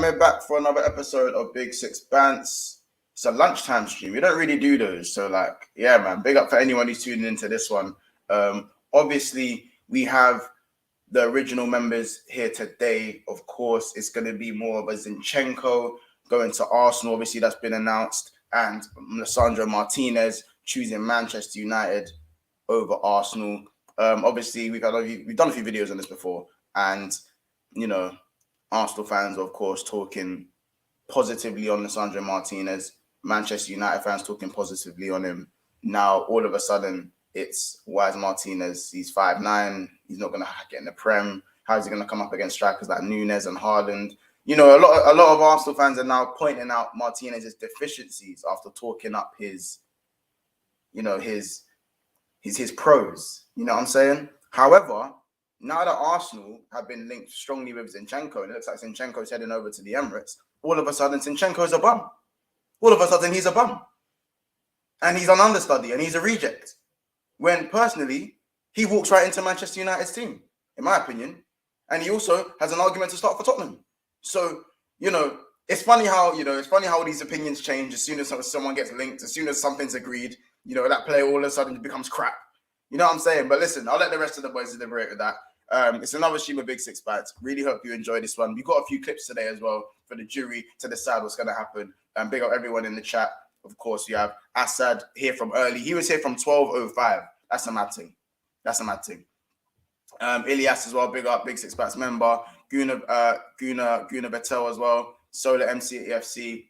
I'm back for another episode of Big Six Bants. It's a lunchtime stream. We don't really do those. So, yeah, man, big up for anyone who's tuning into this one. Obviously, we have the original members here today. Of course, it's going to be more of a Zinchenko going to Arsenal. Obviously, that's been announced. And Martinez choosing Manchester United over Arsenal. Obviously, we've done a few videos on this before. And, Arsenal fans, of course, talking positively on Lisandro Martinez. Manchester United fans talking positively on him. Now, all of a sudden, it's why is Martinez? He's 5'9". He's not going to get in the Prem. How is he going to come up against strikers like Nunes and Haaland? A lot of Arsenal fans are now pointing out Martinez's deficiencies after talking up his pros. You know what I'm saying? However, now that Arsenal have been linked strongly with Zinchenko, and it looks like Zinchenko's heading over to the Emirates, all of a sudden Zinchenko's a bum. All of a sudden he's a bum. And he's an understudy and he's a reject. When personally, he walks right into Manchester United's team, in my opinion. And he also has an argument to start for Tottenham. So, it's funny how these opinions change as soon as someone gets linked, as soon as something's agreed, that player all of a sudden becomes crap. You know what I'm saying? But listen, I'll let the rest of the boys deliberate with that. It's another stream of Big Six Bats. Really hope you enjoy this one. We've got a few clips today as well for the jury to decide what's going to happen. Big up everyone in the chat. Of course, you have Assad here from early. He was here from 12:05. That's a mad thing. Ilyas as well. Big up, Big Six Bats member. Guna Betel as well. Solar MCFC.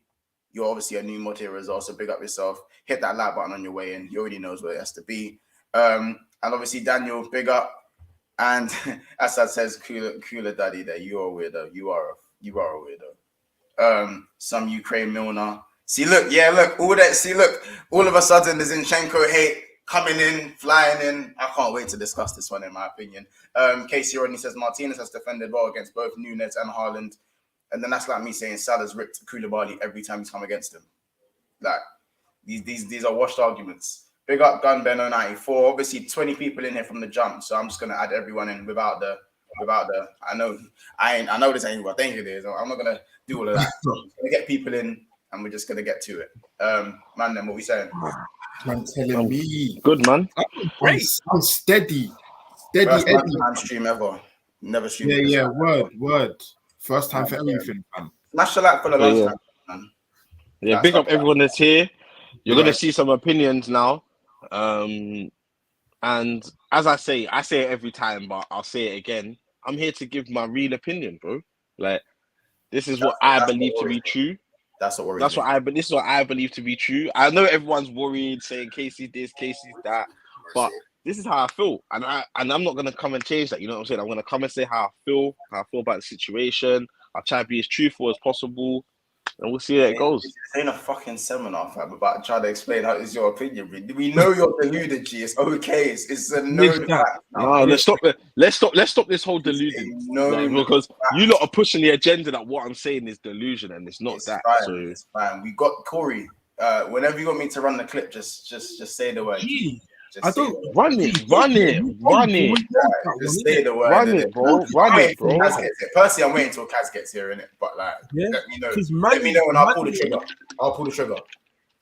You're obviously a new mod here as well, so big up yourself. Hit that like button on your way in. You already knows where it has to be. And obviously Daniel, big up. And Assad says, cooler daddy there. You are a weirdo. You are a weirdo. Some Ukraine Milner. All of a sudden the Zinchenko hate coming in, flying in. I can't wait to discuss this one, in my opinion. Casey Rodney says Martinez has defended well against both Nunes and Haaland. And then that's like me saying Salah's ripped Koulibaly every time he's come against him. Like, these are washed arguments. Big up Gun Benno 94. Obviously, 20 people in here from the jump, so I'm just gonna add everyone in without the. I know this ain't what I think it is. I'm not gonna do all of that. I'm gonna get people in, and we're just gonna get to it. Man, then what we saying? Man, telling me, good man. Great. I'm steady. First man stream ever. Never streamed. Yeah. Word. First time for everything, man. Smash the like for the last time, man. Yeah, big up everyone that's here. You're gonna see some opinions now. And as I say it every time, but I'll say it again. I'm here to give my real opinion, bro. Like, this is what I believe to be true. This is what I believe to be true. I know everyone's worried, saying Casey this, Casey that, but this is how I feel, and I'm not gonna come and change that. You know what I'm saying? I'm gonna come and say how I feel about the situation. I'll try to be as truthful as possible. And we'll see how it goes. This ain't a fucking seminar, fam, about trying to explain how it's your opinion. We know you're deluded, G. It's okay. It's a known fact. No, let's stop it. Let's stop this whole delusion. Because you lot are pushing the agenda that what I'm saying is delusion, and it's not that. Fine, so it's fine. We got Corey. Whenever you want me to run the clip, just say the word. I don't run it. Just say the word. Run it, bro. Percy, I'm waiting until Kaz gets here, innit? But let me know. Let me know when I'll pull the trigger.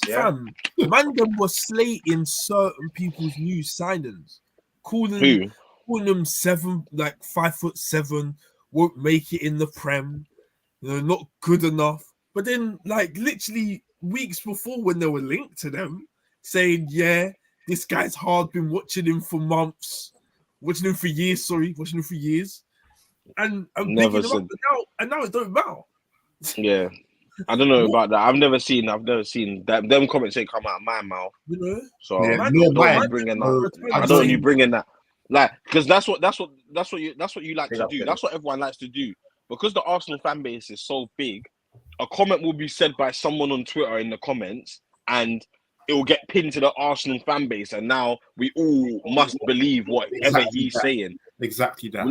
Yeah. Man, them was slating certain people's new signings, calling them 5'7", won't make it in the Prem, not good enough. But then, literally weeks before, when they were linked to them, saying, "Yeah, this guy's hard. Been watching him for months, watching him for years. And I'm never picking him up, and now it don't matter." Yeah, I don't know about that. I've never seen that. Them comments ain't come out of my mouth. So I don't want you bringing that. Because that's what you like to do. That's what everyone likes to do. Because the Arsenal fan base is so big, a comment will be said by someone on Twitter in the comments, and it will get pinned to the Arsenal fan base, and now we all must believe whatever he's saying. Exactly that.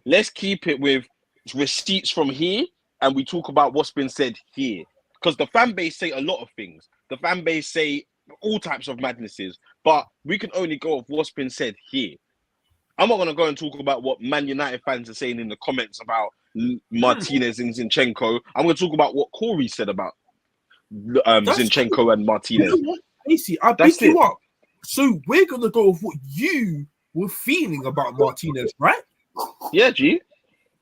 Let's keep it with receipts from here, and we talk about what's been said here. Because the fan base say a lot of things. The fan base say all types of madnesses, but we can only go off what's been said here. I'm not going to go and talk about what Man United fans are saying in the comments about Martinez and Zinchenko. I'm going to talk about what Corey said about Zinchenko and Martinez. You know what, Casey, I pick you up. So we're gonna go with what you were feeling about Martinez, right? Yeah, G.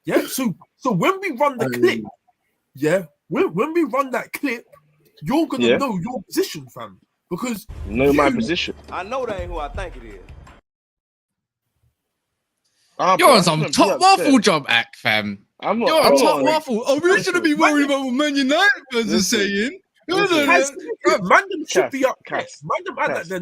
Yeah. So when we run the clip, when we run that clip, you're gonna know your position, fam. Because my position. I know that ain't who I think it is. You're on some top waffle job act, fam. You're on top waffle. Oh, we shouldn't be worried about what Man United fans are saying. Man, them should be up. Man, them act like they're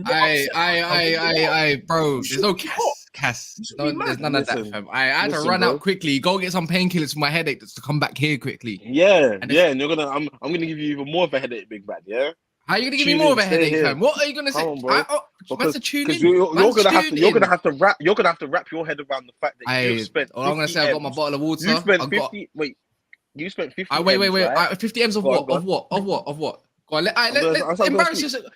bro. There's no Cass. There's none of that, fam. I had to run out quickly, go get some painkillers for my headache to come back here quickly. Yeah, and you're gonna. I'm gonna give you even more of a headache, big bad. Yeah. How are you gonna give me more of a headache, fam? What are you gonna say? Because you're gonna have to wrap your head around the fact that you've spent. All I'm gonna say, I've got my bottle of water. You spent 50. Wait. You spent 50. Wait. 50 M's of what? Of what? Go on, embarrass yourself.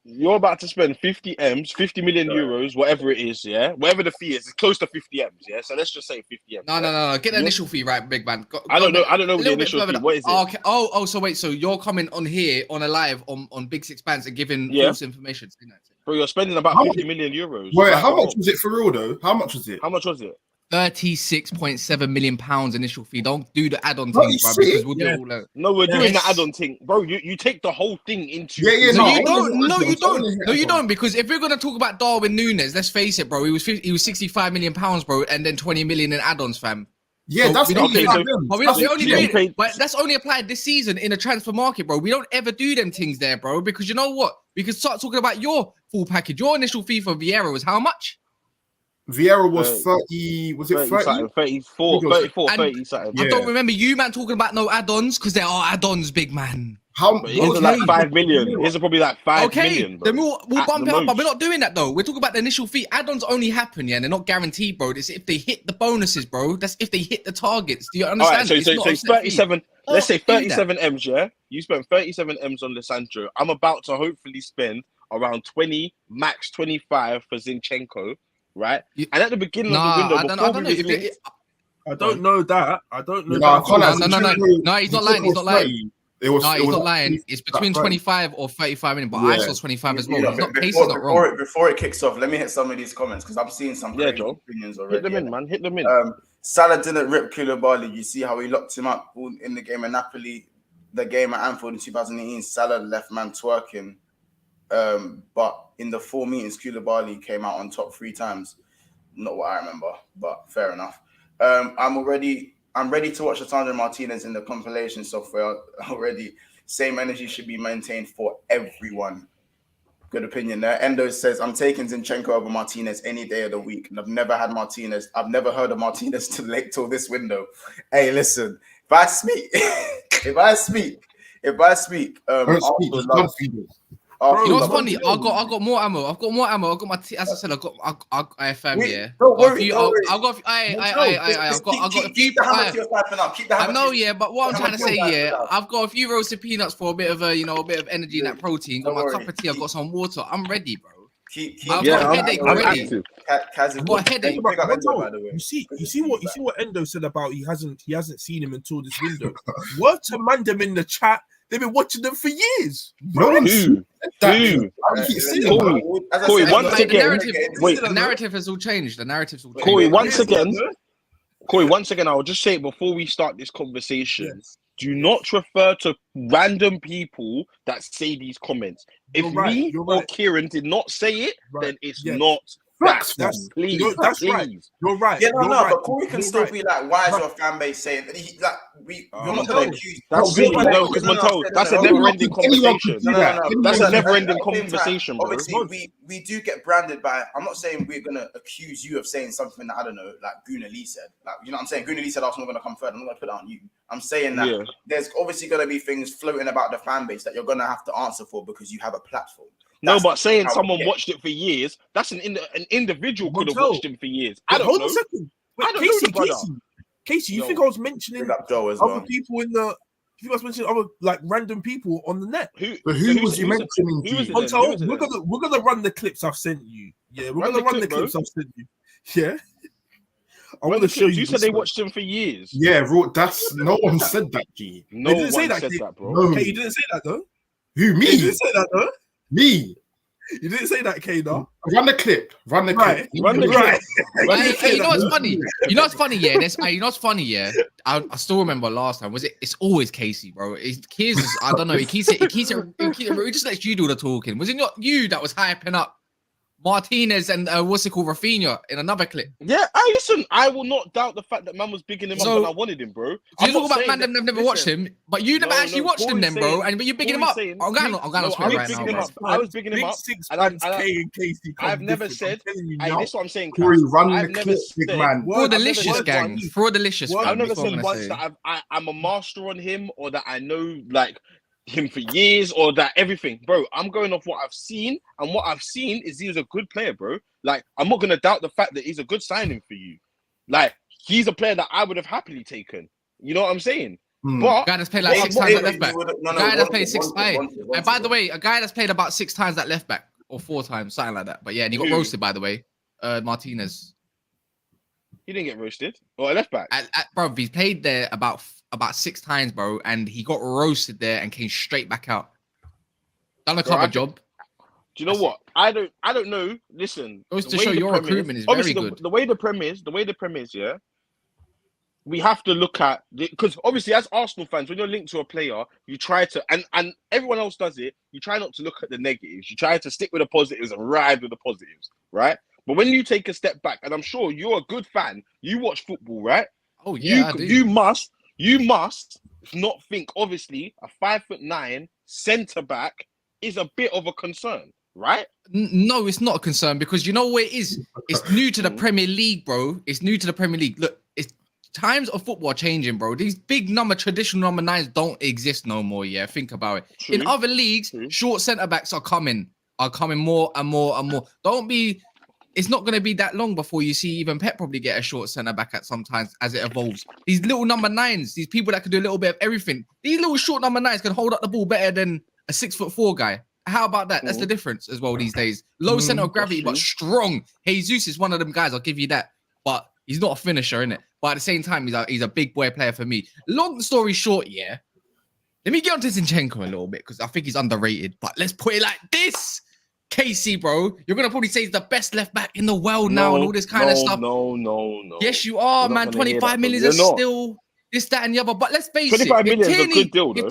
You're about to spend 50 M's, 50 million euros, whatever it is, yeah? Whatever the fee is, it's close to 50 M's, yeah? So let's just say 50 M's. No. Get the initial fee right, big man. I don't know what the initial fee. What is it? Okay. So you're coming on here on a live on Big Six Bands and giving false information. Bro, you're spending about 50 million euros. Wait, how much was it for real though? How much was it? 36.7 million pounds initial fee. Don't do the add-on thing, bro, because we'll do it all out. No, we're doing the add-on thing, bro. You take the whole thing into. No, you don't. Because if we're gonna talk about Darwin Núñez, let's face it, bro. He was 65 million pounds, bro, and then 20 million in add-ons, fam. Yeah, so that's but that's only applied this season in a transfer market, bro. We don't ever do them things there, bro, because you know what? We can start talking about your full package. Your initial fee for Vieira was how much? Vieira was 30, was it 30? 34, 30 something. I don't remember you, man, talking about no add-ons because there are add-ons, big man. Here's like 5 million. Here's probably like 5 million. Bro. Then we'll bump it up, but we're not doing that though. We're talking about the initial fee. Add-ons only happen, and they're not guaranteed, bro. It's if they hit the bonuses, bro. That's if they hit the targets. Do you understand? All right, so 37. Let's say 37 M's, yeah? You spent 37 M's on Lisandro. I'm about to hopefully spend around 20, max 25 for Zinchenko. Right, and at the beginning of the window, I don't know that. I don't know. No, he's not lying. He's not lying. He's not lying. It's between 25 or 35 minutes, but I saw 25 as well. Before it kicks off, let me hit some of these comments because I'm seeing some opinions already. Hit them in, man. Hit them in. Salah didn't rip Koulibaly. You see how he locked him up in the game at Napoli, the game at Anfield in 2018. Salah left man twerking. But in the 4 meetings, Koulibaly came out on top 3 times. Not what I remember, but fair enough. I'm ready to watch Lisandro Martinez in the compilation software already. Same energy should be maintained for everyone. Good opinion there. Endo says, I'm taking Zinchenko over Martinez any day of the week. And I've never heard of Martinez till this window. Hey, listen, if I speak, you know what's funny? I got more ammo. I've got my as I said. I got IFM. Yeah. Don't worry. I've got a few. I know, yeah. But what I'm trying to say, I've got a few roasted peanuts for a bit of a bit of energy in that protein. Got my cup of tea. I've got some water. I'm ready, bro. I've got a headache already. I've got a headache. You see what Endo said about he hasn't seen him until this window. Word to Mandem in the chat. They've been watching them for years. Who? The narrative has all changed. Corey, once again, I'll just say it before we start this conversation. Yes. Do not refer to random people that say these comments. If me or Kieran did not say it, then it's not. Please. Right. You're right. Yeah, but Corey can still be like, why is your fan base saying that? You're not going to accuse. That's a never-ending conversation. That's a never-ending conversation, bro. Obviously, we do get branded by. I'm not saying we're going to accuse you of saying something that I don't know, like Gunnar Lee said. Like, you know what I'm saying? Gunnar Lee said Arsenal going to come third. I'm not going to put that on you. I'm saying that there's obviously going to be things floating about the fan base that you're going to have to answer for because you have a platform. No, but saying someone watched it for years, that's an individual could have watched him for years. I don't know. Hold on a second. Wait, Casey, you think I was mentioning other people in the... You guys mentioned other like random people on the net. Who was you mentioning? We're gonna run the clips I've sent you. Yeah, we're gonna run the clips I've sent you. Yeah. I want to show you. You said they watched him for years. Yeah, that's no one said that, G. No one said that, bro. No. Hey, you didn't say that though. Who, me? Hey, you didn't say that though. Me. You didn't say that, Kano. Run the clip. Right. Hey, you know what's funny? You know what's funny? Yeah, you know what's funny? Yeah, I still remember last time. It's always Casey, bro. I don't know. He just lets you do the talking. Was it not you that was hyping up Martinez and what's it called, Rafinha in another clip? Yeah, listen. I will not doubt the fact that man was bigging him up when I wanted him, bro. You talk about man that never watched him, but you never actually watched him, then, bro. But you're bigging him up. I'm going to I was bigging him up. I've never said. That's what I'm saying. Corey, run the clip, big man. Fraudalicious, gang. Fraudalicious. I've never said once that I'm a master on him or that I know like him for years or that everything, bro. I'm going off what I've seen, and what I've seen is he was a good player, bro. Like, I'm not gonna doubt the fact that he's a good signing for you. Like, he's a player that I would have happily taken. You know what I'm saying? But guy that's played like 6 times at left back. Guy that's played 6 times. And by the way, a guy that's played about 6 times at left back or 4 times, something like that. But yeah, and he got roasted, by the way. Martinez. He didn't get roasted. Or a left back. Bro, he's played there about 6 times, bro, and he got roasted there and came straight back out. Done a cover job. Do you know what? I don't know. Listen, goes to show your recruitment is very good. The way the Prem is, yeah. We have to look at because obviously as Arsenal fans, when you're linked to a player, you try to and everyone else does it. You try not to look at the negatives. You try to stick with the positives and ride with the positives, right? But when you take a step back, and I'm sure you're a good fan, you watch football, right? Oh yeah, you must not think. Obviously, a 5'9" centre back is a bit of a concern, right? No, it's not a concern because you know what it is. It's new to the Premier League, bro. It's new to the Premier League. Look, it's times of football are changing, bro. These big traditional number 9s don't exist no more. Yeah, think about it. True. In other leagues, short centre backs are coming more and more and more. It's not going to be that long before you see even Pep probably get a short centre back at sometimes as it evolves. These little number 9s, these people that can do a little bit of everything. These little short number 9s can hold up the ball better than a 6'4" guy. How about that? That's the difference as well these days. Low centre of gravity, but strong. Jesus is one of them guys. I'll give you that. But he's not a finisher, innit? But at the same time, he's a big boy player for me. Long story short, yeah. Let me get onto Zinchenko a little bit because I think he's underrated. But let's put it like this. Casey, bro, you're gonna probably say he's the best left back in the world now and all this kind of stuff. No. Yes, you are, man. 25 million is still this, that, and the other. But let's face it, 25 million is a good deal, though.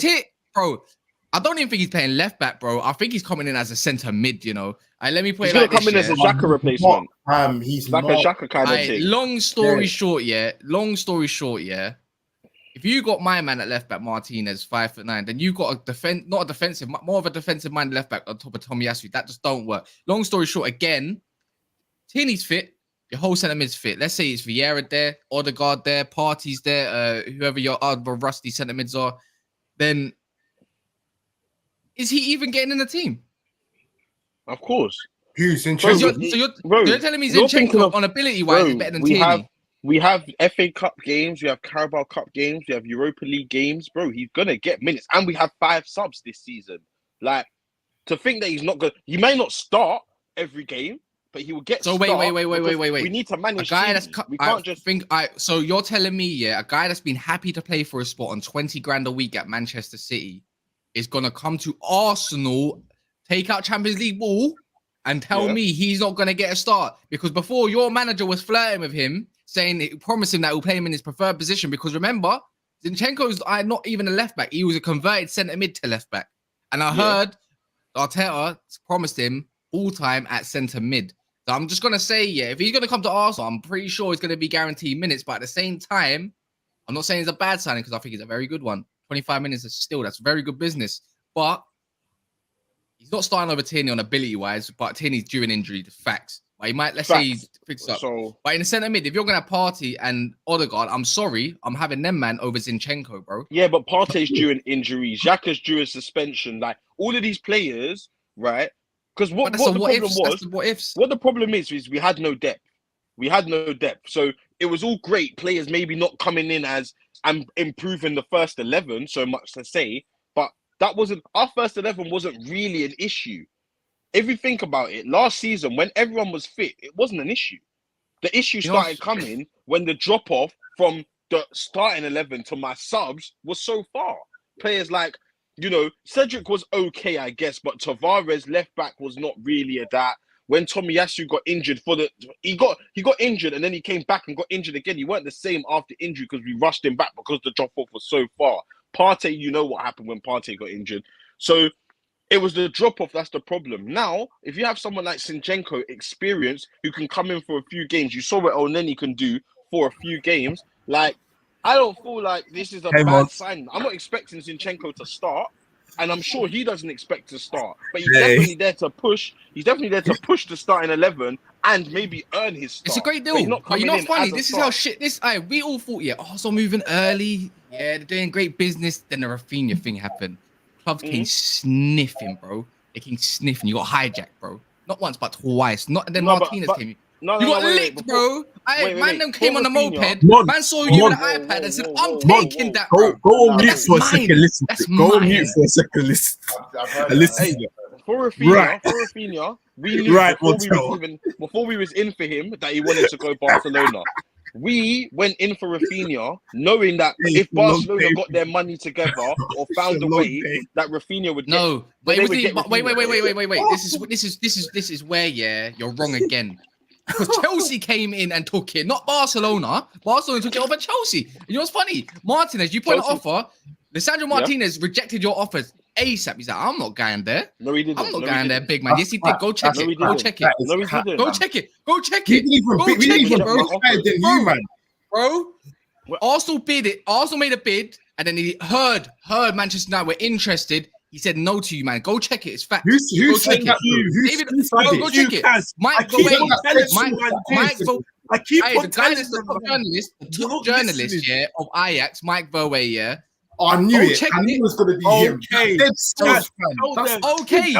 Bro, I don't even think he's playing left back, bro. I think he's coming in as a centre mid, you know. Let me put he's it like this. He's gonna come in as a Xhaka replacement. He's like a Xhaka kind of thing. Long story short, yeah. If you got my man at left back, Martinez, 5'9", then you got more of a defensive minded left back on top of Tomiyasu. That just don't work. Long story short, again, Tierney's fit, your whole centre mid's fit. Let's say it's Vieira there, Odegaard there, Partey's there, whoever your other rusty centre mids are, then is he even getting in the team? Of course. Who's Zinchenko? You're telling me Zinchenko on ability wise is better than Tierney? We have FA Cup games, we have Carabao Cup games, we have Europa League games, bro. He's gonna get minutes, and we have 5 subs this season. Like, to think that he's not good, he may not start every game, but he will get. So wait. We need to manage. A guy we can't just think. So you're telling me, yeah, a guy that's been happy to play for a spot on 20 grand a week at Manchester City is gonna come to Arsenal, take out Champions League ball, and tell me he's not gonna get a start because before your manager was flirting with him, promising that he'll play him in his preferred position. Because remember, Zinchenko's not even a left back; he was a converted centre mid to left back, and I heard Arteta promised him all time at centre mid. So I'm just gonna say, if he's gonna come to Arsenal, I'm pretty sure he's gonna be guaranteed minutes. But at the same time, I'm not saying it's a bad signing because I think it's a very good one. 25 minutes is that's very good business. But he's not starting over Tierney on ability wise. But Tierney's due an injury. The facts. But he might. Let's say he picks up. But in the centre mid, if you're gonna have Partey and Odegaard, I'm sorry, I'm having them man over Zinchenko, bro. Yeah, but Partey's due an injury. Xhaka's due a suspension. Like all of these players, right? Because what the problem is we had no depth. We had no depth. So it was all great players maybe not coming in as I'm improving the first 11 so much to say, but that wasn't our first 11 wasn't really an issue. If you think about it, last season when everyone was fit, it wasn't an issue. The issue started coming when the drop off from the starting 11 to my subs was so far. Players like, Cedric was okay, I guess, but Tavares left back was not really a that. When Tomiyasu got injured he got injured and then he came back and got injured again. He weren't the same after injury because we rushed him back because the drop off was so far. Partey, you know what happened when Partey got injured. So it was the drop off that's the problem. Now, if you have someone like Zinchenko, experience, who can come in for a few games, you saw what Elneny can do for a few games. Like, I don't feel like this is a bad sign. I'm not expecting Zinchenko to start. And I'm sure he doesn't expect to start, but he's definitely there to push. He's definitely there to push the starting 11 and maybe earn his start. It's a great deal. But you know what's funny? This is how shit. We all thought, Arsenal moving early. Yeah, they're doing great business. Then the Rafinha thing happened. Clubs came sniffing, bro. They came sniffing. You got hijacked, bro. Not once, but twice. And then Martinez came. You got licked, bro. Man came on the moped. Man saw you with an iPad and said, I'm taking that, bro. Go on mute for a second. Listen. Go on mute for a second. Listen. For Rafinha, we knew before we was in for him that he wanted to go Barcelona. We went in for Rafinha knowing that if Barcelona got their money together or found a way that Rafinha would get, but it was wait. This is where you're wrong again. Because Chelsea came in and took it, not Barcelona. Barcelona took it over Chelsea. You know what's funny? Martinez, you put an offer. Lisandro Martinez rejected your offers ASAP. He's like, I'm not going there. No, he didn't. I'm not going there, big man. Yes, he did. Go check it. Go check it. No, he didn't. Go check it. Go check it, bro. Arsenal bid it. Arsenal made a bid, and then he heard Manchester United were interested. He said no to you, man. Go check it. It's fact. Who said that to you? David, go check it. Mike, the guy that's the top journalist, of Ajax, Mike Verwey, I knew it. I knew it was going to be him. That's okay.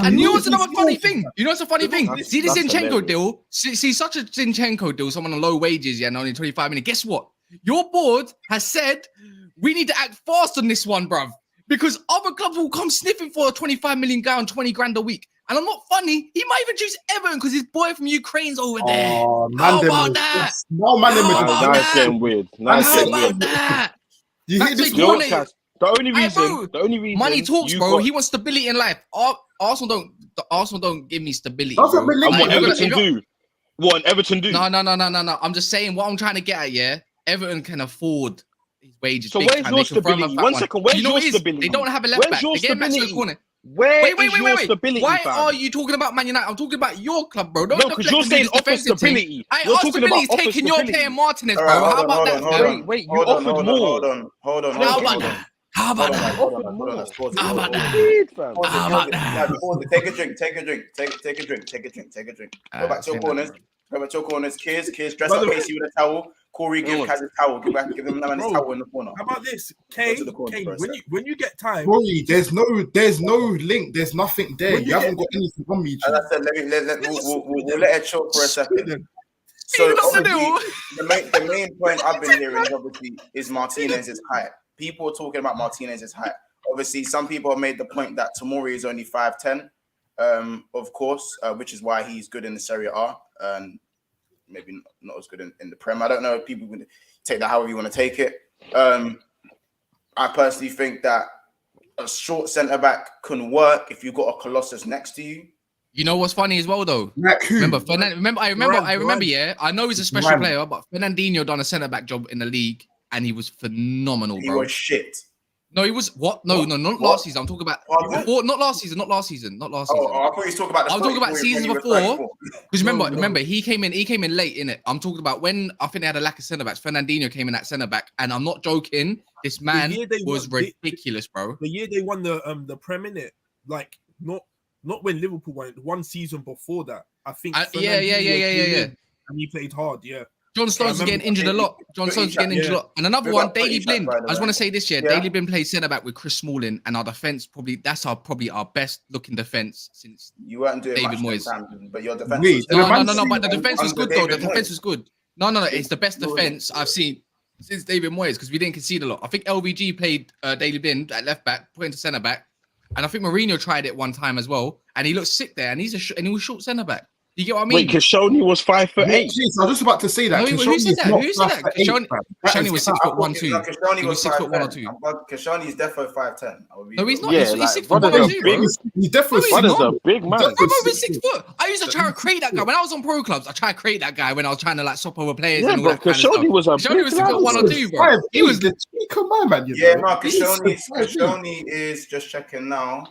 And you know what's another funny thing? See the Zinchenko deal? See such a Zinchenko deal, someone on low wages, and only 25 minutes. Guess what? Your board has said we need to act fast on this one, bruv. Because other clubs will come sniffing for a 25 million guy on 20 grand a week. And I'm not funny. He might even choose Everton because his boy from Ukraine's over there. How about that? No, man, that's getting weird. How about that? You hear this? The only reason money talks, bro. He wants stability in life. Arsenal don't give me stability. That's bro. What Everton do? No. I'm just saying what I'm trying to get at. Everton can afford his wages. So where's your stability? One second. Where's your stability? They don't have a left back. They get back to the corner. Wait. Stability, why fam? are you talking about Man United? I'm talking about your club, bro. No, because you're saying offer stability. You're talking about taking your player Martinez, bro. How about that? Wait, you offered more. Hold on. How about that? How about that? Take a drink. Go back to your corners. Kiers, dress up Casey with a towel. Corey, give Kaz his towel. Give him that man's towel in the corner. How about this, Kay? When you get time, Corey, there's no link. There's nothing there. You haven't got anything on me. As I said, we'll let it chill for a second. So the main point I've been hearing is Martinez's height. People are talking about Martinez's height. Obviously, some people have made the point that Tomori is only 5'10", of course, which is why he's good in the Serie A and maybe not as good in the Prem. I don't know if people would take that however you want to take it. I personally think that a short centre back can work if you've got a Colossus next to you. You know what's funny as well, though? Remember, yeah. I know he's a special player, but Fernandinho done a centre back job in the league, and he was phenomenal, bro. He was shit. No, he was what? No, not last season. I'm talking about before. Not last season. Oh, I thought you was talking about. I'm talking about seasons before. Because remember, he came in late, innit? I'm talking about when I think they had a lack of centre backs. Fernandinho came in at centre back, and I'm not joking. This man was ridiculous, bro. The year they won the Prem, innit? Like not when Liverpool won it. One season before that, I think. Yeah. And he played hard, yeah. John Stones is getting injured a lot. And another one, Daily Blind. I just want to say this year, Daily Blind plays centre back with Chris Smalling, and our defence that's probably our best looking defence since you weren't doing David Moyes. But your defence. No. But the defence was good though. The defence was good. No. It's the best defence I've seen since David Moyes because we didn't concede a lot. I think LVG played Daily Blind at left back, put into centre back, and I think Mourinho tried it one time as well, and he looked sick there, and he was short centre back. You get what I mean? Wait, Koscielny was 5'8". Jeez, I was just about to say that. No, who said that? Who said that? Koscielny was 6'1" too. Koscielny He was 6'1" or 2. Koscielny is defo 5'10". No, he's not. Yeah, He's like, 6'1" brother's or a 2, bro. He's definitely Brother's a big man. My brother's 6 foot. I used to try to create that guy when I was on pro clubs. I tried to create that guy when I was trying to like swap over players and all bro, that kind of stuff. Koscielny was a Koscielny was big 6'1" or 2, bro. He was the come on, man. Yeah, no, Koscielny is just checking now.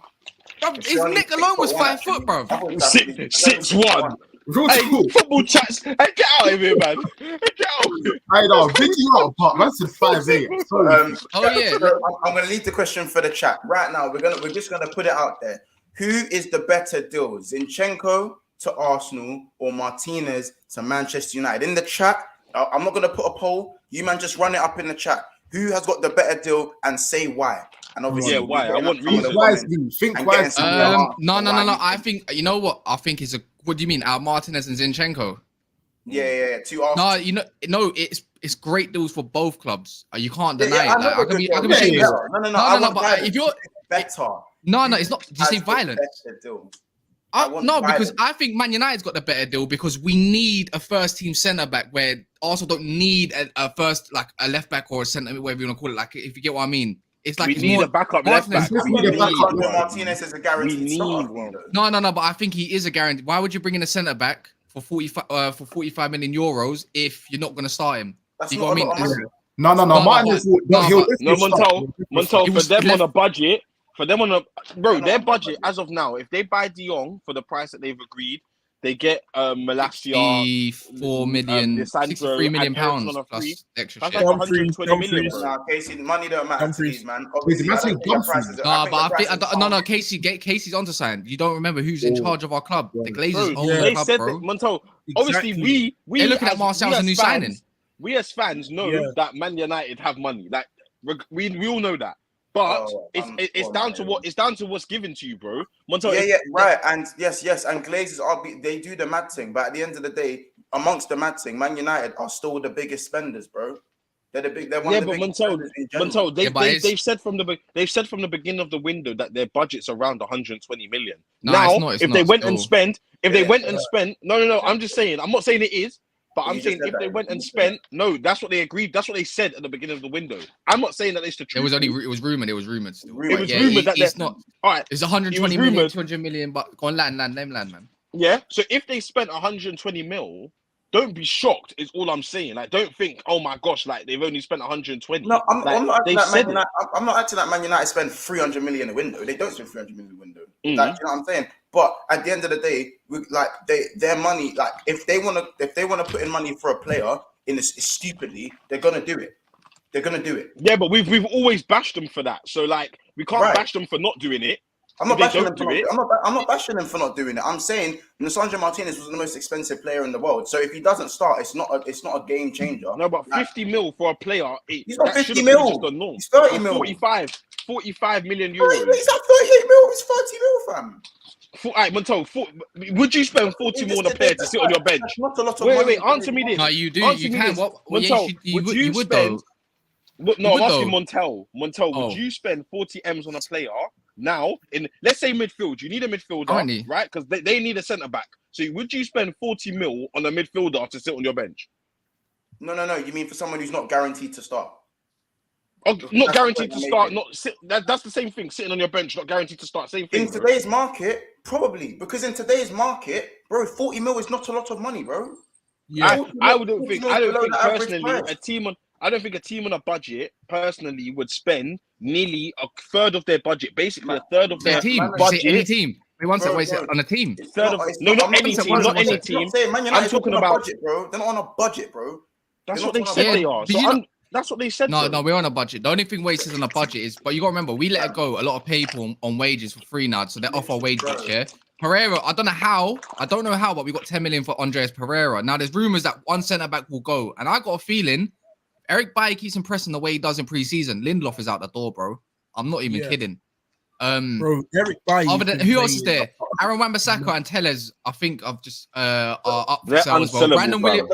his neck alone was 5 foot, bro. 6'1". Real Hey, talk. football chats. Hey, get out of here, man. Get out. I know, big you out apart. Man said 5'8". Sorry. Oh yeah. So I'm gonna leave the question for the chat right now. We're just gonna put it out there. Who is the better deal, Zinchenko to Arsenal or Martinez to Manchester United? In the chat, I'm not gonna put a poll. You man, just run it up in the chat. Who has got the better deal and say why? And obviously, why? I want reasons. Think wisely. No. I think you know what? I think it's a. What do you mean? Martinez and Zinchenko. Yeah. Two Arsenal. No. It's great deals for both clubs. You can't deny it. Like, I can be No. But if you're better. No, it's not. Did you say violent? No, because I think Man United's got the better deal because we need a first team centre back where Arsenal don't need a first like a left back or a centre, whatever you want to call it. Like if you get what I mean. It's like we need a backup left back. Martinez is a guaranteed start. No, but I think he is a guarantee. Why would you bring in a centre back for 45 million euros if you're not going to start him? That's you not know what I mean? No. Montel, for them on a budget, their budget as of now, if they buy De Jong for the price that they've agreed, they get Malacia, 4 million, 63 million pounds plus extra shit. That's like 120 million. Nah, Casey, money don't matter to these, man. Casey's onto something. You don't remember who's in charge of our club. The Glazers own the club, bro. Montel, obviously they're looking at Martial as a new signing. We as fans know that Man United have money. Like we all know that. But it's down to what's given to you, bro. Montel, right. And yes, and Glazers they do the mad thing, but at the end of the day, amongst the mad thing, Man United are still the biggest spenders, bro. They're one of the biggest spenders in general. Montel, they've said from the beginning of the window that their budget's around 120 million. No, now, if they went and spent, no, I'm just saying, I'm not saying it is. But I'm saying if they went and spent, that's what they agreed. That's what they said at the beginning of the window. I'm not saying that it's the truth. It was rumored. It was rumored. It was rumored that it's not. All right, it's 120 million, 200 million. But go on, land, man. Yeah. So if they spent 120 mil, don't be shocked. Is all I'm saying. Like, don't think, oh my gosh, like they've only spent 120. No, I'm not acting like Man United spend 300 million a window. They don't spend 300 million a window. Like, you know what I'm saying? But at the end of the day, their money, like if they wanna put in money for a player in this stupidly, they're gonna do it. Yeah, but we've always bashed them for that. So like we can't bash them for not doing it. I'm not bashing them for not doing it. I'm saying Lisandro Martinez was the most expensive player in the world. So if he doesn't start, it's not a game changer. No, but 50 mil for a player, he's not 50 mil. He's 30 mil. 45 million euros. He's at 38 mil. He's 30 mil, fam. All right, Montel, would you spend 40 more on a player to sit on your bench? That's not a lot of money. Wait, answer me this. No, you do. Answer you can. Montel, you would though. No, I'm asking Montel. Would you spend 40 M's on a player now in, let's say, midfield? You need a midfielder, right? Because they need a centre back. So would you spend 40 mil on a midfielder to sit on your bench? No. You mean for someone who's not guaranteed to start? Oh, not guaranteed to start. That's the same thing. Sitting on your bench, not guaranteed to start. Same thing. In today's market, probably because in today's market, bro, 40 mil is not a lot of money, bro. Yeah, I don't think personally a team on a budget personally would spend nearly a third of their budget, basically a third of their budget. Any team. Wait, one second. On a team. Not any team. I'm talking about budget, bro. They're not on a budget, bro. That's what they said they are. That's what they said. No, we're on a budget. The only thing Waste is on a budget is, but you got to remember, we let go a lot of people on wages for free now, so they're off our wages, yeah? Pereira, I don't know how, but we got 10 million for Andreas Pereira. Now, there's rumors that one centre-back will go, and I got a feeling Eric Bailly keeps impressing the way he does in pre-season. Lindelof is out the door, bro. I'm not even kidding. Bro, Eric Bailly. Other than, who else is there? Aaron Wan-Bissaka and Tellez, I think I've just are up for sale as well. Brandon Williams.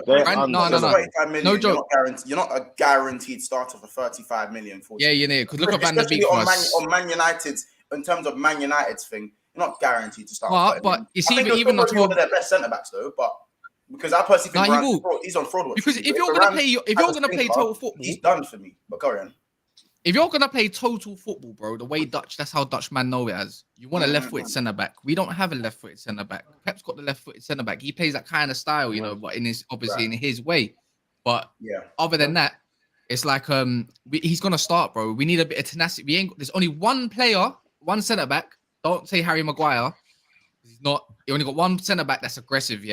No joke. You're not a guaranteed starter for 35 million. Yeah, you know, because look at Van der Beek on Man United's, in terms of Man United's thing, You're not guaranteed to start. But you see, even not one of their best centre backs though. But because I personally think he's on fraud watch. Because if you're gonna play total football, he's done for me. But go on. If you're gonna play total football, bro, the way that's how Dutch man know it as. You want a left-footed centre back. We don't have a left-footed centre back. Pep's got the left-footed centre back. He plays that kind of style, you know, but in his in his way. But other than that, it's like he's gonna start, bro. We need a bit of tenacity. There's only one player, one centre back. Don't say Harry Maguire. He's not. You only got one centre back that's aggressive,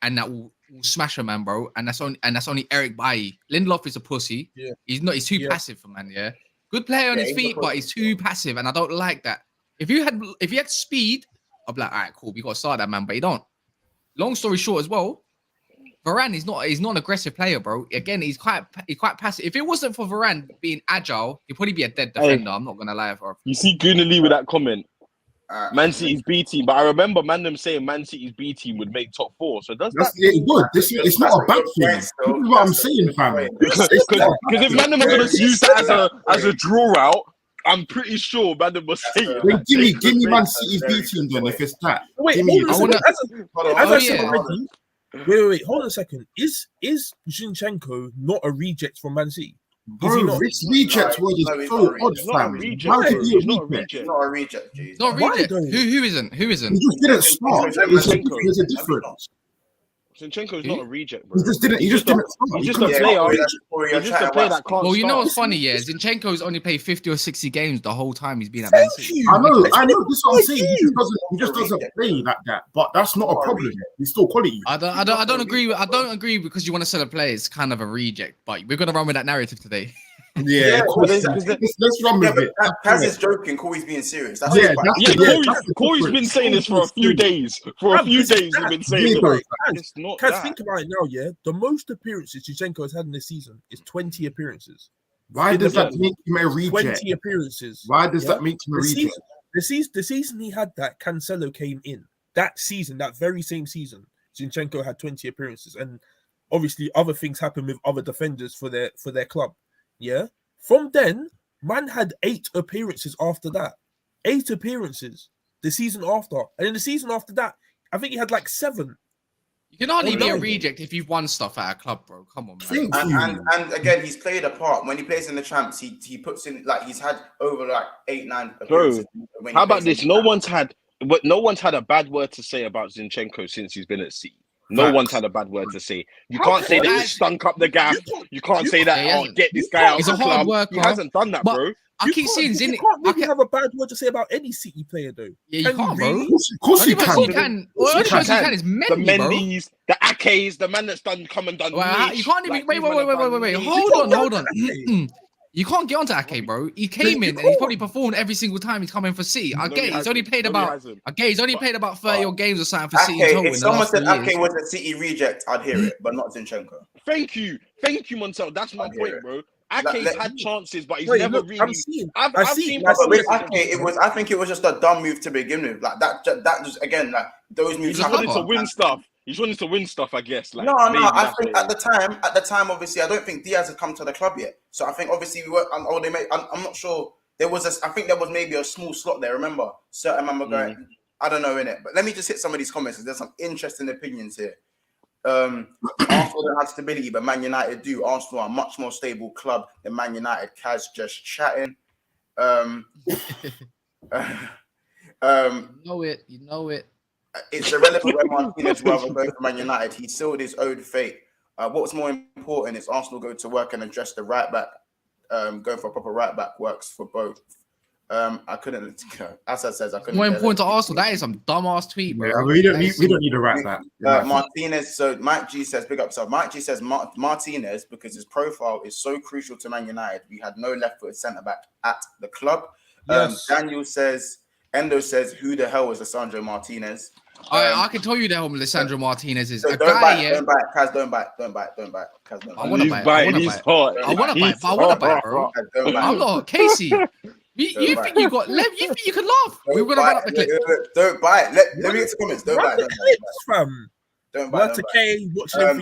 and that will smash a man, bro. And that's only Eric Bailly. Lindelof is a pussy. Yeah. He's too passive for man. Yeah. Good player on his feet, but he's too passive, and I don't like that. If you had speed, I'd be like, all right, cool, we got to start that man, but you don't. Long story short, as well, Varane he's not an aggressive player, bro. Again, he's quite passive. If it wasn't for Varane being agile, he'd probably be a dead defender. I'm not gonna lie for you. See Gooner Lee with that comment. Man City's B team, but I remember them saying Man City's B team would make top 4. So that's good. It's not a bad thing. This is what I'm saying, fam. Because if them are going to use that as a draw out, I'm pretty sure them was saying. Then give me Man City's B team then if it's that. Wait, hold on a second. Is Zinchenko not a reject from Man City? Bro, this reject word is so odd, fam. How could he not a reject? Not a reject, Jesus. Not a reject. Who isn't? He just didn't start. There's a difference. Zinchenko is not a reject, bro. He just didn't start. He's just a player. He's just a player that can't. Well, you know what's funny, Zinchenko's only played 50 or 60 games the whole time he's been at Man City. I know. This is what I'm saying. He just doesn't play like that. But that's not a problem. He's still quality. I don't agree because you want to sell a player. It's kind of a reject. But we're gonna run with that narrative today. Yeah, let's run with it. Kaz is joking. Corey's being serious. Corey's been saying this for a few days. He's been saying it. It's not that. Think about it now, The most appearances Zinchenko has had in this season is 20 appearances. Why does that make him a reject? 20 appearances. Why does that make him a reject? The season he had that, Cancelo came in. That season, that very same season, Zinchenko had 20 appearances. And obviously other things happened with other defenders for their club. Yeah. From then, man had 8 appearances after that. 8 appearances the season after. And in the season after that, I think he had like 7. You can hardly be a reject if you've won stuff at a club, bro. Come on, man. And again, he's played a part. When he plays in the champs, he puts in like he's had over like 8-9 appearances. Bro, how about this? No one's had a bad word to say about Zinchenko since he's been at City. No one's had a bad word to say. You can't say that he stunk up the gap. You can't say that, get this guy out of the club. Worker. He hasn't done that, bro. I keep seeing Zin. You can't really have a bad word to say about any City player, though. Yeah, you can't, bro. Of course you can. Well, the only person you can is Mendy, the Mendy's, the Akes, the man that's done you can't even. Wait. Hold on. You can't get onto Ake, bro. He came in and he's probably performed every single time he's coming for City. He's only played about 30 odd games or something for City. If someone said Ake was a City reject, I'd hear it, but not Zinchenko. Thank you, Montel. That's my point, bro. Ake's had chances, but he's never really. I've seen. With Ake, I think it was just a dumb move to begin with. Like that just again, like those moves. He just wanted to win stuff. He's wanting to win stuff, I guess. Like, no. I think at the time, obviously, I don't think Diaz had come to the club yet. So I think obviously we were. I'm not sure. I think there was maybe a small slot there. Remember, certain man were going. I don't know in it, but let me just hit some of these comments. There's some interesting opinions here. Arsenal don't have stability, but Man United do. Arsenal are a much more stable club than Man United. Kaz just chatting. You know it. It's irrelevant when Martinez rather go for Man United. He sealed his own fate. What's more important is Arsenal go to work and address the right back. Going for a proper right back works for both. I couldn't. Assad says I couldn't. More important to Arsenal. That is some dumbass tweet, bro. Yeah, we don't need a right back. Martinez. So Mike G says, big up. So Mike G says Martinez because his profile is so crucial to Man United. We had no left-footed centre back at the club. Yes. Daniel says. Endo says, "Who the hell was Lisandro Martinez?" I can tell you that Lisandro Martinez is so a don't guy. Bite, Don't bite, Kaz. Don't bite. Kaz, don't bite. I want to bite, bro. I'm not Casey. You think you got? You think you can laugh? We're gonna run up the clip. Don't bite. Let me get to comments. Don't bite. Don't bite. That's okay.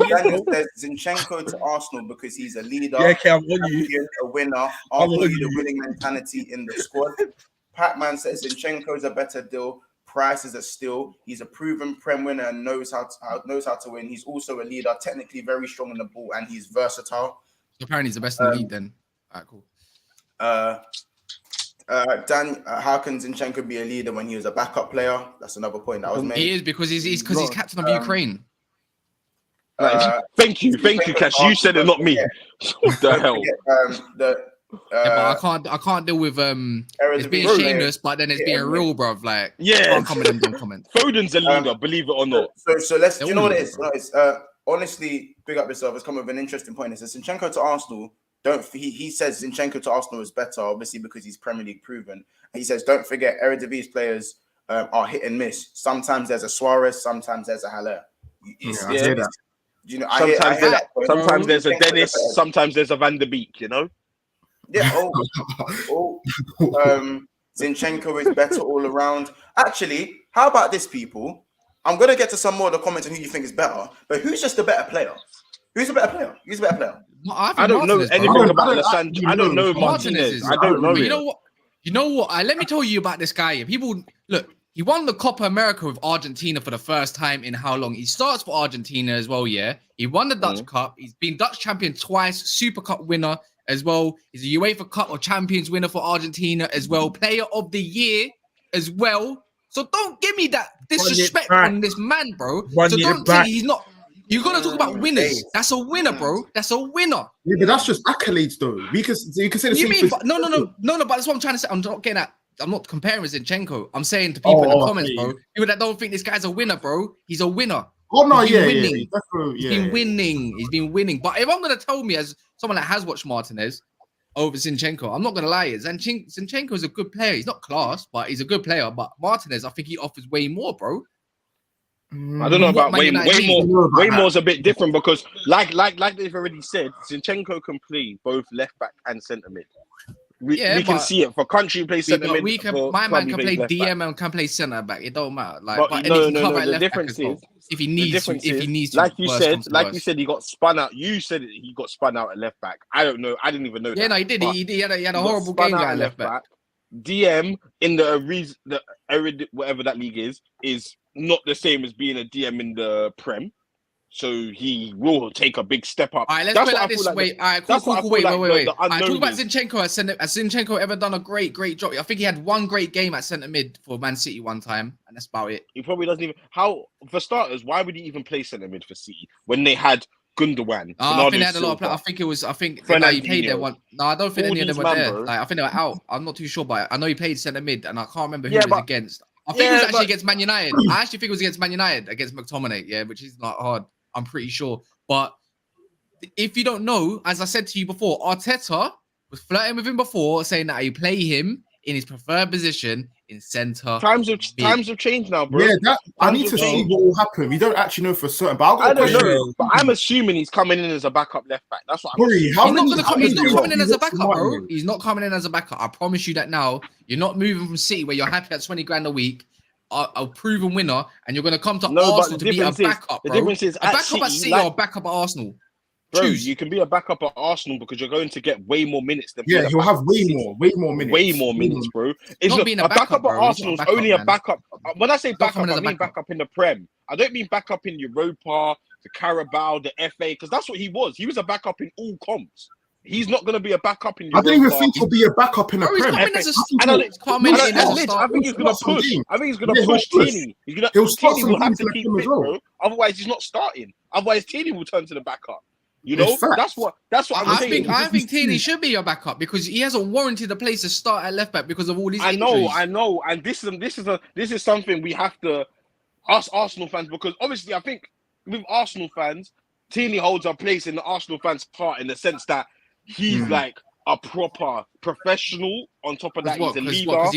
Daniel says Zinchenko to Arsenal because he's a leader. Yeah, okay, I'm on you. A winner. I'll give you the winning mentality in the squad. Pac-Man says Zinchenko's a better deal. price is a steal. He's a proven Prem winner and knows how to win. He's also a leader, technically very strong on the ball, and he's versatile. Apparently, he's the best in the league. Then, all right, cool. How can Zinchenko be a leader when he was a backup player? That's another point that was made. He is because he's captain of Ukraine. Thank you, Cash. You said it, not me. What the hell? But I can't deal with it's being shameless, but then it's being real, bruv. Like, can't comment and don't comment. Foden's a leader, believe it or not. So let's. Do you know what it is? Honestly, big up yourself. It's come with an interesting point. It says Zinchenko to Arsenal. He says Zinchenko to Arsenal is better, obviously because he's Premier League proven. And he says, don't forget, Eredivisie players are hit and miss. Sometimes there's a Suarez, sometimes there's a Haller. I hear that. You know, I hear that. Sometimes there's a Dennis, sometimes there's a Van der Beek. You know. Yeah. Zinchenko is better all around. Actually, how about this, people? I'm gonna get to some more of the comments on who you think is better, but who's just a better player? Who's a better player? I don't know anything about Lissandro. I don't know Martinez. I don't know. You know what? Let me tell you about this guy. People look. He won the Copa America with Argentina for the first time in how long? He starts for Argentina as well. Yeah, he won the Dutch Cup. He's been Dutch champion twice, Super Cup winner as well. He's a UEFA Cup or Champions winner for Argentina as well. Player of the year as well. So don't give me that disrespect on this man, bro. So don't say he's not. You're gonna talk about winners. That's a winner, bro. That's a winner. Yeah, but that's just accolades, though. You can say the same thing. No. But that's what I'm trying to say. I'm not getting at. I'm not comparing with Zinchenko. I'm saying to people in the comments, bro. People that don't think this guy's a winner, bro. He's a winner. Oh no, He's been winning. He's been winning. But if I'm gonna tell me as someone that has watched Martinez over Zinchenko, I'm not gonna lie. Zinchenko is a good player. He's not class, but he's a good player. But Martinez, I think he offers way more, bro. I don't know about way more. Way more is a bit different because, like they've already said, Zinchenko can play both left back and centre mid. We can see it for country who plays centre mid. My man can play DM and can play centre back. It don't matter. Like, but no. The difference is if he needs to. Like you said, he got spun out. You said he got spun out at left back. I don't know. I didn't even know. Yeah, that. No, he did. He had a horrible game at left back. DM in the whatever that league is not the same as being a DM in the Prem. So he will take a big step up. All right, let's put it like this. Wait. All right, cool. Wait. Talk about Zinchenko at centre. Has Zinchenko ever done a great job? I think he had one great game at centre mid for Man City one time, and that's about it. He probably doesn't even. For starters, why would he even play centre mid for City when they had Gundogan? I think they had a lot of players. I think the guy he played there one. No, I don't think any of them were there. Like, I think they were out. I'm not too sure, but I know he played centre mid, and I can't remember who he was against. I think it was actually against Man United. I actually think it was against Man United, against McTominay, yeah, which is not hard. I'm pretty sure. But if you don't know, as I said to you before, Arteta was flirting with him before, saying that he play him in his preferred position in centre. Times have changed now, bro. Yeah, I need to see what will happen. We don't actually know for certain, but I don't know. But I'm assuming he's coming in as a backup left back. That's what I'm saying. He's not coming in as a backup, bro. He's not coming in as a backup. I promise you that now. You're not moving from City where you're happy at 20 grand a week, a proven winner, and you're going to come to Arsenal to be a backup, bro. The difference is a backup at City or a backup at Arsenal. Bro, you can be a backup at Arsenal because you're going to get way more minutes than he'll have way more minutes. Way more minutes, bro. A backup at Arsenal is only a backup. When I say backup, I mean backup in the Prem. I don't mean backup in Europa, the Carabao, the FA, because that's what he was. He was a backup in all comps. He's not going to be a backup in Europa. I don't even think he'll be a backup in the Prem. I think he's going to push. I think he's going to push Tierney. Tierney will have to keep fit, bro. Otherwise, he's not starting. Otherwise, Tierney will turn to the backup. You know, that's what I'm saying. I think Tierney should be your backup because he hasn't warranted the place to start at left back because of all these injuries. I know, and this is something we have to ask Arsenal fans because obviously I think with Arsenal fans, Tierney holds a place in the Arsenal fans' heart in the sense that he's like a proper professional. On top of that, he's a leader. Because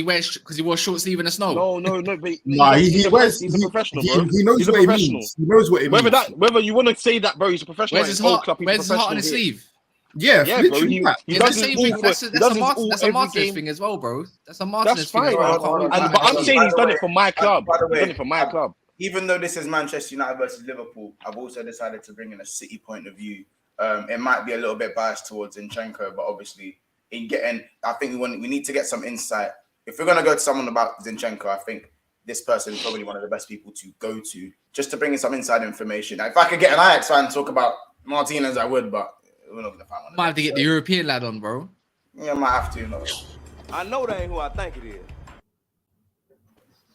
he wears short sleeve in the snow. No. But he's a professional, bro. He knows what it means. He knows what it means. Whether you want to say that, bro, he's a professional. Where's his heart? Where's his heart on his sleeve? Yeah, bro. He does the same thing. That's a Martinez thing as well, bro. That's a Martinez thing. That's fine. But I'm saying he's done it for my club. He's done it for my club. Even though this is Manchester United versus Liverpool, I've also decided to bring in a City point of view. It might be a little bit biased towards Zinchenko, but obviously, I think we need to get some insight. If we're going to go to someone about Zinchenko, I think this person is probably one of the best people to go to, just to bring in some inside information. If I could get an Ajax fan to talk about Martinez, I would, but we're not going to find one. Might have to get the European lad on, bro. Yeah, I might have to. No. I know that ain't who I think it is.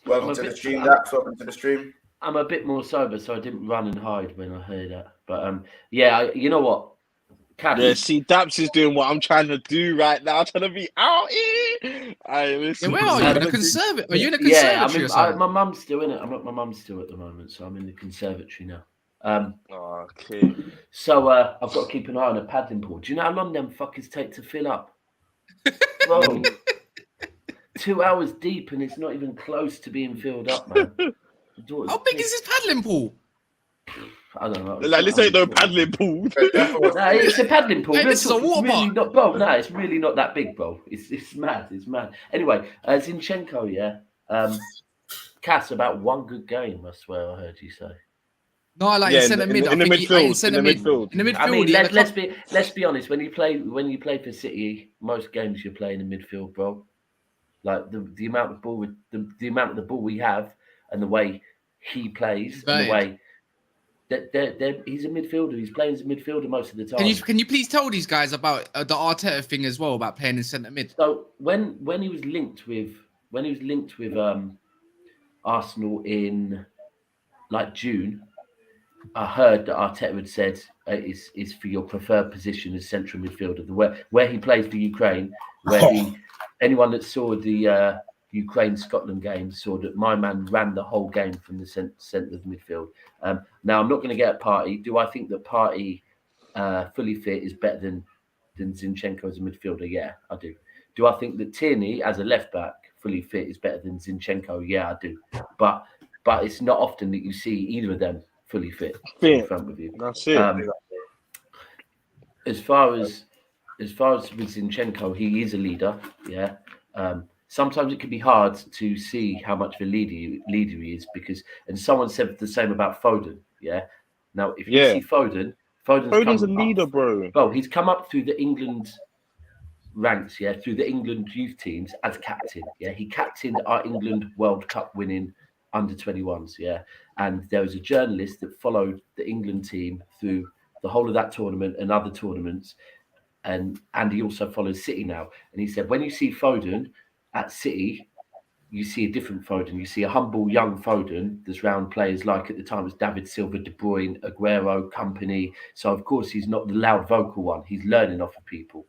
Welcome to the stream, Dax. Welcome to the stream. I'm a bit more sober, so I didn't run and hide when I heard that. But yeah, you know what? Yeah, see, Daps is doing what I'm trying to do right now, trying to be out here. Where are you? In a conservatory? Are you in a conservatory? Yeah, my mum's still in it. I'm at my mum's still at the moment, so I'm in the conservatory now. Okay. So I've got to keep an eye on a paddling pool. Do you know how long them fuckers take to fill up? Bro, 2 hours deep, and it's not even close to being filled up, man. How big is this paddling pool? I don't know. Like, this ain't no paddling pool. No, it's a paddling pool. Hey, this is a water park. Not, bro, no, it's really not that big, bro. It's mad. It's mad. Anyway, Zinchenko, yeah. Cass, about one good game, I swear I heard you say. No, like centre mid. In the midfield. In the midfield. I mean, let's be honest. When you play for City, most games you're playing in midfield, bro. Like the amount of ball the amount of the ball we have, and the way he plays, and the way that he's a midfielder. He's playing as a midfielder most of the time. Can you please tell these guys about the Arteta thing as well, about playing in centre mid? So when he was linked with Arsenal in like June, I heard that Arteta had said is for your preferred position as central midfielder. Where he plays for Ukraine, anyone that saw the Ukraine-Scotland game saw that my man ran the whole game from the centre of the midfield. Now, I'm not going to get a Partey. Do I think that Partey fully fit is better than Zinchenko as a midfielder? Yeah, I do. Do I think that Tierney as a left-back fully fit is better than Zinchenko? Yeah, I do. But it's not often that you see either of them fully fit in front of you. That's it. As far as with Zinchenko, he is a leader. Yeah. Sometimes it can be hard to see how much of a leader he is and someone said the same about Foden. Yeah. Now, if you see Foden's a leader, bro. Well, he's come up through the England ranks, yeah, through the England youth teams as captain. Yeah, he captained our England World Cup winning under-21s. Yeah, and there was a journalist that followed the England team through the whole of that tournament and other tournaments, and he also follows City now. And he said, when you see Foden at City, you see a different Foden. You see a humble young Foden that's round players like at the time it was David Silva, De Bruyne, Aguero, company. So of course he's not the loud vocal one. He's learning off of people.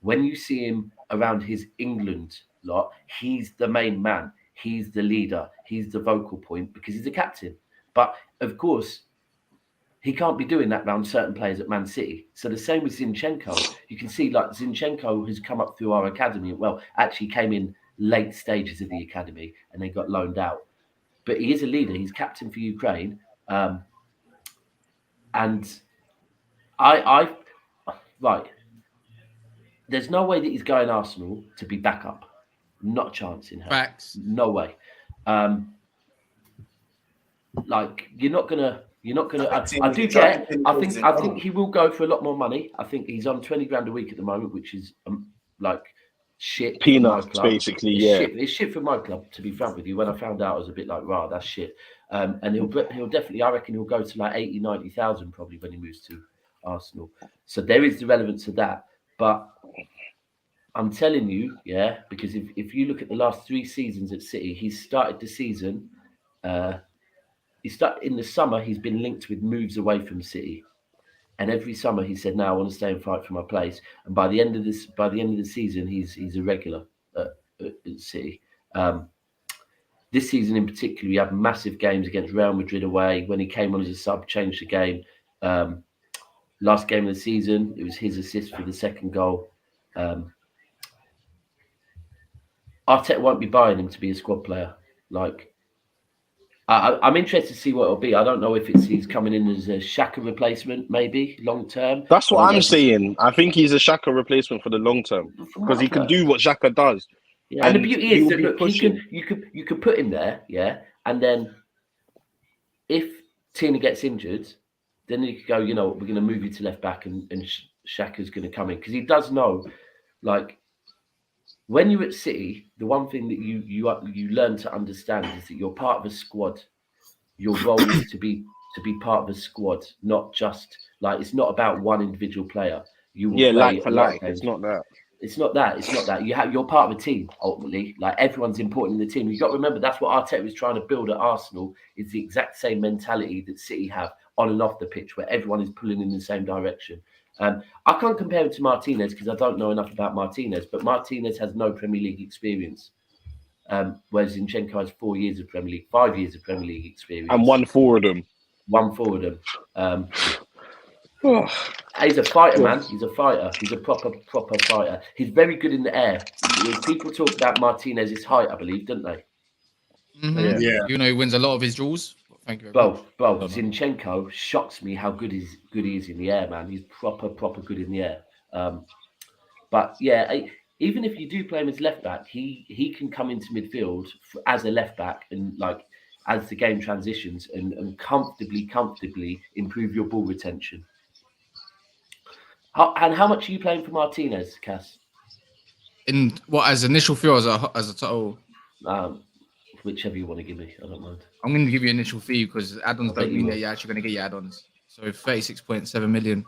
When you see him around his England lot, he's the main man. He's the leader. He's the vocal point because he's the captain. But of course, he can't be doing that around certain players at Man City. So the same with Zinchenko. You can see like Zinchenko has come up through our academy. Well, actually came in late stages of the academy and then got loaned out. But he is a leader. He's captain for Ukraine. And I there's no way that he's going Arsenal to be backup. Not a chance in hell. Facts. No way. Like you're not gonna. I think he will go for a lot more money. I think he's on 20 grand a week at the moment, which is like shit. Peanuts, basically. It's shit for my club. To be frank with you, when I found out, I was a bit like, "Wow, that's shit." And he'll definitely. I reckon he'll go to like 80,000-90,000 probably when he moves to Arsenal. So there is the relevance of that. But I'm telling you, yeah, because if you look at the last 3 seasons at City, he's started the season. In the summer, he's been linked with moves away from City, and every summer he said, "No, I want to stay and fight for my place." And by the end of the season, he's a regular at City. This season in particular, we had massive games against Real Madrid away. When he came on as a sub, changed the game. Last game of the season, it was his assist for the second goal. Arteta won't be buying him to be a squad player. Like, I'm interested to see what it'll be. I don't know if he's coming in as a Xhaka replacement, maybe long term. That's what I'm saying. I think he's a Xhaka replacement for the long term because he can do what Xhaka does. Yeah, and the beauty is that look, you could put him there, yeah, and then if Tina gets injured, then you could go, you know, we're going to move you to left back, and Xhaka's going to come in because he does know, like, when you're at City, the one thing that you learn to understand is that you're part of a squad. Your role is to be part of a squad, not just like it's not about one individual player. You will play like for a lot like. of games. It's not that. It's not that. It's not that. You're part of a team ultimately. Like everyone's important in the team. You got to remember that's what Arteta is trying to build at Arsenal. Is the exact same mentality that City have on and off the pitch, where everyone is pulling in the same direction. I can't compare him to Martinez because I don't know enough about Martinez. But Martinez has no Premier League experience, whereas Zinchenko has 4 years of Premier League, 5 years of Premier League experience, And one for them. He's a fighter, man. He's a fighter. He's a proper fighter. He's very good in the air. People talk about Martinez's height, I believe, don't they? Mm-hmm. Yeah. You know, he wins a lot of his duels. Thank you very much. Bro, Zinchenko shocks me how good he is in the air, man. He's proper good in the air. But yeah, even if you do play him as left back, he can come into midfield as a left back and like as the game transitions and comfortably improve your ball retention. How much are you playing for Martinez, Cass? In what, as initial fee or as a total? Whichever you want to give me, I don't mind. I'm going to give you initial fee because add-ons don't mean that you're actually going to get your add-ons. So 36.7 million.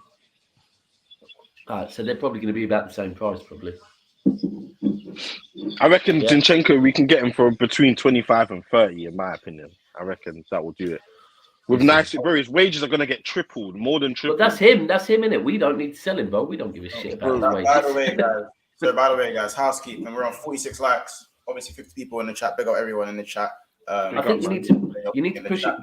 All right, so they're probably going to be about the same price, probably. I reckon Zinchenko, we can get him for between 25 and 30, in my opinion. I reckon that will do it. With nice, bro, his wages are going to get tripled, more than tripled. But that's him, innit? We don't need to sell him, bro. We don't give a shit about his wages. By the way, guys, housekeeping, we're on 46 likes. Obviously, 50 people in the chat. Big up everyone in the chat. I think you need to push it.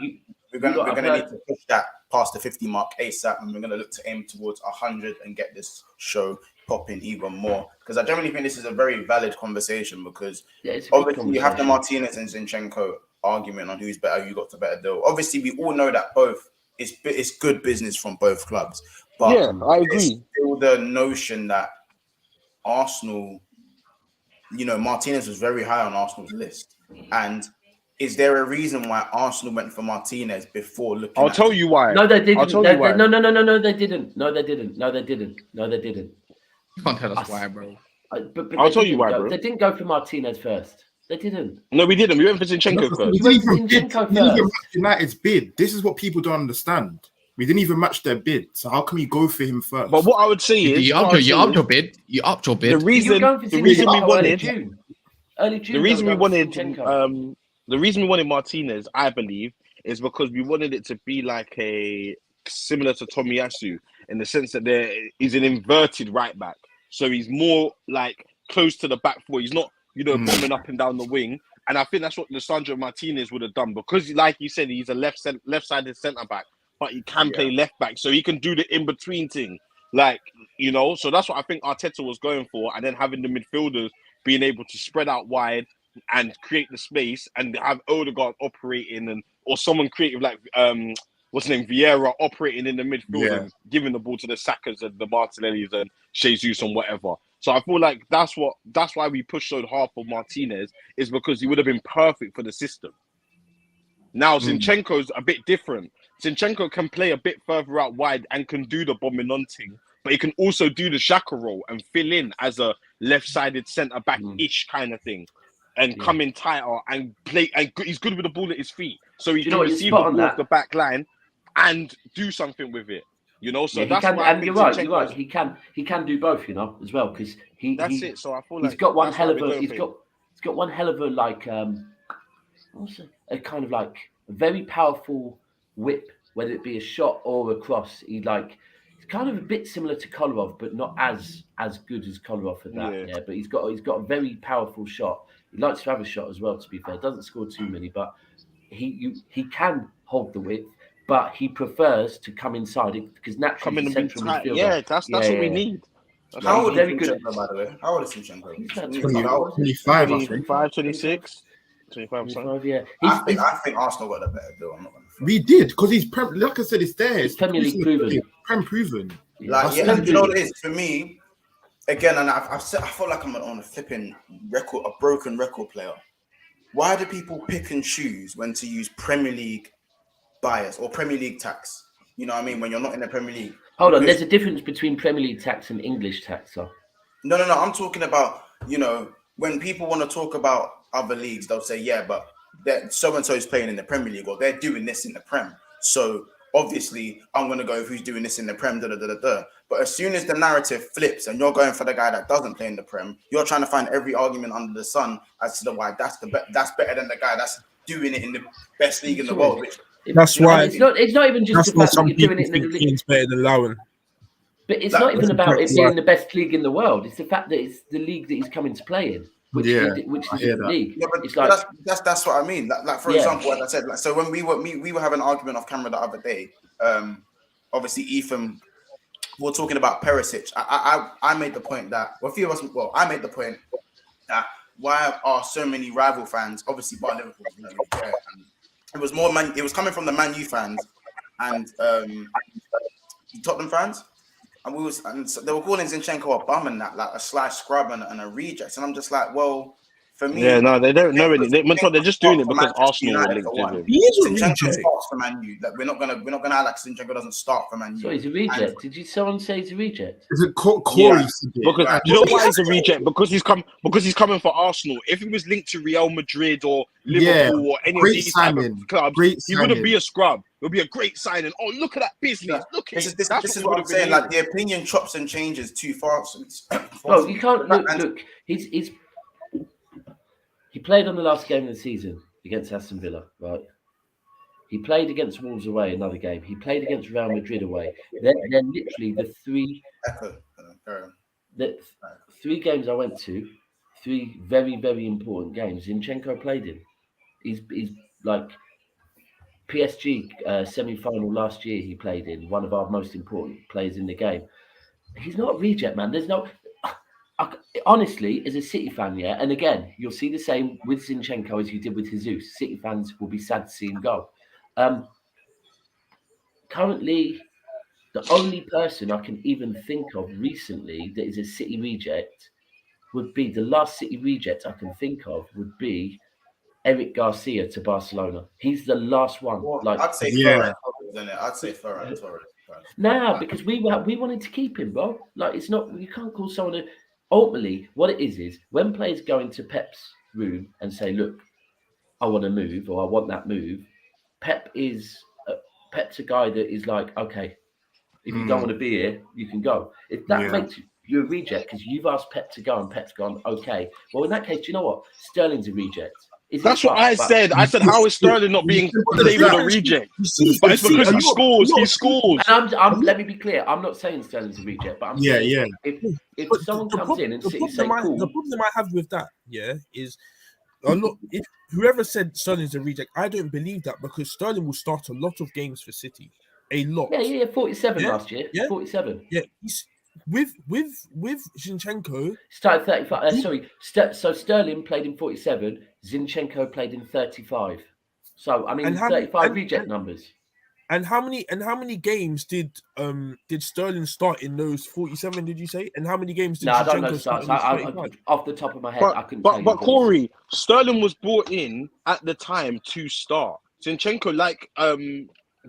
We're gonna need to push that past the 50 mark ASAP, and we're gonna look to aim towards 100 and get this show popping even more. Because I generally think this is a very valid conversation. Because obviously you have the Martinez and Zinchenko argument on who's better, who got the better deal. Obviously, we all know that both it's good business from both clubs. But yeah, I agree. Still the notion that Arsenal, Martinez was very high on Arsenal's list. And is there a reason why Arsenal went for Martinez before looking I'll tell you why. No, they didn't. I'll tell you why. No, they didn't. No, they didn't. You can't tell us why, bro. But I'll tell you why, bro. They didn't go for Martinez first. They didn't. No, we didn't. We went for Zinchenko first. We didn't even match United's bid. This is what people don't understand. We didn't even match their bid. So how can we go for him first? But what I would say is... You upped your bid. The reason we wanted Martinez, I believe, is because we wanted it to be like similar to Tomiyasu in the sense that he's an inverted right back. So he's more like close to the back four. He's not, bombing up and down the wing. And I think that's what Lisandro Martinez would have done because, like you said, he's a left-sided centre back, but he can play left back, so he can do the in-between thing. So that's what I think Arteta was going for, and then having the midfielders being able to spread out wide and create the space and have Odegaard operating or someone creative like what's his name, Vieira operating in the midfield and giving the ball to the Sakas and the Martinellis and Jesus and whatever. So I feel like that's why we pushed so hard for Martinez, is because he would have been perfect for the system. Now Zinchenko's a bit different. Zinchenko can play a bit further out wide and can do the bombing on thing, but he can also do the Xhaka role and fill in as a left-sided centre-back-ish kind of thing. And come in tighter and play. And he's good with the ball at his feet, so he can receive the ball off the back line and do something with it. So that's why. And you're right. He can do both. As well, because that's it. So I feel like he's got one hell of a. He's got one hell of a like a kind of like a very powerful whip, whether it be a shot or a cross. He's kind of a bit similar to Kolarov, but not as good as Kolarov at that. Yeah, but he's got a very powerful shot. He likes to have a shot as well, to be fair. Doesn't score too many, but he can hold the width, but he prefers to come inside it because naturally he's central midfielder. Yeah, that's what we need. How old is Zinchenko, by the way? How old is Zinchenko? 25, 25, 26. 25, yeah. I think Arsenal got a better deal. I'm not going to. We did, because he's like I said, it's there. It's Premier League proven. Proven. You know what it is for me. Again, and I feel like I'm on a flipping record, a broken record player. Why do people pick and choose when to use Premier League bias or Premier League tax? You know what I mean? When you're not in the Premier League. Hold on, there's a difference between Premier League tax and English tax, though. No. I'm talking about, when people want to talk about other leagues, they'll say, yeah, but so and so is playing in the Premier League, or they're doing this in the Prem. So obviously, I'm going to go who's doing this in the Prem. But as soon as the narrative flips and you're going for the guy that doesn't play in the Prem, you're trying to find every argument under the sun as to the why that's better than the guy that's doing it in the best league in the world. Which that's why it's not even just the fact that you're doing it in the league. Better than Lowen. But it's not even about it being the best league in the world. It's the fact that it's the league that he's coming to play in, which is the league. Yeah, but it's like that's what I mean. Like for example, as I said, so when we were having an argument off camera the other day. Obviously, Ethan, we're talking about Perisic. I made the point that I made the point that why are so many rival fans, obviously by Liverpool, you know, it was more it was coming from the Man U fans and Tottenham fans. And so they were calling Zinchenko a bum and that, like a sly scrub and a reject. And I'm just like, well, for me, they don't know any. They're just doing it because Arsenal were linked to him. Zinchenko starts for Man U. Like we're not gonna act like Zinchenko doesn't start for Man U. So he's a reject. Did someone say he's a reject? Is it Corey? Because you know why he's a reject? Because he's coming for Arsenal. If he was linked to Real Madrid or Liverpool or any of these type of clubs, he wouldn't be a scrub. It would be a great signing. Oh, look at that business. Look at this is what I'm saying. Like the opinion chops and changes too fast. No, you can't look. He played on the last game of the season against Aston Villa, right? He played against Wolves away another game. He played against Real Madrid away. They're literally the three games I went to, three very, very important games. Zinchenko played in. He's like PSG semi-final last year. He played in, one of our most important players in the game. He's not a reject, man. There's no. Honestly, as a City fan, yeah, and again, you'll see the same with Zinchenko as you did with Jesus. City fans will be sad to see him go. Currently, the only person I can even think of recently that is a City reject would be the last City reject I can think of would be Eric Garcia to Barcelona. He's the last one. Well, I'd say Ferran Torres. I'd say Ferran Torres. Nah, because we wanted to keep him, bro. Like it's not. You can't call someone. Ultimately, what it is when players go into Pep's room and say, "Look, I want to move or I want that move," Pep's a guy that is like, "Okay, if you don't want to be here, you can go." If that makes you a reject because you've asked Pep to go and Pep's gone, okay. Well, in that case, do you know what? Sterling's a reject. That's what I said. I said, how is Sterling not being labelled a reject? But it's because he scores. He scores. And let me be clear. I'm not saying Sterling's a reject, but I'm saying if someone comes in and say, cool. The problem I have with that, is if whoever said Sterling's a reject, I don't believe that because Sterling will start a lot of games for City. A lot. Yeah. 47 last year. Yeah. 47. Yeah. With Zinchenko started 35. So Sterling played in 47. Zinchenko played in 35. So I mean, 35 reject numbers. And how many games did Sterling start in those 47? Did you say? And how many games did Zinchenko start? Off the top of my head, I couldn't. But Corey, Sterling was brought in at the time to start. Zinchenko, like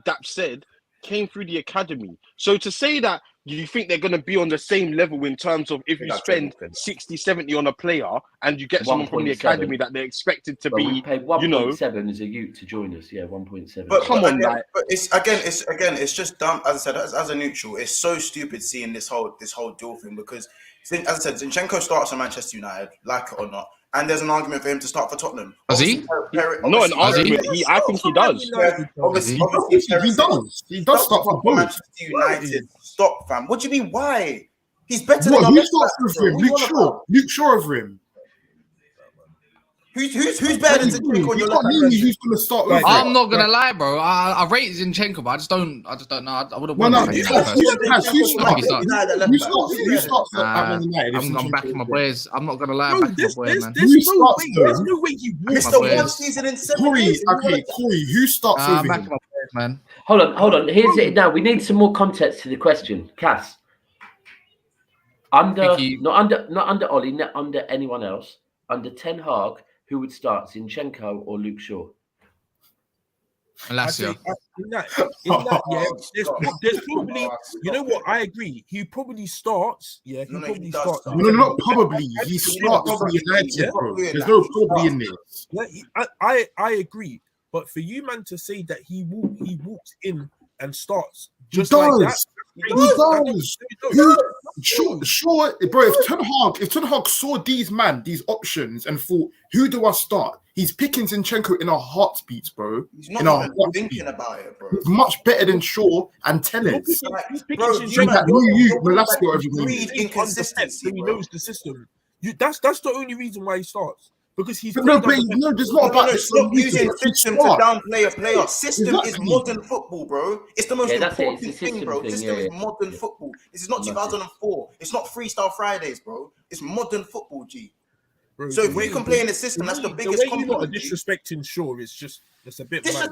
Dap said, came through the academy. So to say that you think they're going to be on the same level in terms of if you spend 60, 70 on a player and you get someone from the academy that they're expected to be, we paid 1.7 as a youth to join us. Yeah, 1.7. But come on, but it's just dumb. As I said, as a neutral, it's so stupid seeing this whole dual thing because, as I said, Zinchenko starts for Manchester United, like it or not. And there's an argument for him to start for Tottenham. Does he? Not an argument. I think he does. Obviously, he does start for Manchester United. Stop, fam. What do you mean? Why? He's better than who starts with him? Luke Shaw over him. Who's better than Zinchenko? You can't name me who's going to start with him. I'm not going to lie, bro. I rate Zinchenko, but I just don't know. I wouldn't want to. Who starts at Man United? I'm backing my boys. I'm not going to lie. I'm backing my boys, man. There's no way he won. Missed one season in 7 days. Corey, who starts with him? I'm backing my boys, man. Hold on. Here's it now. We need some more context to the question. Cass. Not under Ollie, not under anyone else. Under Ten Hag, who would start, Zinchenko or Luke Shaw? Malacia. In that, there's probably, you know what? I agree. He probably starts. Yeah, he probably starts. No, not probably. He starts for United, bro. There's no probably in this. Yeah, I agree. But for you, man, to say that he walks in and starts just like that. He does. Sure, bro. If Ten Hag saw these options and thought, who do I start? He's picking Zinchenko in a heartbeat, bro. He's not even thinking about it, bro. He's much better than Shaw and Tellez. Bro, breed inconsistency. He knows the system. That's the only reason why he starts. Because he's there's not about stop using system to downplay a player. System is modern football, bro. It's the most important thing, bro. System is modern football. This is not 2004. It's not Freestyle Fridays, bro. It's modern football, G. Bro, so if you can play in the system, that's the biggest compliment. The way you're disrespecting Shaw is just it's a bit mad.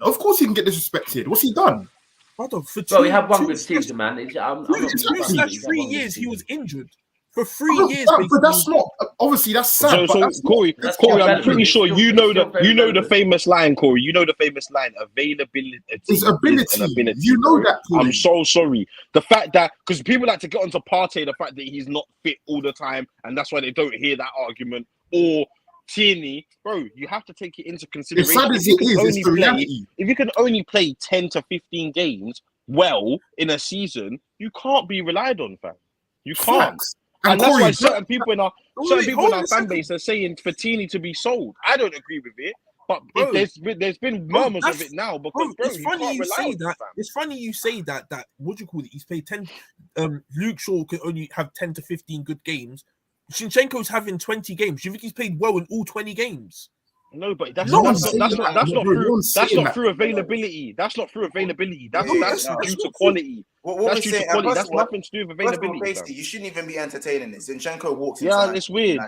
Of course he can get disrespected. What's he done? Bro, he had one good season, man. For 3 years he was injured. For 3 years, but that's not obviously that's sad. So Corey, I'm pretty sure you know the famous line, Corey. You know the famous line: availability is ability. You know that. Corey. I'm so sorry. The fact that because people like to get onto Partey, the fact that he's not fit all the time, and that's why they don't hear that argument. Or Tierney, bro, you have to take it into consideration. As sad as it is, it's the reality. If you can only play 10 to 15 games well in a season, you can't be relied on, fam. You can't. Facts. And that's why certain people in our fan base are saying for Tierney to be sold. I don't agree with it, but there's been murmurs of it now because it's funny you say that. It's funny you say that. What do you call it? He's played 10. Luke Shaw can only have 10 to 15 good games. Zinchenko's having 20 games. Do you think he's played well in all 20 games? No, but that's not through availability. That's not through availability. That's due to quality. That's due to quality. That's nothing to do with availability. Basically, you shouldn't even be entertaining this. Zinchenko walks. Yeah, it's weird.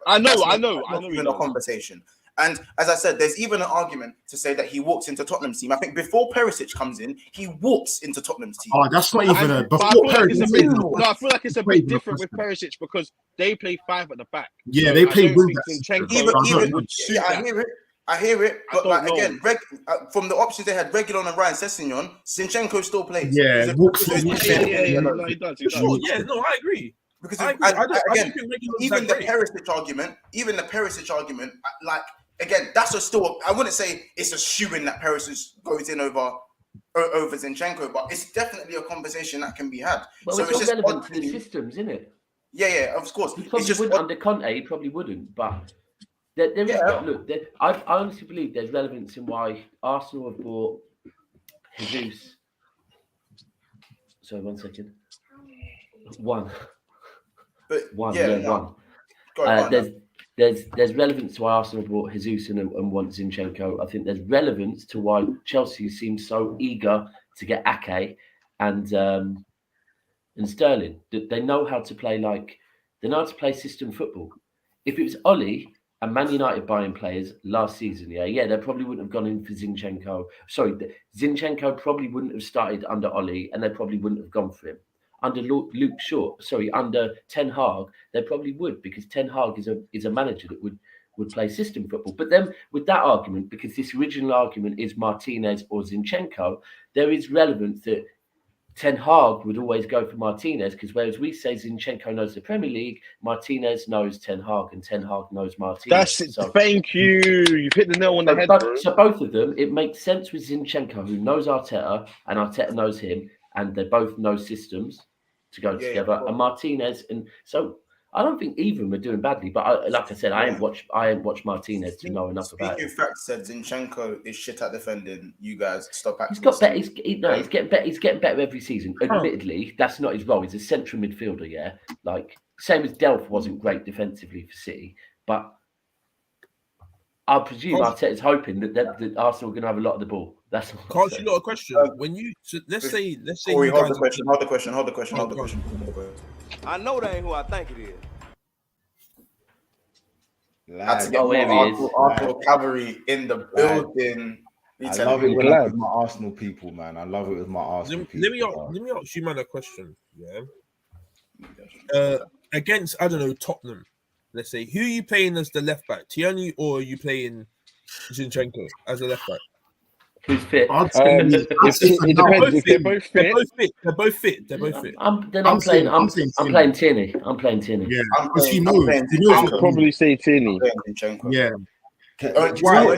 I know. Even a conversation. And as I said, there's even an argument to say that he walks into Tottenham's team. I think before Perisic comes in, he walks into Tottenham's team. Oh, that's not even before Perisic. I feel like it's a bit different with Perisic because they play 5 at the back. Yeah, they play with I hear it. But like, again, from the options they had, Reguilon and Ryan Sessegnon, Zinchenko still plays. Yeah, he does. Yeah, no, I agree. Because even the Perisic argument, like, again, that's I wouldn't say it's a shoo-in that Perisic goes in over Zinchenko, but it's definitely a conversation that can be had. Well, it's all relevant to the systems, isn't it? Yeah, of course. He probably wouldn't under Conte, he probably wouldn't, but there is, look, I honestly believe there's relevance in why Arsenal have bought Jesus. Sorry, 1 second. One. One. There's relevance to why Arsenal bought Jesus and want Zinchenko. I think there's relevance to why Chelsea seems so eager to get Ake and Sterling. They know how to play system football. If it was Oli and Man United buying players last season, they probably wouldn't have gone in for Zinchenko. Sorry, Zinchenko probably wouldn't have started under Oli, and they probably wouldn't have gone for him. Under Luke Shaw, under Ten Hag, they probably would, because Ten Hag is a manager that would play system football. But then with that argument, because this original argument is Martinez or Zinchenko, there is relevance that Ten Hag would always go for Martinez, because whereas we say Zinchenko knows the Premier League, Martinez knows Ten Hag, and Ten Hag knows Martinez. That's it. So, thank you. You've hit the nail on the head. So both of them, it makes sense with Zinchenko, who knows Arteta, and Arteta knows him, and they both know systems to go together. And Martinez, and so I don't think either of them are doing badly. But like I said, I ain't watched Martinez to know enough about it. Facts said Zinchenko is shit at defending. You guys stop acting. He's got better. He's getting better. He's getting better every season. Admittedly, that's not his role. He's a central midfielder. Yeah, like same as Delph wasn't great defensively for City, but I presume Arteta's hoping that Arsenal are going to have a lot of the ball. That's all. Can't you lot a question? When you let's say Corey, hold the question. I know that ain't who I think it is. That's Arsenal cavalry in the building. I love it with my Arsenal people, man. I love it with my Arsenal people. Let me ask you, man, a question. Yeah. Against, I don't know, Tottenham. Let's say, who are you playing as the left back? Tierney, or are you playing Zinchenko as a left back? Who's fit? It depends if they're both fit. They're both fit. I'm playing Tierney. I'm playing Tierney. Yeah, I'm because he playing knows. I'd probably say Tierney. Zinchenko. Yeah. Why?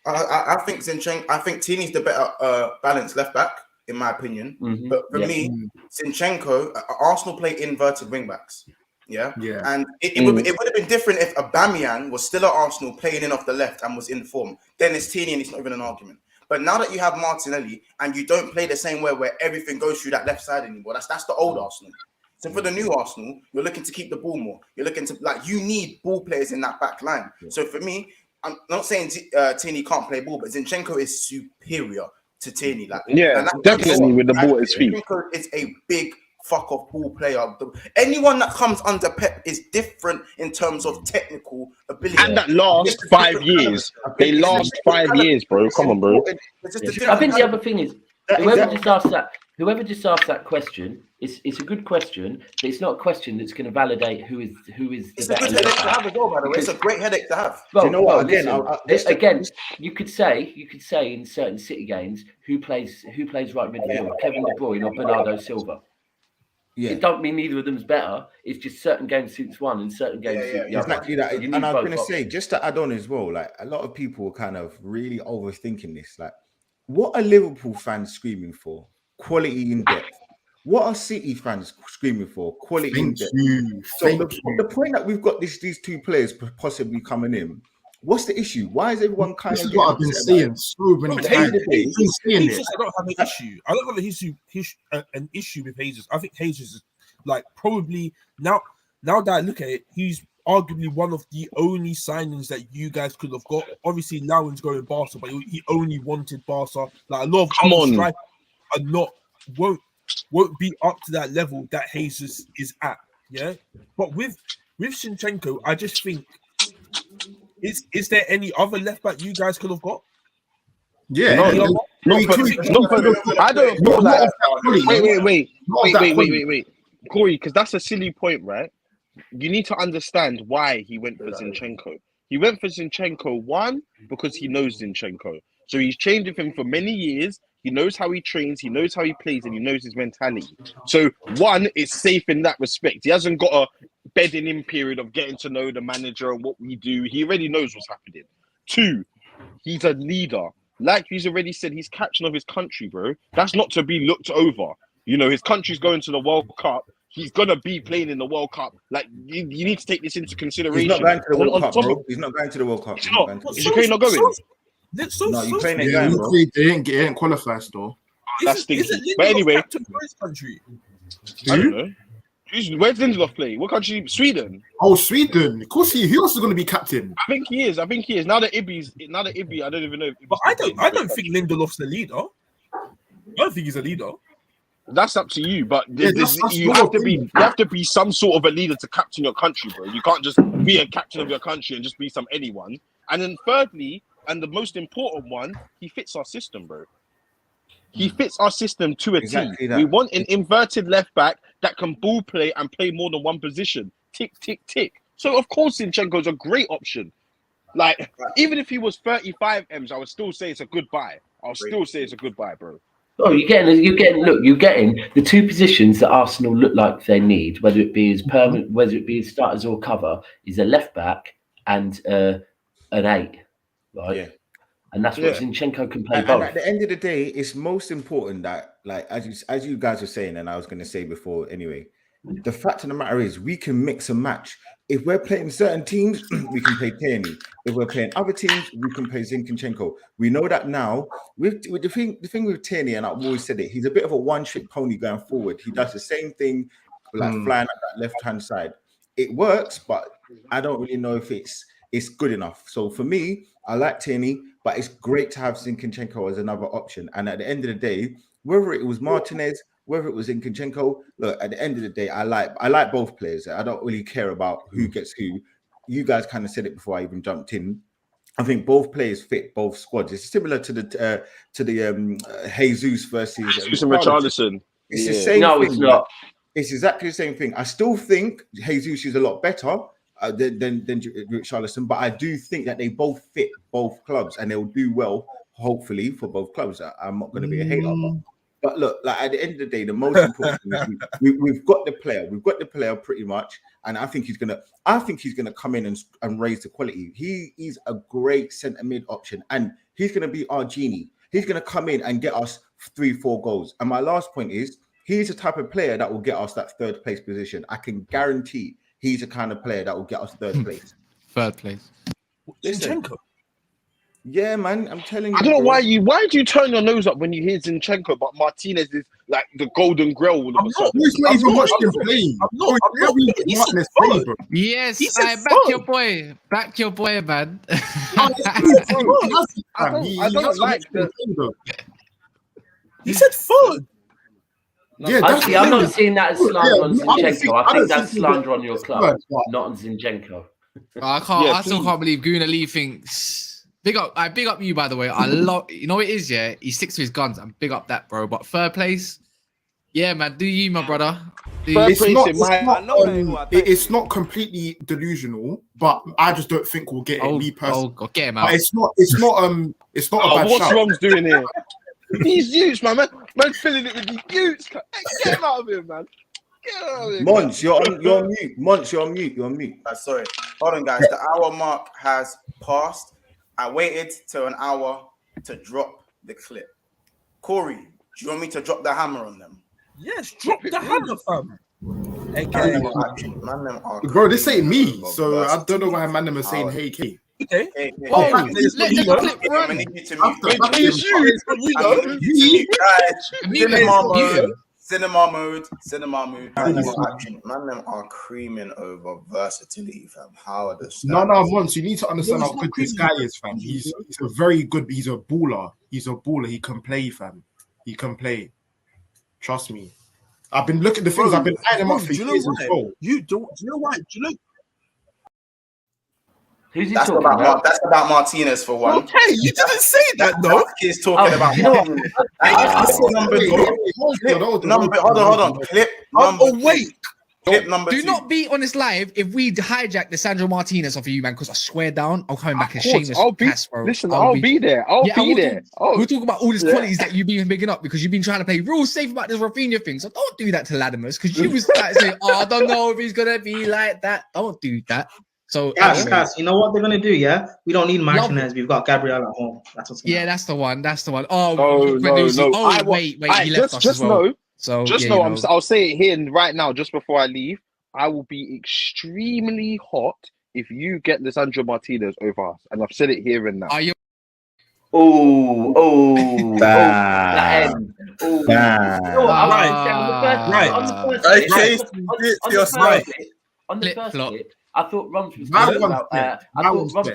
I think Zinchenko. I think Tierney's the better balanced left back, in my opinion. Mm-hmm. But for me, Zinchenko, Arsenal play inverted wing backs. Yeah. And it would have been different if Aubameyang was still at Arsenal playing in off the left and was in form. Then it's Tierney and it's not even an argument. But now that you have Martinelli and you don't play the same way where everything goes through that left side anymore, that's the old Arsenal. So for the new Arsenal, you're looking to keep the ball more. You're looking to you need ball players in that back line. So for me, I'm not saying Tierney can't play ball, but Zinchenko is superior to Tierney. Definitely with the ball at his feet. Zinchenko is a big fuck off ball player. Anyone that comes under Pep is different in terms of technical ability. And that last 5 years. They last 5 years, bro. Come on, bro. I think the other thing is whoever just asked that question, it's a good question, but it's not a question that's going to validate who is. It's a good headache to have as well, by the way. It's a great headache to have. Well, you know what? Again, you could say in certain City games who plays right midfield, Kevin De Bruyne or Bernardo Silva. Yeah. It don't mean neither of them's better. It's just certain games suits one and certain games suit the other. Exactly that. And I was going to say, just to add on as well, like a lot of people are kind of really overthinking this. Like, what are Liverpool fans screaming for? Quality in depth. What are City fans screaming for? Quality in depth. The point that we've got these two players possibly coming in. What's the issue? Why is everyone kind This of? is what I've been saying so many times. I don't have an issue. I don't have an issue with Jesus. I think Jesus is probably now that I look at it, he's arguably one of the only signings that you guys could have got. Obviously, Lowen's going Barca, but he only wanted Barca. Like a lot of strikers are won't be up to that level that Jesus is at. Yeah, but with Zinchenko, I just think. Is there any other left back you guys could have got? Yeah, I don't feel like. Wait, Corey, because that's a silly point, right? You need to understand why he went for Zinchenko. He went for Zinchenko, one, because he knows Zinchenko. So he's trained with him for many years. He knows how he trains, he knows how he plays, and he knows his mentality. So, one, it's safe in that respect. He hasn't got a bedding in period of getting to know the manager and what we do. He already knows what's happening. Two, he's a leader. Like he's already said, he's captain of his country, bro. That's not to be looked over. You know, his country's going to the World Cup. He's going to be playing in the World Cup. Like, you need to take this into consideration. He's not going to the World Cup, bro. He's not going to the World Cup. Is Ukraine not going? No, Ukraine ain't going, bro. They didn't qualify still. That's stinky. But anyway, country. I don't know. Where's Lindelof play? What country? Sweden. Oh, Sweden. Of course, he else is going to be captain. I think he is. Now that Ibby, I don't even know. But I don't think Lindelof's the leader. I don't think he's a leader. That's up to you, but you have to be some sort of a leader to captain your country, bro. You can't just be a captain of your country and just be some anyone. And then thirdly, and the most important one, he fits our system, bro. He fits our system to a T. We want an inverted left back that can ball play and play more than one position. Tick, tick, tick. So of course Zinchenko is a great option. Like, even if he was 35 M's, I would still say it's a good buy. Bro. Oh, you're getting the two positions that Arsenal look like they need, whether it be as permanent, whether it be as starters or cover, is a left back and an 8, right? Yeah. And that's what Zinchenko can play both. And at the end of the day, it's most important that, like, as you guys were saying, and I was going to say before anyway, the fact of the matter is we can mix and match. If we're playing certain teams, we can play Tierney. If we're playing other teams, we can play Zinchenko. We know that now. With the thing with Tierney, and I've always said it, he's a bit of a one-trick pony going forward. He does the same thing, like flying at that left-hand side. It works, but I don't really know if it's good enough. So for me, I like Tierney, but it's great to have Zinchenko as another option. And at the end of the day, whether it was Martinez, whether it was Zinchenko, look, at the end of the day, I like both players. I don't really care about who gets who. You guys kind of said it before I even jumped in. I think both players fit both squads. It's similar to the Jesus versus Jesus and Richarlison. It's the same thing. It's not. It's exactly the same thing. I still think Jesus is a lot better, than Richarlison. But I do think that they both fit both clubs, and they'll do well, hopefully, for both clubs. I'm not going to be a hater, but look, like at the end of the day, the most important thing is we've got the player. We've got the player pretty much, and I think he's gonna come in and raise the quality. He's a great centre mid option, and he's gonna be our genie. He's gonna come in and get us 3-4 goals. And my last point is, he's the type of player that will get us that third place position. I can guarantee he's the kind of player that will get us third place. Third place. Zinchenko. Yeah, man, I'm telling you. I don't know why do you turn your nose up when you hear Zinchenko, but Martinez is like the golden grail all of a sudden. He's not even watched him play. Yes, I back your boy, man. I don't like the. He said third. Yeah, I'm not seeing that as slander on Zinchenko. I think that's slander on your club, not on Zinchenko. I still can't believe Guna Lee thinks. Big up you, by the way. I love, you know what it is, yeah. He sticks to his guns. And big up that, bro. But third place, yeah, man. Do you, my brother? It's not completely delusional, but I just don't think we'll get it. Me personally, get him out. But it's not a bad what's shout. Rom's doing here? These youths, man. Man's filling it with the youths. Get him out of here, man. Get out of here. Mons, you're on mute. Mons, you're on mute. Sorry. Hold on, guys. The hour mark has passed. I waited till an hour to drop the clip. Corey, do you want me to drop the hammer on them? Yes, drop the hammer, fam. Bro, this ain't me, so I don't know why man them are saying hey K. Okay. I need you to mute. Cinema mode. Man, them are creaming over versatility, fam. How are the stats? No, once you need to understand how good this guy is, fam. He's a very good. He's a baller. He can play, fam. He can play. Trust me. I've been looking at the things. I've been eyeing him up for years as well. Do you know why? Who's he that's talking about? That's about Martinez for one. Okay, you didn't say that, though. He's talking about. Hold on. Clip number. Clip number. Do not be on this live if we hijack the Sandro Martinez off of you, man. Because I swear down, I'm coming back and shameless. I'll be there. I'll be there. We'll talk about all these qualities that you've been picking up because you've been trying to play real safe about this Rafinha thing. So don't do that to Latimus because you was like saying, I don't know if he's gonna be like that. Don't do that. So, Cass, you know what they're gonna do? Yeah, we don't need Martinez. We've got Gabriel at home. That's what's gonna happen. That's the one. No. Wait, he left us as well. I'll say it here right now, just before I leave. I will be extremely hot if you get Lisandro Martinez over us, and I've said it here and now. Are you? On the first clip, I thought Roms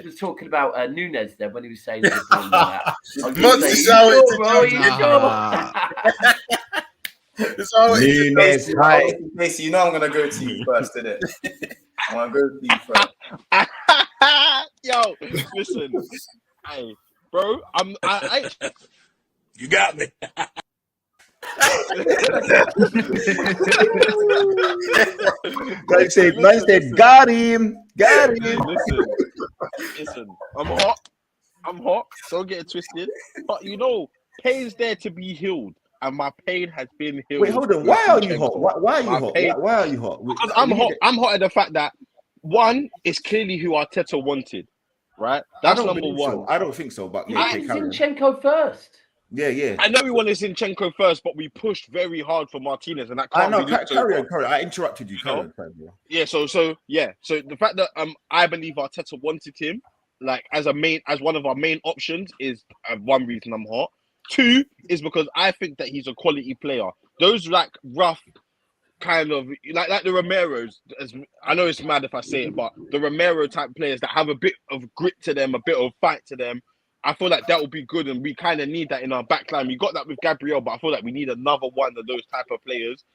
was talking about Nunez there when he was saying that. Macy, you know I'm gonna go to you first, innit? I'm gonna go to you first. Yo, listen, hey, bro, I you got me. Man said, got him. Listen, I'm hot. Don't get it twisted. But you know, pain's there to be healed, and my pain has been healed. Wait, hold on. Why are you hot? Why are you hot? Because I'm hot. I'm hot at the fact that one is clearly who Arteta wanted, right? That's number one. I don't think so, but Zinchenko first. Yeah. I know we wanted Zinchenko first, but we pushed very hard for Martinez, and that can't be carry on. I interrupted you. Carry on. Yeah. So the fact that I believe Arteta wanted him, like as one of our main options, is one reason I'm hot. Two is because I think that he's a quality player. Those like rough kind of like the Romeros. I know it's mad if I say it, but the Romero type players that have a bit of grit to them, a bit of fight to them. I feel like that would be good, and we kind of need that in our backline. We got that with Gabriel, but I feel like we need another one of those type of players.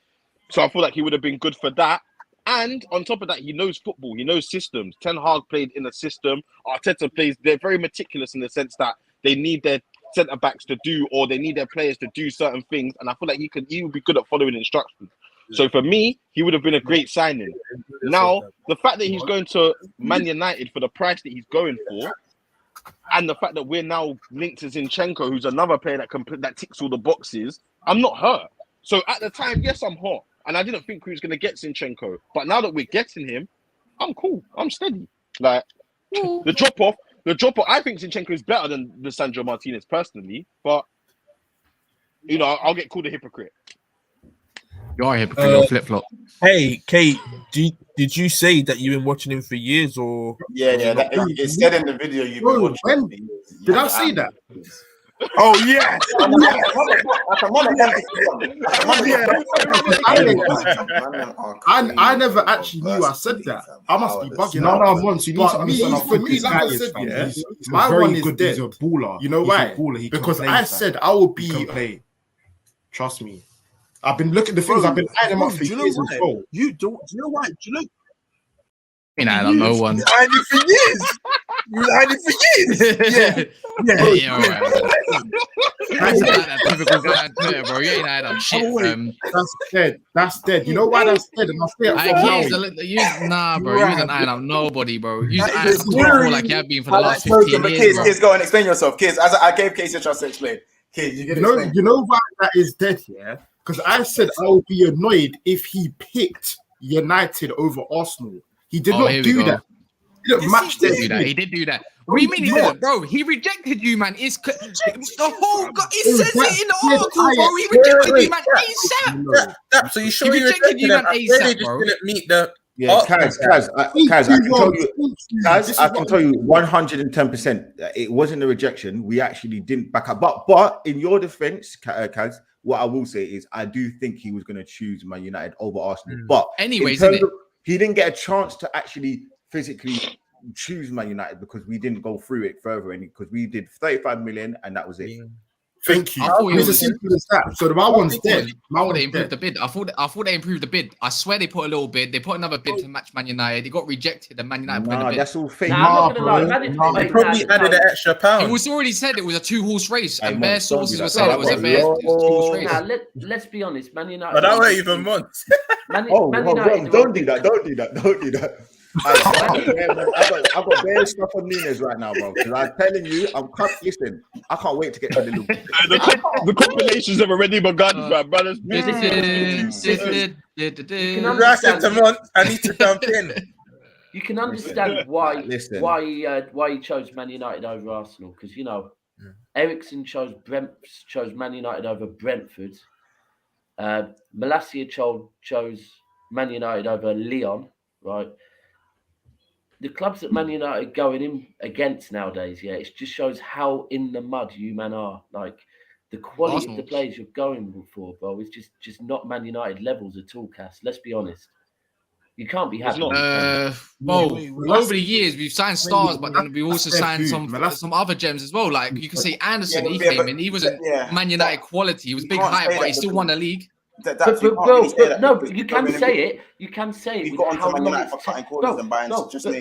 So I feel like he would have been good for that. And on top of that, he knows football. He knows systems. Ten Hag played in a system. Arteta plays. They're very meticulous in the sense that they need their centre backs to do, or they need their players to do certain things. And I feel like he would be good at following instructions. So for me, he would have been a great signing. Now, the fact that he's going to Man United for the price that he's going for, and the fact that we're now linked to Zinchenko, who's another player that ticks all the boxes, I'm not hurt. So at the time, yes, I'm hot. And I didn't think we was going to get Zinchenko. But now that we're getting him, I'm cool. I'm steady. Like, the drop-off, I think Zinchenko is better than Sandro Martinez personally. But, you know, I'll get called a hypocrite. You are a hypocrite. You're flip-flop. Hey, Kate, did you say that you've been watching him for years or? Yeah. It said in the video you've been watching. Did I say that? Oh yeah. I never actually knew I said that. I must be bugging. No, once you need to understand how good this guy is. My one is dead. He's a baller. You know why? Because I said I will be. Trust me. I've been looking at the things. I've been eyeing them up for years as well. Do you know why? You know, I don't know one. You hide it for years. You hide it for years. Yeah. All right. That's like that typical guy on Twitter, bro. You ain't had that shit. That's dead. You know why that's dead? And I'll say it nah, bro. You wasn't eyeing up nobody, bro. You was eyeing up people like you have been for the last 15 years, bro. Kids, go and explain yourself. Kids, as I gave Casey a chance to explain. Kids, you know why that is dead, yeah? Because I said I would be annoyed if he picked United over Arsenal. He did not do that. He didn't match that. He did do that. What do you mean he didn't, bro? He rejected you, man. It's the whole. It says it in the article, bro. He rejected you, man. ASAP. So you sure he rejected you, man? ASAP, bro. Didn't meet the. Yeah, Kaz, I can tell you 110%. It wasn't a rejection. We actually didn't back up. But in your defense, Kaz, what I will say is I do think he was going to choose Man United over Arsenal. But anyways, he didn't get a chance to actually physically choose Man United because we didn't go through it further, because we did 35 million and that was it. Thank you. It's as simple as that. So my one's dead. They improved the bid. I thought they improved the bid. I swear they put a little bid. They put another bid to match Man United. It got rejected, and Man United put in a bid. That's all fake. They probably added an extra pound. It was already said it was a 2-horse race, and bare sources were saying it was a 2-horse race. Now, let's be honest, Man United. But that weren't even months. Man United. Don't do that. I've got bare stuff on Nunes right now, bro. Because I'm telling you, listen, I can't wait to get to the loop. The compilations have already begun, my brothers. I need to jump in. You can understand why he chose Man United over Arsenal, because Ericsson chose Man United over Brentford. Malacia chose Man United over Lyon, right? The clubs that Man United are going in against nowadays, it just shows how in the mud you man are. Like the quality of the players you're going for, bro, is just not Man United levels at all, Cass. Let's be honest. You can't be happy. Over the years we've signed stars, but then we've also signed some other gems as well. Like you can say Anderson, he came in, he wasn't Man United quality. He was big hype, but he still won the league. You can say it. You can say it.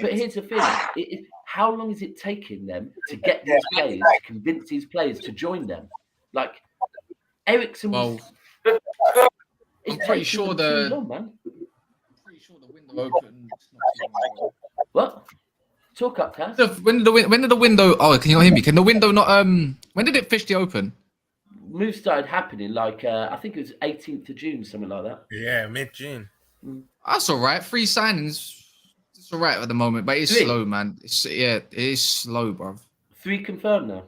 But here's the thing: how long is it taking them to get these players, to convince these players to join them? Like Ericsson was. I'm pretty sure the window opened. What? Talk up, Cass. When did the window? Oh, can you not hear me? Can the window not? When did it officially open? Moves started happening like I think it was 18th of June, something like that. Yeah, mid-June. That's all right. 3 signings. It's all right at the moment, but it's slow, man. It is slow, bro. 3 confirmed now.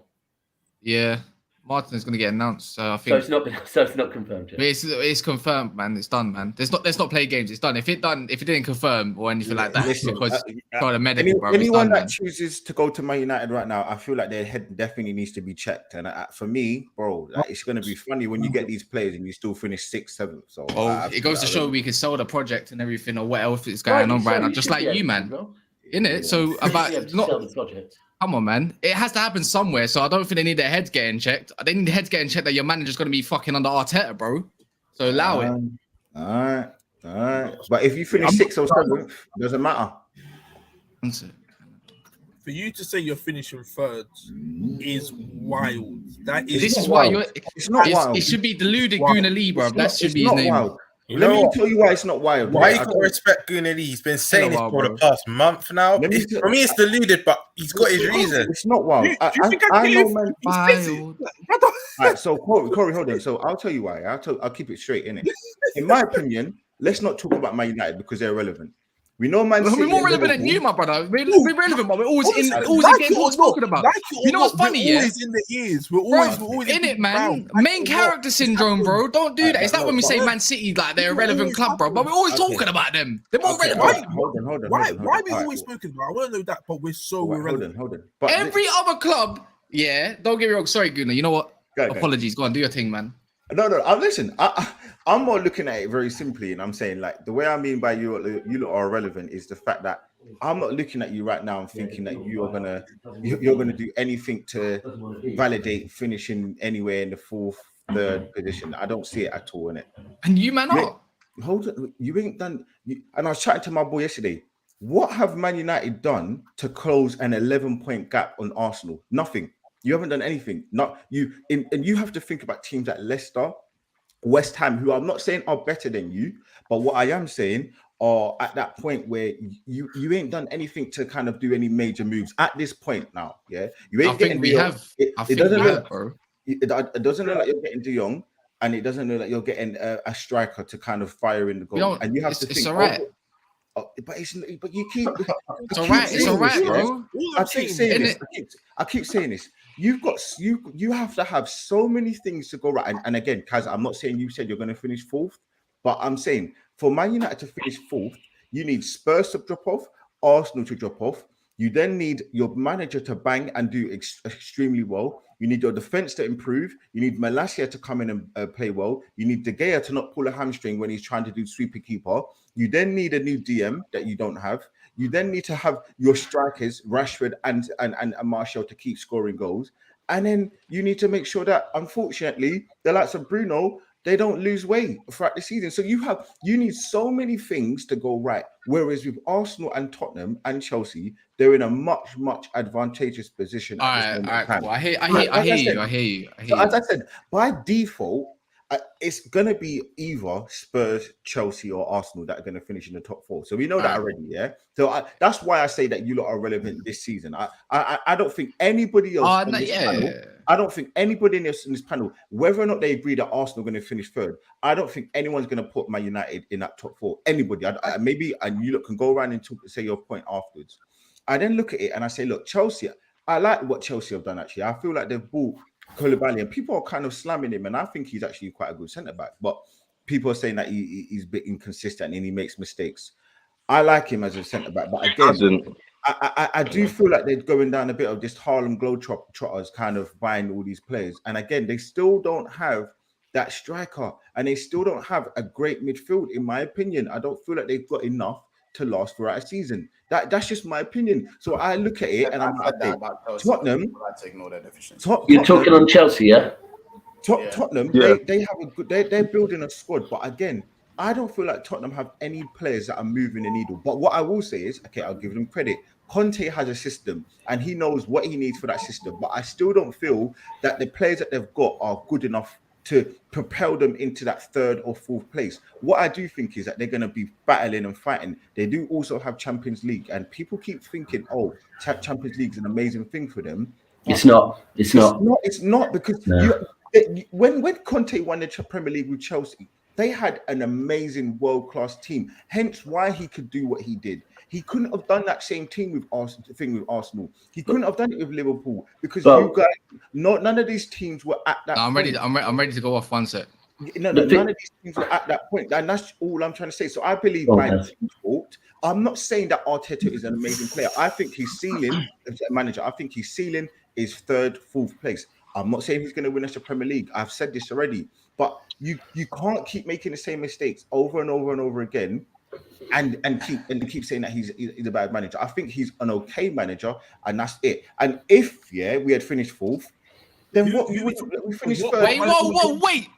Yeah, Martinez is going to get announced. So I think so. It's not confirmed yet. It's confirmed, man. It's done, man. Let's not play games. It's done. If it didn't confirm or anything like that, listen, because for the medical, bro. Anyone that chooses to go to Man United right now, I feel like their head definitely needs to be checked. And for me, bro, it's going to be funny when you get these players and you still finish 6th, 7th. So it goes to show we can sell the project and everything, or what else is going on right now, just like you, man. Innit? So about sell the project. Come on, man. It has to happen somewhere, so I don't think they need their heads getting checked. They need their heads getting checked that your manager's going to be fucking under Arteta, bro. So allow it. All right. But if you finish 6th or 7th, doesn't matter. For you to say you're finishing 3rd is wild. This is why you're. It's not wild. It should be the Lou de Gunali, bro. That should be his name. Wild. Let me tell you why it's not wild. Why you gotta respect Gunnar Lee? He's been saying this for the past month now. For me, it's deluded, but he's got his reason. It's not wild. I know, man. All right, so Corey, hold on. So I'll tell you why. I'll keep it straight, innit? In my opinion, let's not talk about Man United because they're irrelevant. We know Man City. We're more relevant than you, my brother. We're relevant, but we're always getting what's talking about. You know what's funny? We're always in the ears. We're always in it, man. Main character syndrome, bro. Don't do that. It's like when we say Man City, like they're a relevant club, bro. But we're always talking about them. They're more relevant. Hold on. Why are we always spoken about? I want to know that, but we're so irrelevant. Hold on. But every other club, yeah. Don't get me wrong. Sorry, Gunnar. You know what? Apologies. Go on, do your thing, man. No. Listen, I'm more looking at it very simply, and I'm saying like the way I mean by you lot are relevant is the fact that I'm not looking at you right now and thinking that you're gonna do anything to validate finishing anywhere in the fourth, third position. I don't see it at all in it. And you man are. Hold on, you ain't done. And I was chatting to my boy yesterday. What have Man United done to close an 11-point gap on Arsenal? Nothing. You haven't done anything. And you have to think about teams like Leicester, West Ham, who I'm not saying are better than you, but what I am saying are at that point where you ain't done anything to kind of do any major moves at this point now. Yeah, you ain't. It doesn't look like you're getting De Jong, and it doesn't look like you're getting a striker to kind of fire in the goal. And you have to think. It's all right. But you keep. It's all right, bro. I keep saying this. You have to have so many things to go right. And again, Kaz, I'm not saying you said you're going to finish fourth, but I'm saying for Man United to finish fourth, you need Spurs to drop off, Arsenal to drop off. You then need your manager to bang and do extremely well. You need your defense to improve. You need Malacia to come in and play well. You need De Gea to not pull a hamstring when he's trying to do sweeper keeper. You then need a new DM that you don't have. You then need to have your strikers, Rashford and Martial, to keep scoring goals. And then you need to make sure that, unfortunately, the likes of Bruno, they don't lose weight throughout the season. So you need so many things to go right. Whereas with Arsenal and Tottenham and Chelsea, they're in a much, much advantageous position. All right, cool. I hear you. So as I said, by default, it's going to be either Spurs, Chelsea, or Arsenal that are going to finish in the top four. So we know that already, yeah? So that's why I say that you lot are relevant this season. I don't think anybody else on this panel, I don't think anybody else in this panel, whether or not they agree that Arsenal are going to finish third, I don't think anyone's going to put Man United in that top four. Anybody. Maybe, and you lot can go around and say your point afterwards. I then look at it and I say, look, Chelsea, I like what Chelsea have done, actually. I feel like they've bought Koulibaly, and people are kind of slamming him, and I think he's actually quite a good centre-back, but people are saying that he's a bit inconsistent and he makes mistakes. I like him as a centre-back, but again, I do feel like they're going down a bit of this Harlem Globetrotters kind of buying all these players, and again, they still don't have that striker, and they still don't have a great midfield, in my opinion. I don't feel like they've got enough to last throughout a season. That's just my opinion. So I look at it and I'm like, Tottenham. You're talking on Chelsea, yeah? Tottenham, they have a good. They're building a squad, but again, I don't feel like Tottenham have any players that are moving the needle. But what I will say is, okay, I'll give them credit. Conte has a system and he knows what he needs for that system. But I still don't feel that the players that they've got are good enough to propel them into that third or fourth place. What I do think is that they're going to be battling and fighting. They do also have Champions League, and people keep thinking, "Oh, Champions League is an amazing thing for them." It's not because when Conte won the Premier League with Chelsea, they had an amazing world-class team. Hence, why he could do what he did. He couldn't have done that same team with Arsenal. He couldn't have done it with Liverpool because you guys, none of these teams were at that. I'm ready. I'm ready to go off one set. None of these teams were at that point, and that's all I'm trying to say. So I believe by default, I'm not saying that Arteta is an amazing player. I think his ceiling as a manager. I think his ceiling is third, fourth place. I'm not saying he's going to win us the Premier League. I've said this already, but you can't keep making the same mistakes over and over and over again. And keep saying that he's a bad manager. I think he's an okay manager, and that's it. And if we had finished fourth, then we finished third.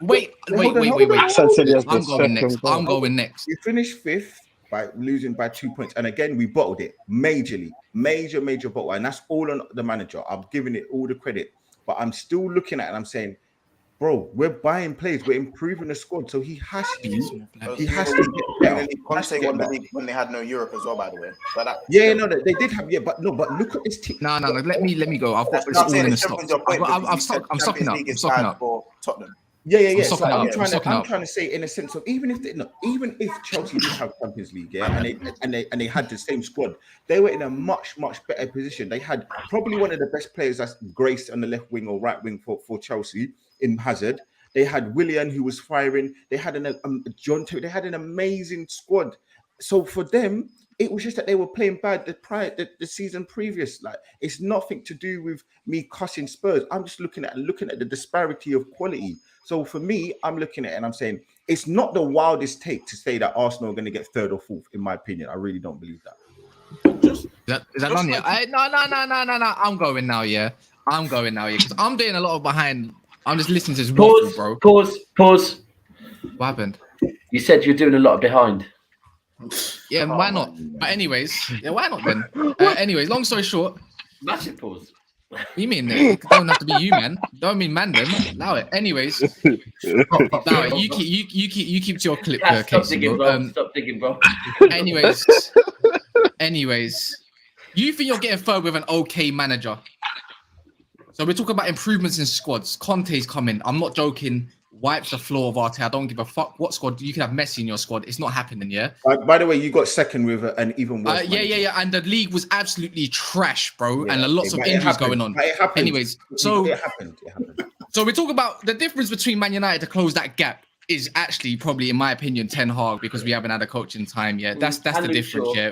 Wait. I'm going next. We finished fifth by losing by 2 points, and again we bottled it majorly, major bottle, and that's all on the manager. I'm giving it all the credit, but I'm still looking at it and I'm saying, bro, we're buying players, we're improving the squad, so he has to get better. Conte won the league when they had no Europe as well, by the way. But they did have, but look at this team. No, let me go. I've got this all in the stock. I'm stocking up. I'm stocking up for Tottenham. Yeah. So I'm trying to say in a sense of even if Chelsea did have Champions League, and they had the same squad, they were in a much better position. They had probably one of the best players that's graced on the left wing or right wing for Chelsea in Hazard. They had Willian who was firing. They had John Terry. They had an amazing squad. So for them, it was just that they were playing bad the season previous. Like, it's nothing to do with me cussing Spurs. I'm just looking at the disparity of quality. So for me, I'm looking at it and I'm saying it's not the wildest take to say that Arsenal are going to get third or fourth. In my opinion, I really don't believe that. Is that done yet? No. I'm going now. Yeah, because I'm doing a lot of behind. I'm just listening to this waffle, bro. Pause. What happened? You said you're doing a lot behind. Yeah, why not? But anyways, why not then? Anyways, long story short. Massive pause. What do you mean? It don't have to be you, man. Don't mean man them. Allow it. Anyways, allow it. You keep to your clip, Casey. Stop digging, bro. Anyways, you think you're getting third with an okay manager? So we're talking about improvements in squads. Conte's coming. I'm not joking. Wipes the floor of Arteta. I don't give a fuck what squad. You can have Messi in your squad. It's not happening, yeah? By the way, you got second with an even worse Yeah. And the league was absolutely trash, bro. Yeah, and lots of injuries going on. Anyways, it happened. So we talk about the difference between Man United to close that gap is actually probably, in my opinion, Ten Hag, because we haven't had a coach in time yet. That's the difference, yeah.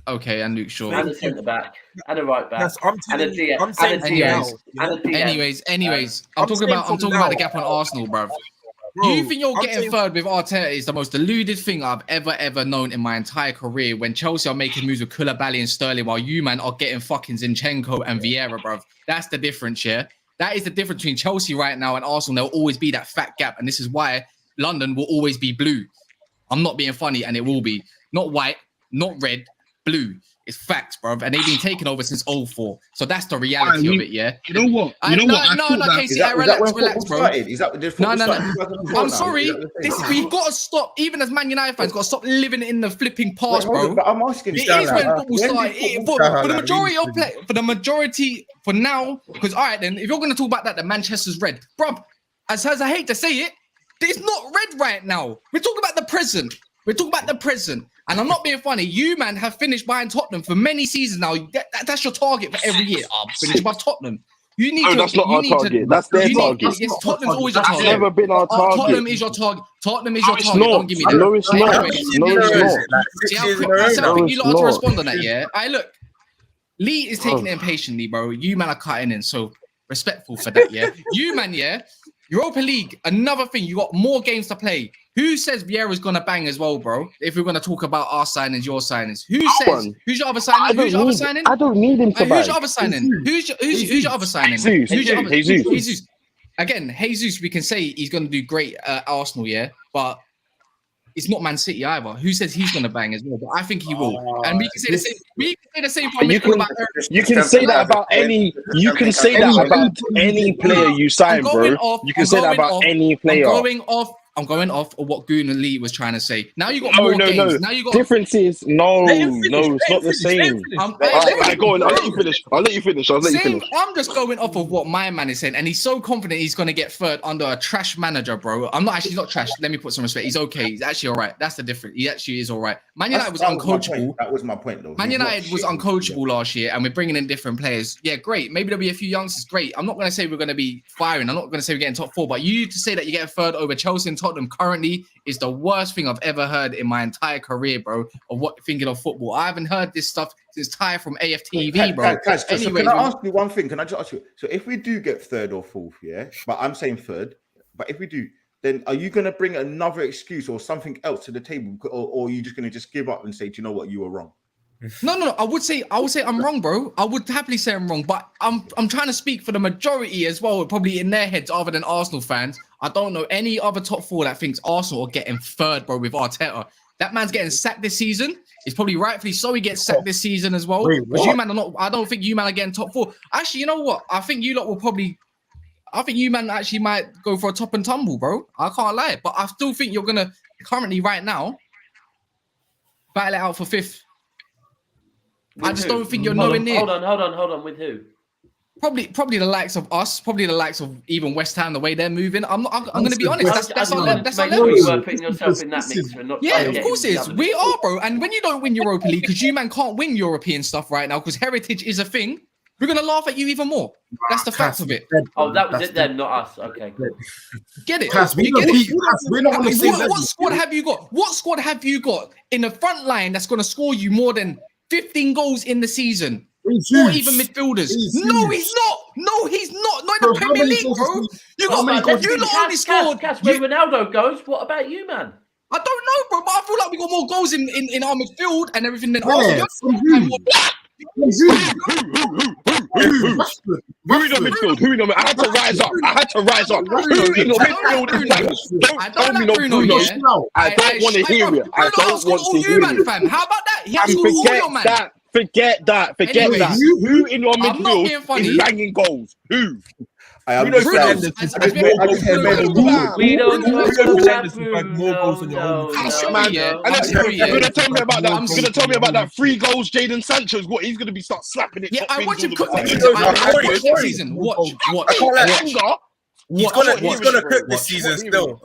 Okay, and Luke Shaw. And a centre back, and a right back, Yes, and a DM. Anyways, I'm talking about the gap on Arsenal, bruv. You think you're getting third with Arteta is the most deluded thing I've ever known in my entire career. When Chelsea are making moves with Koulibaly and Sterling, while you man are getting fucking Zinchenko and Vieira, bruv. That's the difference, yeah. That is the difference between Chelsea right now and Arsenal. There'll always be that fat gap, and this is why London will always be blue. I'm not being funny, and it will be not white, not red. Blue. It's facts, bro. And they've been taken over since 2004. So that's the reality of it, yeah? You know what? No, Casey, relax, bro. Is that No. I'm sorry. We've got to stop, even as Man United fans, got to stop living in the flipping past, bro. But I'm asking it is when football started. For the majority, for now, because all right, then, if you're going to talk about that, the Manchester's red. Bro, as I hate to say it, it's not red right now. We're talking about the present. And I'm not being funny. You, man, have finished behind Tottenham for many seasons now. That's your target for every year. Finish above Tottenham. You need that's not our target. That's their target. Yes, Tottenham's always your target. That's never been our target. Tottenham is your target. Don't give me that. No, it's not. See how quick you lot are to respond on that, yeah? Look, Lee is taking it impatiently, bro. You, man, are cutting in. So respectful for that, yeah? You, man, yeah? Europa League, another thing. You got more games to play. Who says Vieira's gonna bang as well, bro? If we're gonna talk about our signings, your signings, who says? Who's your other signing? I don't need him to bang. Who's your other signing? Who's your other signing? Jesus. Again, Jesus. We can say he's gonna do great at Arsenal, yeah, but it's not Man City either. Who says he's gonna bang as well? But I think he will, and we can say the same. We can say the same. You can say that about any. You can say that about any player you sign, bro. You can say that about any player. I'm going off of what Goon and Lee was trying to say. Now you got more games. No. Now you got differences. No, it's not the same. Go on. I'll let you finish. I'm just going off of what my man is saying, and he's so confident he's going to get third under a trash manager, bro. He's not trash. Let me put some respect. He's okay. He's actually all right. That's the difference. He actually is all right. Man United was uncoachable. That was my point, though. Man United was uncoachable last year, and we're bringing in different players. Yeah, great. Maybe there'll be a few youngsters. Great. I'm not going to say we're going to be firing. I'm not going to say we're getting top 4, but you to say that you're getting third over Chelsea and Tottenham currently is the worst thing I've ever heard in my entire career, bro, of thinking of football. I haven't heard this stuff since Ty from AFTV, bro. Can I ask you one thing? Can I just ask you? So if we do get third or fourth, yeah, but I'm saying third, but if we do, then are you going to bring another excuse or something else to the table, or are you just going to just give up and say, do you know what, you were wrong? No. I would say I'm wrong, bro. I would happily say I'm wrong, but I'm trying to speak for the majority as well, probably in their heads, other than Arsenal fans. I don't know any other top 4 that thinks Arsenal are getting third, bro, with Arteta. That man's getting sacked this season. It's probably rightfully so he gets sacked this season as well. Because you man are not. I don't think you man are getting top 4. Actually, you know what? I think you lot will probably. I think you man actually might go for a top and tumble, bro. I can't lie, but I still think you're gonna currently right now battle it out for 5th. I just don't think you're nowhere near. Hold on. With who? Probably the likes of us. Probably the likes of even West Ham. The way they're moving. I'm going to be honest. That's our level. You were putting yourself in that mix and not. Yeah, of course it is. We are, bro. And when you don't win Europa League, because you man can't win European stuff right now, because heritage is a thing. We're gonna laugh at you even more. That's the fact of it. Oh, that was it then, not us. Okay, good. Get it? We're not on the same level. What squad have you got? What squad have you got in the front line that's gonna score you more than 15 goals in the season? Or even midfielders? No, he's not. No, he's not. Not in the Premier League, bro. You not only scored. Where Ronaldo goes. What about you, man? I don't know, bro. But I feel like we got more goals in our midfield and everything than Arsenal. Who in the midfield? Who in the midfield? I had to rise up. Who in the midfield? Don't be no Bruno. I don't want to hear it. I don't want to hear it. How about that? He has to score all your man. Forget that. Who in your midfield is banging goals? Who? I understand. We don't more goals than your own. You're gonna tell me about that. I'm gonna tell me about that 3 goals. Jaden Sancho's. What he's gonna be start slapping it. Yeah, I watch him cook this season. Watch. He's gonna cook this season still.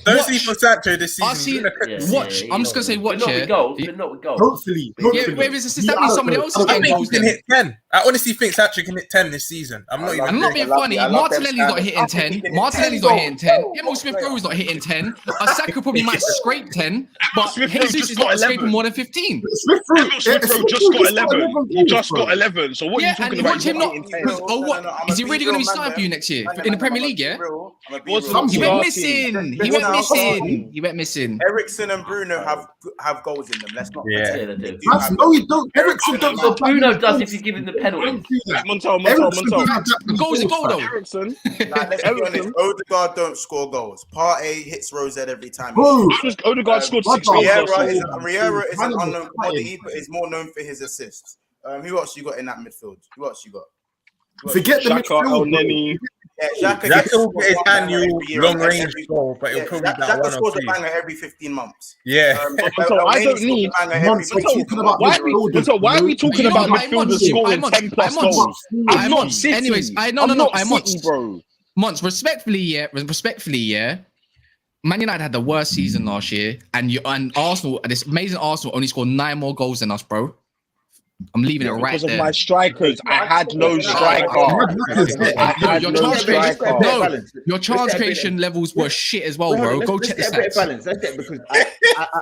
Don't see for Sancho this season. Watch. I'm just gonna say watch here. But not with goals. Hopefully. Where is this? That means somebody else is getting goals. He can hit 10. I honestly think Sancho can hit 10 this season. I'm not being funny. Martinelli's not hitting 10. Martinelli's not hitting 10. Emil Smith-Rowe's not hitting 10. Saka probably might scrape 10. But Jesus is not scraping more than 15. Smith-Rowe just got 11. He just got 11. So what are you talking about? Watch him not. What is he really going to be starting for you next year in the Premier League? Yeah. He went missing. Eriksen and Bruno have goals in them. Let's not pretend they do. No, you don't. Eriksen don't go. Bruno does if you give him the penalty. Montel. Goals a goal though. Eriksen. Let's be honest. Odegaard don't score goals. Partey hits Rose every time. Odegaard scored 6 goals. Riera is an unknown commodity, but is more known for his assists. Who else you got in that midfield? Who else you got? Forget the midfield. Xhaka will get his annual long range goal, but it'll probably be that one scores or a banger every 15 months. Yeah. So I don't need. Why are we talking about midfielders scoring 10 plus goals? I'm not City. Anyways, I'm not City, bro. Mons, respectfully, yeah. Man United had the worst season last year, and Arsenal, this amazing Arsenal, only scored 9 more goals than us, bro. I'm leaving it right there. Because of my strikers, I had no striker. Your chance creation levels were shit as well, bro. Go check the stats. Balance. That's it, because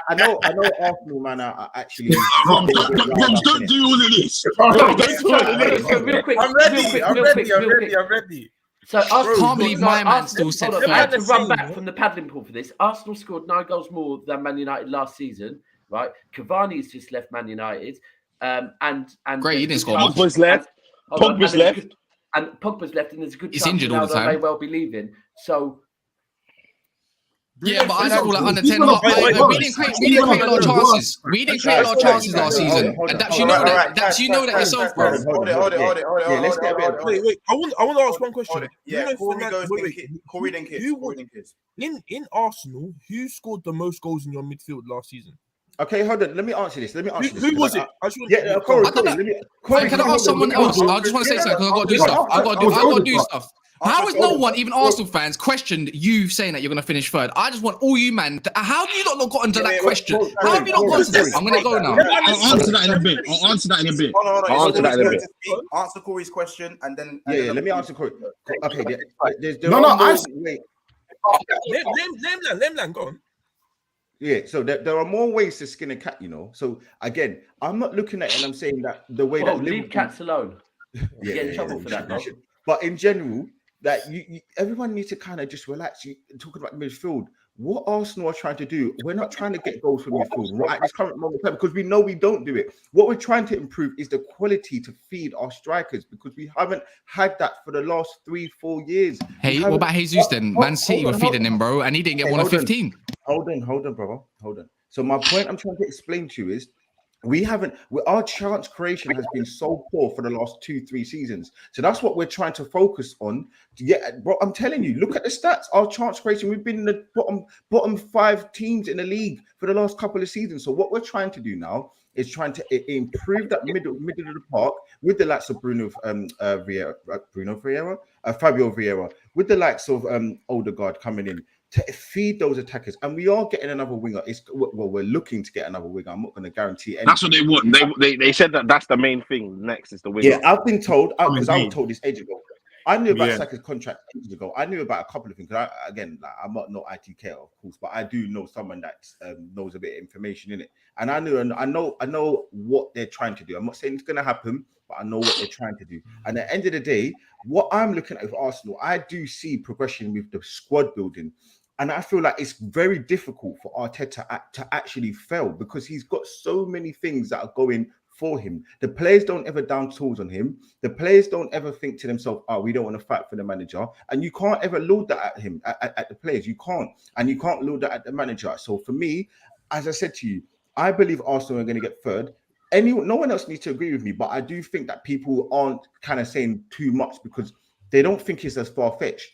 I know Arsenal, man, are actually. Don't do all of this. Real quick. I'm ready. So Arsenal can't believe my man still said I had to run back from the paddling pool for this. Arsenal scored 9 goals more than Man United last season, right? Cavani's just left Man United. And great, he didn't score. Pogba's left. And Pogba's left, and there's a good chance he's injured all the time. May well be leaving. So yeah, but I just feel like under 10. We didn't create a lot of chances. We didn't create a lot of chances last season, and Dax, you know that. Dax, you know that yourself, bro. Hold it. Let's get a bit. Wait. I want to ask one question. Yeah, Corey then kids. In Arsenal, who scored the most goals in your midfield last season? Okay, hold on. Let me answer this. Who was it? Corey. Can I ask someone else? I just want to say something because I got to do stuff. I got to do stuff. How has no one, even Arsenal fans, questioned you saying that you're going to finish 3rd? I just want all you, man. How have you not gotten to that question? How have you not gotten to this? I'm going to go now. I'll answer that in a bit. Answer Corey's question and then. Yeah, let me answer Corey. Okay, Name go on. Yeah, so there are more ways to skin a cat, you know. So again, I'm not looking at it and I'm saying that the way that leave cats alone. You get in trouble for that, though. But in general, that everyone needs to kind of just relax. Talking about midfield, what Arsenal are trying to do, we're not trying to get goals from midfield right at this current moment because we know we don't do it. What we're trying to improve is the quality to feed our strikers because we haven't had that for the last 3-4 years. Hey, what about Jesus then? Man City were feeding him, bro, and he didn't get 1 of 15. Hold on, brother. Hold on. So my point I'm trying to explain to you is We haven't. Our chance creation has been so poor for the last 2-3 seasons. So that's what we're trying to focus on. Bro, I'm telling you, look at the stats. Our chance creation. We've been in the bottom 5 teams in the league for the last couple of seasons. So what we're trying to do now is trying to improve that middle of the park with the likes of Fabio Vieira, with the likes of Odegaard coming in to feed those attackers. And we are getting another winger. We're looking to get another winger. I'm not going to guarantee anything. That's what they want. They said that's the main thing. Next is the winger. Yeah, I've been told, because I was told this age ago. I knew about Saka's contract ages ago. I knew about a couple of things. I'm not no ITK, of course, but I do know someone that knows a bit of information in it. And I know what they're trying to do. I'm not saying it's going to happen, but I know what they're trying to do. And at the end of the day, what I'm looking at with Arsenal, I do see progression with the squad building. And I feel like it's very difficult for Arteta to actually fail because he's got so many things that are going for him. The players don't ever down tools on him. The players don't ever think to themselves, "Oh, we don't want to fight for the manager." And you can't ever load that at him, at the players. You can't. And you can't load that at the manager. So for me, as I said to you, I believe Arsenal are going to get third. No one else needs to agree with me, but I do think that people aren't kind of saying too much because they don't think it's as far-fetched.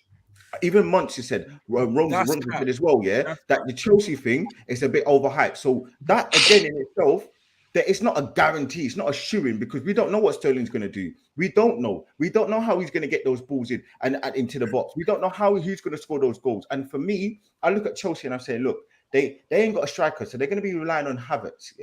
Even Munch said, Rome said as well, that the Chelsea thing is a bit overhyped. So that again in itself, that it's not a guarantee, it's not a shoo-in because we don't know what Sterling's going to do. We don't know. We don't know how he's going to get those balls in and into the box. We don't know how he's going to score those goals. And for me, I look at Chelsea and I say, look, they ain't got a striker, so they're going to be relying on Havertz,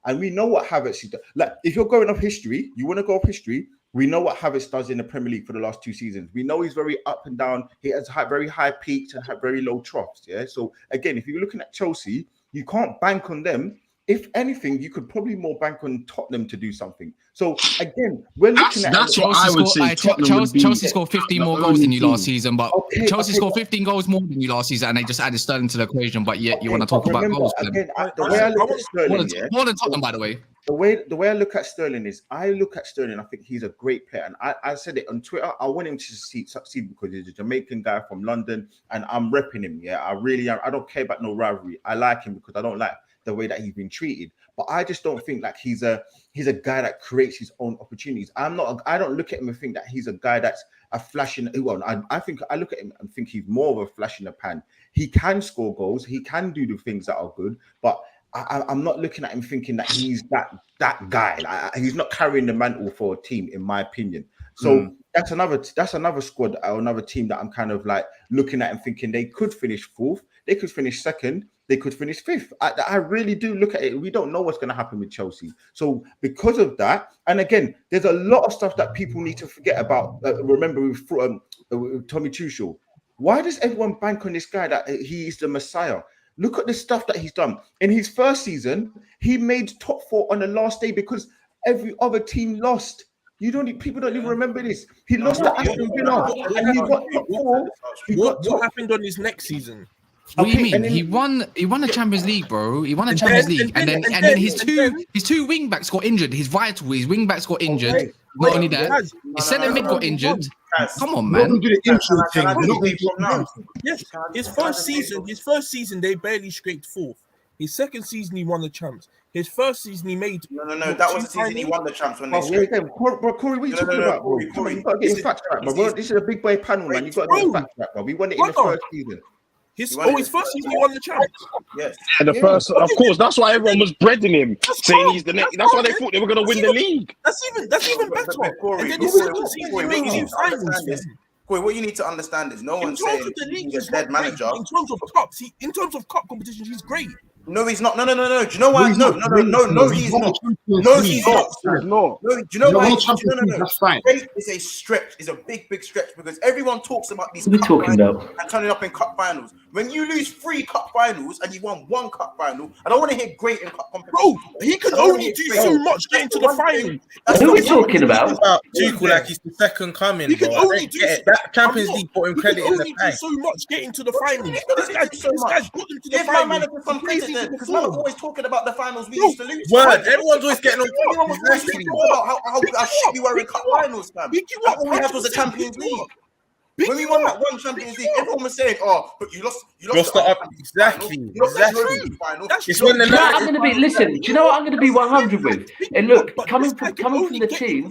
And we know what Havertz is. Like, if you're going off history, you want to go off history, we know what Havertz does in the Premier League for the last 2 seasons. We know he's very up and down. He has very high peaks and very low troughs, So, again, if you're looking at Chelsea, you can't bank on them. If anything, you could probably more bank on Tottenham to do something. So again, we're looking at that's what I would say. Chelsea scored 15 more goals than you last season, but Chelsea scored 15 goals more than you last season, and they just added Sterling to the equation. But yet you want to talk about goals? Again, the way I look at Sterling, more than Tottenham, by the way. The way I look at Sterling is, I think he's a great player, and I said it on Twitter. I want him to succeed because he's a Jamaican guy from London, and I'm repping him. I really am. I don't care about no rivalry. I like him because I don't like the way that he's been treated, but I just don't think like he's a guy that creates his own opportunities. I don't look at him and think that he's a guy that's a flash in. Well, I think I look at him and think he's more of a flash in the pan. He can score goals, he can do the things that are good, but I'm not looking at him thinking that he's that guy. Like, he's not carrying the mantle for a team, in my opinion. So that's another squad or another team that I'm kind of like looking at and thinking they could finish 4th, they could finish 2nd, they could finish 5th. I really do look at it. We don't know what's going to happen with Chelsea. So because of that, and again, there's a lot of stuff that people need to forget about. Remember with Tommy Tuchel. Why does everyone bank on this guy that he is the Messiah? Look at the stuff that he's done. In his first season, he made top 4 on the last day because every other team lost. People don't even remember this. He lost to Aston Villa and he got top 4. What happened on his next season? What do you mean? He won the Champions League, bro. He won the Champions League, and then his two wing backs got injured. His wing backs got injured. Okay. Not only that, his centre mid got injured. Come on, man. Yes, his first season they barely scraped 4th. His second season he won the champs. His first season he made no. That was the season he won the champs when they. Corey, what are you talking about, bro? Come on, you gotta get your facts right, bro. This is a big boy panel, man. You gotta get your facts right, bro. We won it in the first season. His first season he won the champs. Yes. And the first, of course, that's why everyone was breading him, saying he's the next. That's why they thought they were going to win the league. That's even better. And then his second season he made 2 finals. Corey, what you need to understand is no one's saying he's a dead manager. In terms of cups, in terms of cup competitions, he's great. No, he's not. No. Do you know why? No, he's not. No, he's not. No, do you know why? No. That's fine. It's a stretch. It's a big stretch because everyone talks about these We're cup talking finals about and turning up in cup finals. When you lose 3 cup finals and you won 1 cup final, I don't want to hear great in cup competition. Bro, he can only do so much getting to the final. Who are we talking about? Tuchel like he's the second coming. He can only do that Champions League brought him credit in the bank. So much getting to the finals. This guy's got them to the Give my manager some credit then, because man was always talking about the finals we used to lose. Word, everyone's always getting on. Everyone was always talking about how shit we were in cup finals, fam. All we had was the Champions League. When we won that one Champions League, everyone was saying, "Oh, but you lost exactly. It's when the I'm going to be. Listen, do you know what I'm going to be 100 with? And look, coming from the team,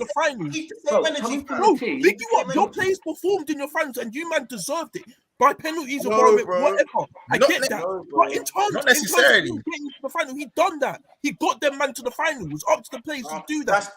your players performed in your finals, and you man deserved it by penalties or whatever. I get that, but in terms of getting to the final, he done that. He got them man to the final. It was up to the players to do that.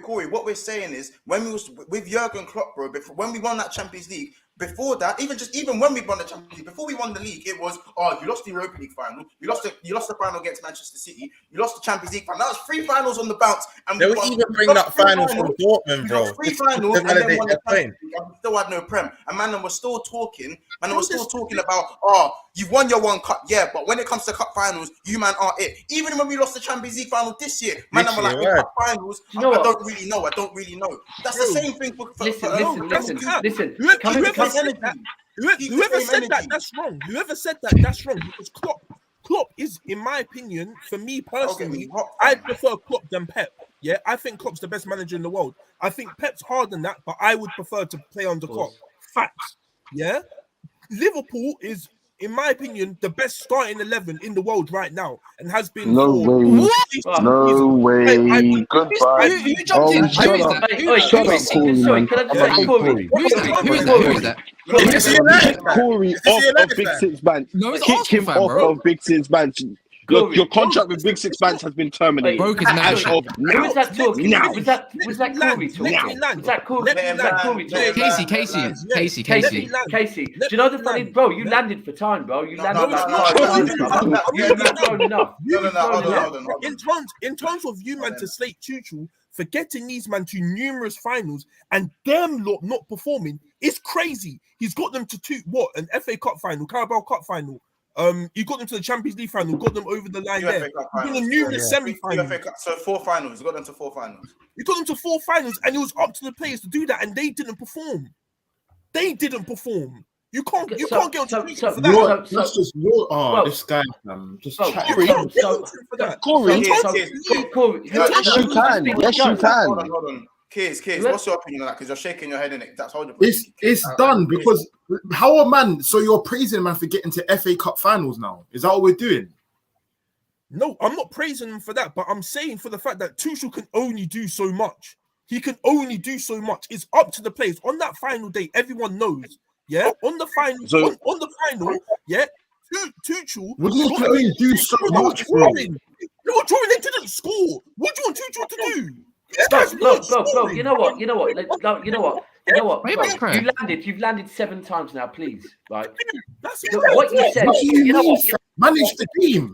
Corey, what we're saying is when we was with Jurgen Klopp, bro, when we won that Champions League, before that, even when we won the Champions League, before we won the league, it was, oh, you lost the Europa League final, you lost the final against Manchester City, you lost the Champions League final. That was 3 finals on the bounce, and they were even bringing up finals from Dortmund, bro. 3 finals, and then won the Champions League, and we still had no Prem. And man, we're still talking. Man, we're still talking about, oh, you've won your one cup, yeah, but when it comes to cup finals, you man are it. Even when we lost the Champions League final this year, man, I'm like, cup finals, I don't really know. That's the same thing for listen. Whoever said that, that's wrong. Whoever said that, that's wrong. Because Klopp is, in my opinion, for me personally, I prefer Klopp than Pep. Yeah, I think Klopp's the best manager in the world. I think Pep's harder than that, but I would prefer to play under Klopp. Facts. Yeah, Liverpool is, in my opinion, the best starting 11 in the world right now, and has been. No way. Goodbye. You jumped in. Shut up, Sorry, can I just say, Corey? Who is that? Corey off of Big Six bench. Kick him off of Big Six bench. Look, your contract with Big Six bench has been terminated. Who is that talking? Now. Was that Corey talking? Was that Corey talking? Casey. Do you know the funny, bro? You landed for time, bro. You landed enough. In terms of you man to slate Tuchel for getting these man to numerous finals and them lot not performing is crazy. He's got them to an FA Cup final, Carabao Cup final. You got them to the Champions League final, got them over the line there. You got them numerous semi-finals. So 4 finals. You got them to 4 finals. You got them to 4 finals, and it was up to the players to do that, and they didn't perform. You can't get on Tuchel for that. That's just this guy, just Corey. Yes, you can. Hold on. Keys, what's your opinion on that? Because you're shaking your head in it. That's it's done because how a man. So you're praising man for getting to FA Cup finals now. Is that what we're doing? No, I'm not praising him for that, but I'm saying for the fact that Tuchel can only do so much. He can only do so much. It's up to the players on that final day. Everyone knows. Yeah, on the final. On the final. Yeah, Tuchel. What do you only do so much, bro? They didn't score. What do you want Tuchel to do? Bro, you know what? You've landed 7 times now, please. Right? What you said. Manage the team.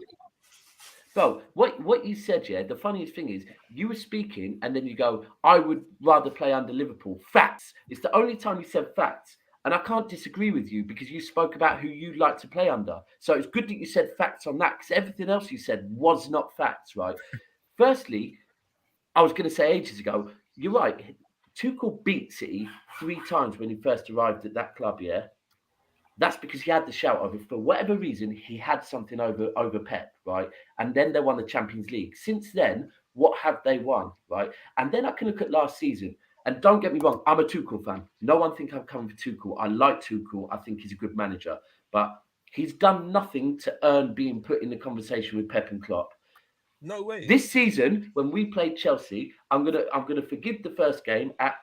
Bro, what you said, yeah, the funniest thing is you were speaking and then you go, I would rather play under Liverpool. Facts. It's the only time you said facts. And I can't disagree with you because you spoke about who you'd like to play under. So it's good that you said facts on that because everything else you said was not facts, right? Firstly, I was going to say ages ago, you're right. Tuchel beat City 3 times when he first arrived at that club, yeah? That's because he had the shout over. For whatever reason, he had something over Pep, right? And then they won the Champions League. Since then, what have they won, right? And then I can look at last season. And don't get me wrong, I'm a Tuchel fan. No one think I'm coming for Tuchel. I like Tuchel. I think he's a good manager. But he's done nothing to earn being put in the conversation with Pep and Klopp. No way. This season, when we played Chelsea, I'm gonna forgive the first game at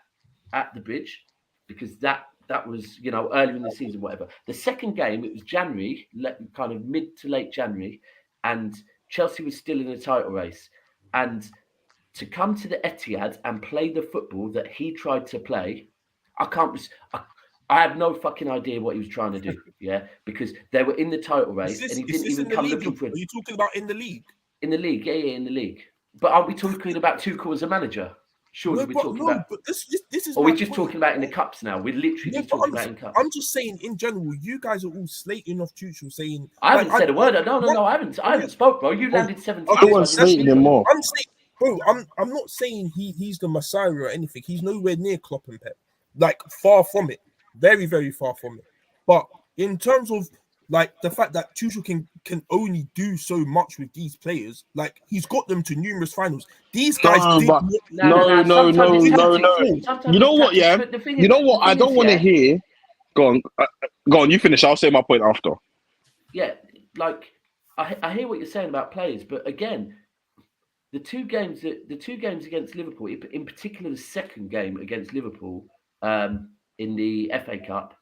the Bridge because that was earlier in the season, whatever. The second game, it was January, kind of mid to late January, and Chelsea was still in the title race. And to come to the Etihad and play the football that he tried to play, I have no fucking idea what he was trying to do. Yeah, because they were in the title race and he didn't even come looking for it. Are you talking about in the league? In the league, yeah, in the league. But aren't we talking about Tuchel as a manager? Surely we're talking about. But this is. Or we're just talking about in the cups now. We're literally just talking about in cups. I'm just saying, in general, you guys are all slating off Tuchel, saying. I haven't said a word. No, I haven't spoke, bro. You landed 7 times. I don't want to slate him more. I'm saying, bro, I'm not saying he's the Messiah or anything. He's nowhere near Klopp and Pep. Like, far from it. Very, very far from it. But in terms of like the fact that Tuchel can only do so much with these players, like he's got them to numerous finals. These guys no. You know what? Yeah, you know what? I don't want to hear. Go on. You finish. I'll say my point after. Yeah, like I hear what you're saying about players, but again, the two games against Liverpool, in particular the second game against Liverpool in the FA Cup,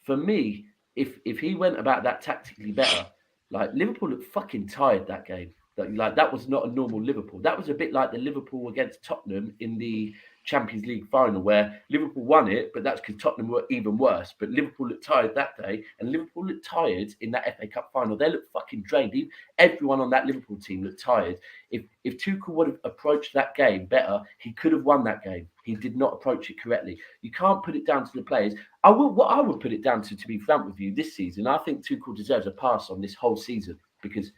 for me, if he went about that tactically better, like Liverpool looked fucking tired that game. Like that was not a normal Liverpool. That was a bit like the Liverpool against Tottenham in the Champions League final, where Liverpool won it, but that's because Tottenham were even worse. But Liverpool looked tired that day, and Liverpool looked tired in that FA Cup final. They looked fucking drained. Everyone on that Liverpool team looked tired. If Tuchel would have approached that game better, he could have won that game. He did not approach it correctly. You can't put it down to the players. What I would put it down to be frank with you, this season, I think Tuchel deserves a pass on this whole season, because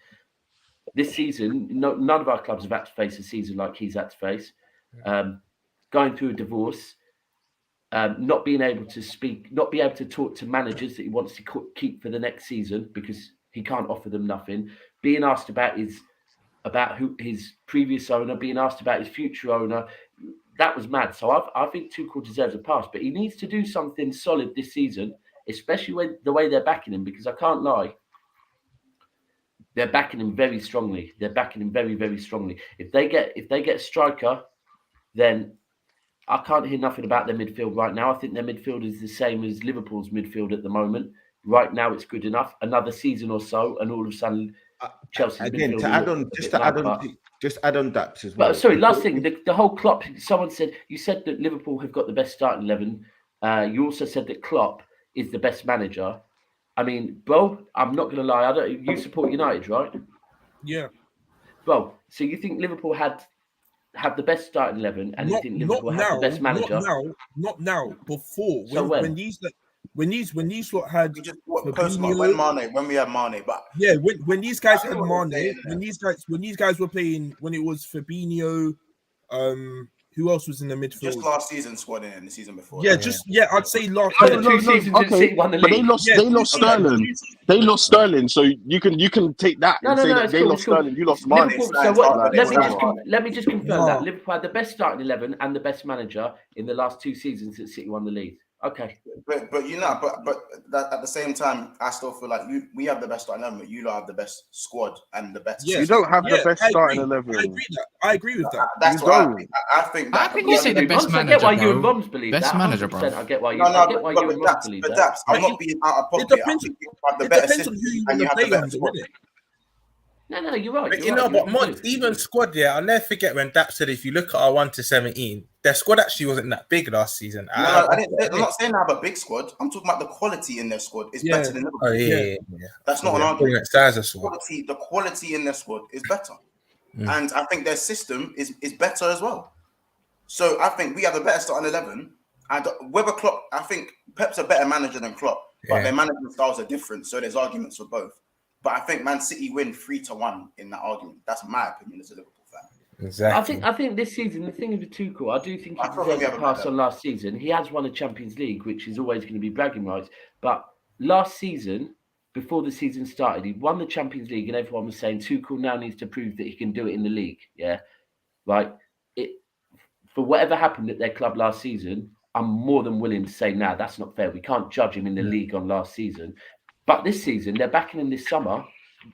this season, none of our clubs have had to face a season like he's had to face. Going through a divorce, not being able to speak, not be able to talk to managers that he wants to keep for the next season because he can't offer them nothing. Being asked about his previous owner, being asked about his future owner, that was mad. So I think Tuchel deserves a pass, but he needs to do something solid this season, especially when the way they're backing him. Because I can't lie, they're backing him very strongly. They're backing him very, very strongly. If they get a striker, then I can't hear nothing about their midfield right now. I think their midfield is the same as Liverpool's midfield at the moment. Right now, it's good enough. Another season or so, and all of a sudden, Chelsea's again midfield to add on, just add on that as well. But sorry, last thing, the whole Klopp. Someone said you said that Liverpool have got the best starting 11. You also said that Klopp is the best manager. I mean, bro, I'm not going to lie. You support United, right? Yeah. Bro, so you think Liverpool have the best starting 11, and you think Liverpool have the best manager? Not now. Before, so when these lot had when we had Mane, but yeah, when these guys had Mane, when these guys were playing, when it was Fabinho, who else was in the midfield? Just last season squad in the season before. Yeah, I'd say last. Two seasons since City won the league. They lost Sterling. They lost Sterling, so you can take that and say that they lost Sterling. You lost Mane. Let me just confirm that Liverpool had the best starting 11 and the best manager in the last 2 seasons that City won the league. Okay, but at the same time, I still feel like we have the best starting 11, but you lot have the best squad and the best. You don't have the best starting 11. I agree with that. That's what I think. How can you say the best manager? I get why you and Roms believe that. Best manager, bro. I get why you. I get why you and Roms believe that. I'm not being out of pocket. It depends on who you want to play under, isn't it? No, you're right. But even squad, I'll never forget when Dap said if you look at our 1 to 17, their squad actually wasn't that big last season. I'm not saying they have a big squad. I'm talking about the quality in their squad is better than Liverpool. Oh, yeah. That's not an argument. The quality in their squad is better. And I think their system is better as well. So I think we have a better starting 11. And whether Klopp, I think Pep's a better manager than Klopp, but their management styles are different. So there's arguments for both. But I think Man City win 3-1 in that argument. That's my opinion as a Liverpool fan. Exactly. I think this season, the thing with Tuchel, I do think he deserves a pass on last season. He has won a Champions League, which is always going to be bragging rights. But last season, before the season started, he won the Champions League, and everyone was saying Tuchel now needs to prove that he can do it in the league. Yeah, right. For whatever happened at their club last season, I'm more than willing to say, nah, that's not fair. We can't judge him in the league on last season. But this season, they're backing him this summer.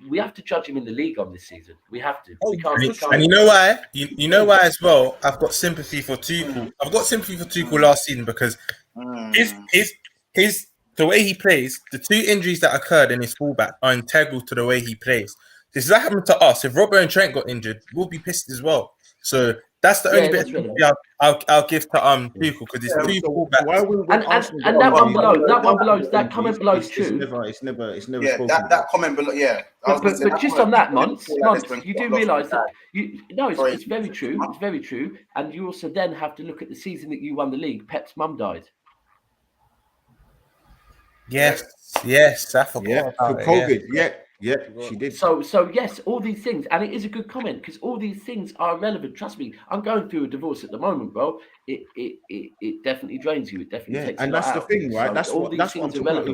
We have to judge him in the league on this season. We have to. We can't. And you know why? You know why as well? I've got sympathy for Tuchel. I've got sympathy for Tuchel last season because his the way he plays, the 2 injuries that occurred in his fullback are integral to the way he plays. This is what happened to us. If Robbo and Trent got injured, we'll be pissed as well. So that's the only bit of sympathy I'll give to Tuchel because it's 2 fullbacks. And that one below, that comment below is true. It's never Yeah, spoken that comment below, yeah. But just on that, Mons, you do realise that it's very true. It's very true. And you also then have to look at the season that you won the league. Pep's mum died. Yes, I forgot. Yeah, for COVID. Yeah, she did. So yes, all these things, and it is a good comment because all these things are relevant. Trust me, I'm going through a divorce at the moment, bro. It definitely drains you. It definitely takes. And that's the thing, right? So that's what I'm talking about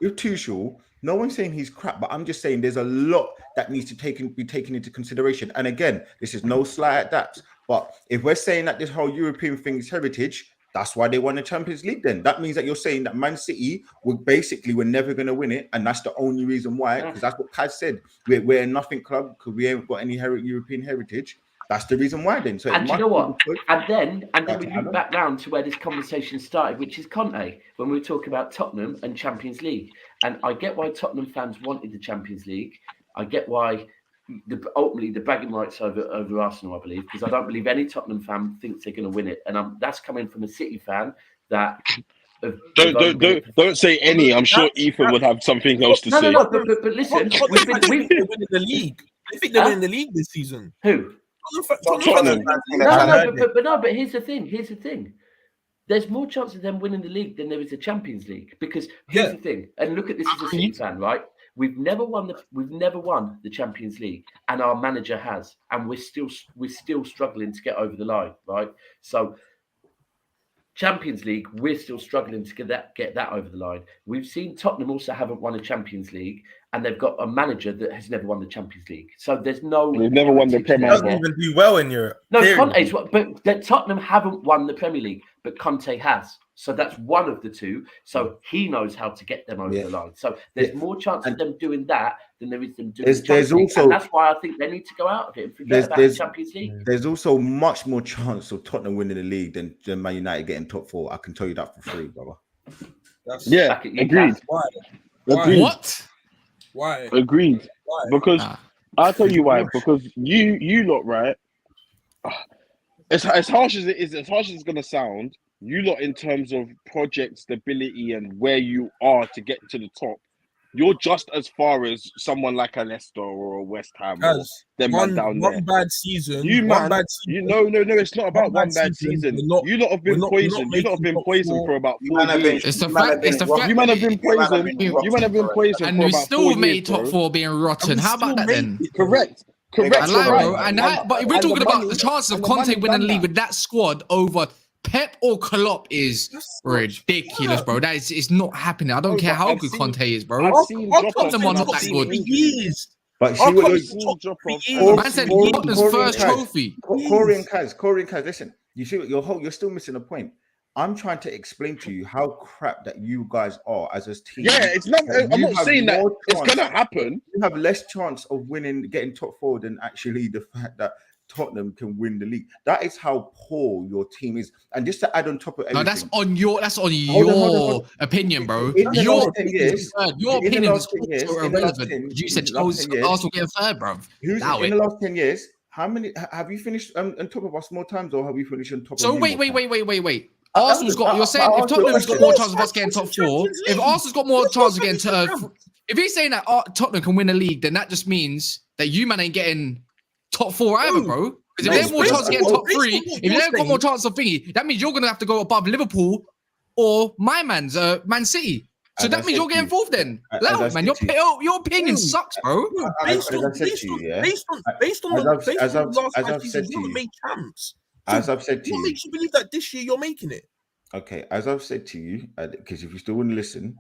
with Tuchel. No one's saying he's crap, but I'm just saying there's a lot that needs to be taken into consideration. And again, this is no slight at that. But if we're saying that this whole European thing is heritage, That's why they won the Champions League. Then that means that you're saying that Man City we're never going to win it, and that's the only reason why. Because that's what Kaz said. We're a nothing club because we ain't got any European heritage. That's the reason why. Then, and you know what? And then we loop back round to where this conversation started, which is Conte, when we were talking about Tottenham and Champions League. And I get why Tottenham fans wanted the Champions League. I get why ultimately the bragging rights over Arsenal, I believe, because I don't believe any Tottenham fan thinks they're going to win it, and that's coming from a City fan that. Don't say any. I'm sure Ethan would have something else to say. No. But listen, we've been winning the league. I think they're winning the league this season. Who? Tottenham. But here's the thing. There's more chance of them winning the league than there is the Champions League, because here's the thing. And look at this as a City fan, right? We've never won the Champions League, and our manager has, and we're still struggling to get over the line, right? So Champions League, we're still struggling to get that over the line. We've seen Tottenham also haven't won a Champions League, and they've got a manager that has never won the Champions League. So there's no. We've never won the Premier League. Doesn't even do well in Europe. No, Conte's but Tottenham haven't won the Premier League, but Conte has. So that's one of the two. So he knows how to get them over the line. So there's more chance of them doing that than there is them doing the Champions League. And that's why I think they need to go out of it and forget about the Champions League. There's also much more chance of Tottenham winning the league than Man United getting top 4. I can tell you that for free, brother. Agreed. Why? Agreed. What? Why? Agreed. Why? Because I'll tell you why. Because you lot, right? As harsh as it is, as harsh as it's gonna sound, you lot in terms of project stability and where you are to get to the top, you're just as far as someone like a Leicester or a West Ham or them man down there. One bad season. No, it's not about one bad season. You lot have been poisoned. You lot have been poisoned for about 4 years. It's the fact. You man have been poisoned. You man have been poisoned and for we about still 4 years, made top bro. 4 being rotten. How about that then? Correct. But we're talking about the chances of Conte winning the league with that squad over Pep or Klopp is ridiculous, bro. That is not happening. I don't care how good Conte is, bro. Tottenham are not that good. But see what Man said Tottenham's first trophy. Corey and Kaz, listen. You see what you're still missing a point. I'm trying to explain to you how crap that you guys are as a team. Yeah, it's not. I'm not saying that it's gonna happen. You have less chance of getting top 4 than actually the fact that Tottenham can win the league. That is how poor your team is. And just to add on top of everything, that's on your opinion, bro. Your opinion is also irrelevant. You said Arsenal get 3rd, bro. In the last 10 years, how many have you finished on top of us more times, or have we finished on top? So wait. Arsenal's got. You're saying if Tottenham's got more chance of us getting top 4, if Arsenal's got more chance of getting if he's saying that Tottenham can win a league, then that just means that you man ain't getting top 4 either, bro. Because if they have more chance of getting top 3, if they haven't got more chance of thingy, that means you're gonna have to go above Liverpool or my man's Man City. So that means you're getting 4th then. Loud, man. Your opinion sucks, bro. Based on last season, you made champs. As I've said to you, what makes you believe that this year you're making it? Okay, as I've said to you, because if you still want to listen,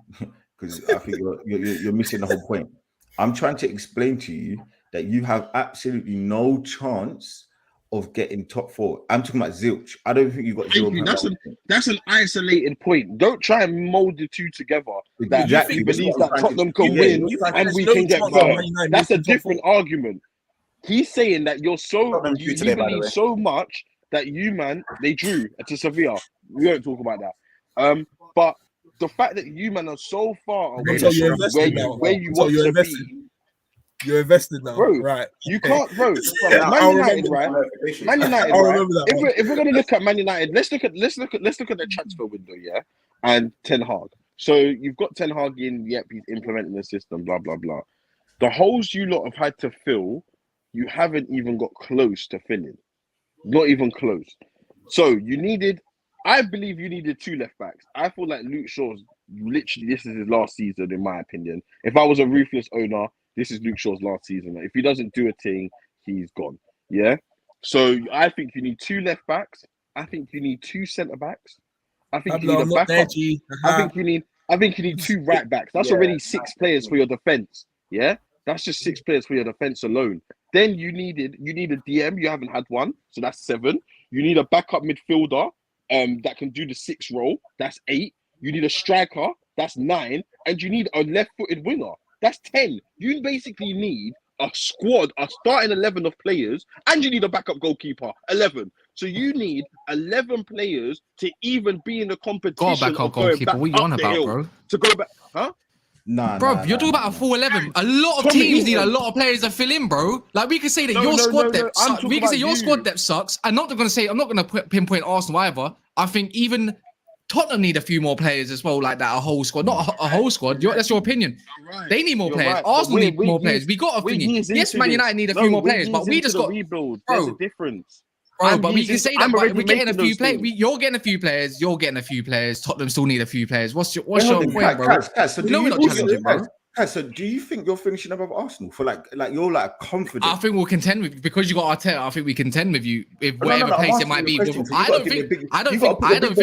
because I think you're missing the whole point. I'm trying to explain to you that you have absolutely no chance of getting top 4. I'm talking about zilch. I don't think you've got 0. That's an isolated point. Don't try and mold the two together. That you believe that Tottenham can win and we can get 3rd. That's a different argument. He's saying that you're you believe so much that they drew to Sevilla. We won't talk about that. But the fact that you man are so far away from where you want to be. You're invested now, bro. Right? You can't, bro. Man United, right? Man United, right? If we're gonna look at Man United, let's look at the transfer window, yeah, and Ten Hag. So you've got Ten Hag in. Yep, he's implementing the system. Blah blah blah. The holes you lot have had to fill, you haven't even got close to filling. Not even close. So I believe you needed 2 left backs. I feel like Luke Shaw's literally this is his last season, in my opinion. If I was a ruthless owner, this is Luke Shaw's last season. If he doesn't do a thing, he's gone. Yeah. So I think you need 2 left backs. I think you need 2 centre backs. I think you need a backup. I think you need 2 right backs. That's already 6 players for your defense. Yeah. That's just 6 players for your defense alone. Then you need a DM. You haven't had one, so that's 7. You need a backup midfielder. that can do the 6 role. That's 8. You need a striker. That's 9. And you need a left-footed winger. That's 10. You basically need a squad, a starting 11 of players, and you need a backup goalkeeper. 11. So you need 11 players to even be in the competition. Got a backup goalkeeper. What you on about, bro? To go back, huh? You're talking about a full 11. A lot of teams need a lot of players to fill in, bro. Like we can say that your squad depth sucks. We can say your squad depth sucks. I'm not gonna pinpoint Arsenal either. I think even Tottenham need a few more players as well, like that. A whole squad, not a whole squad. That's your opinion. Right. They need more players. Right. Arsenal need more players. We got opinion. Yes, Man United need a few more players, but we just got rebuild. There's a difference. Bro, but we can say that we're getting a few players. You're getting a few players. You're getting a few players. Tottenham still need a few players. What's your point, bro? So do you think you're finishing above Arsenal for like you're like confident? I think we'll contend with because you got Arteta. I think we contend with you if whatever place it might be. I don't think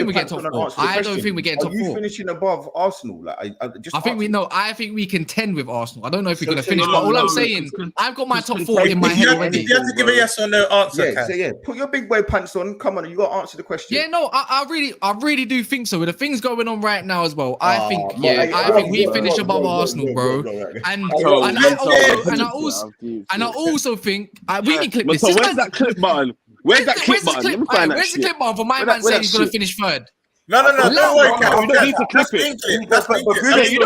we're getting top 4. I don't think we're getting top 4. Are you finishing above Arsenal? I think we contend with Arsenal. I don't know if we're gonna finish, but all I'm saying, I've got my top 4 in my head already. You have to give a yes or no answer. Yeah. Put your big boy pants on. Come on, you got to answer the question. Yeah, no, I really do think so. With the things going on right now as well, I think we finish above Arsenal, bro. And I also think we can clip this. So where's that clip button? Where's the clip button for my man saying he's going to finish 3rd? No. Don't worry, we don't need to clip it. You've been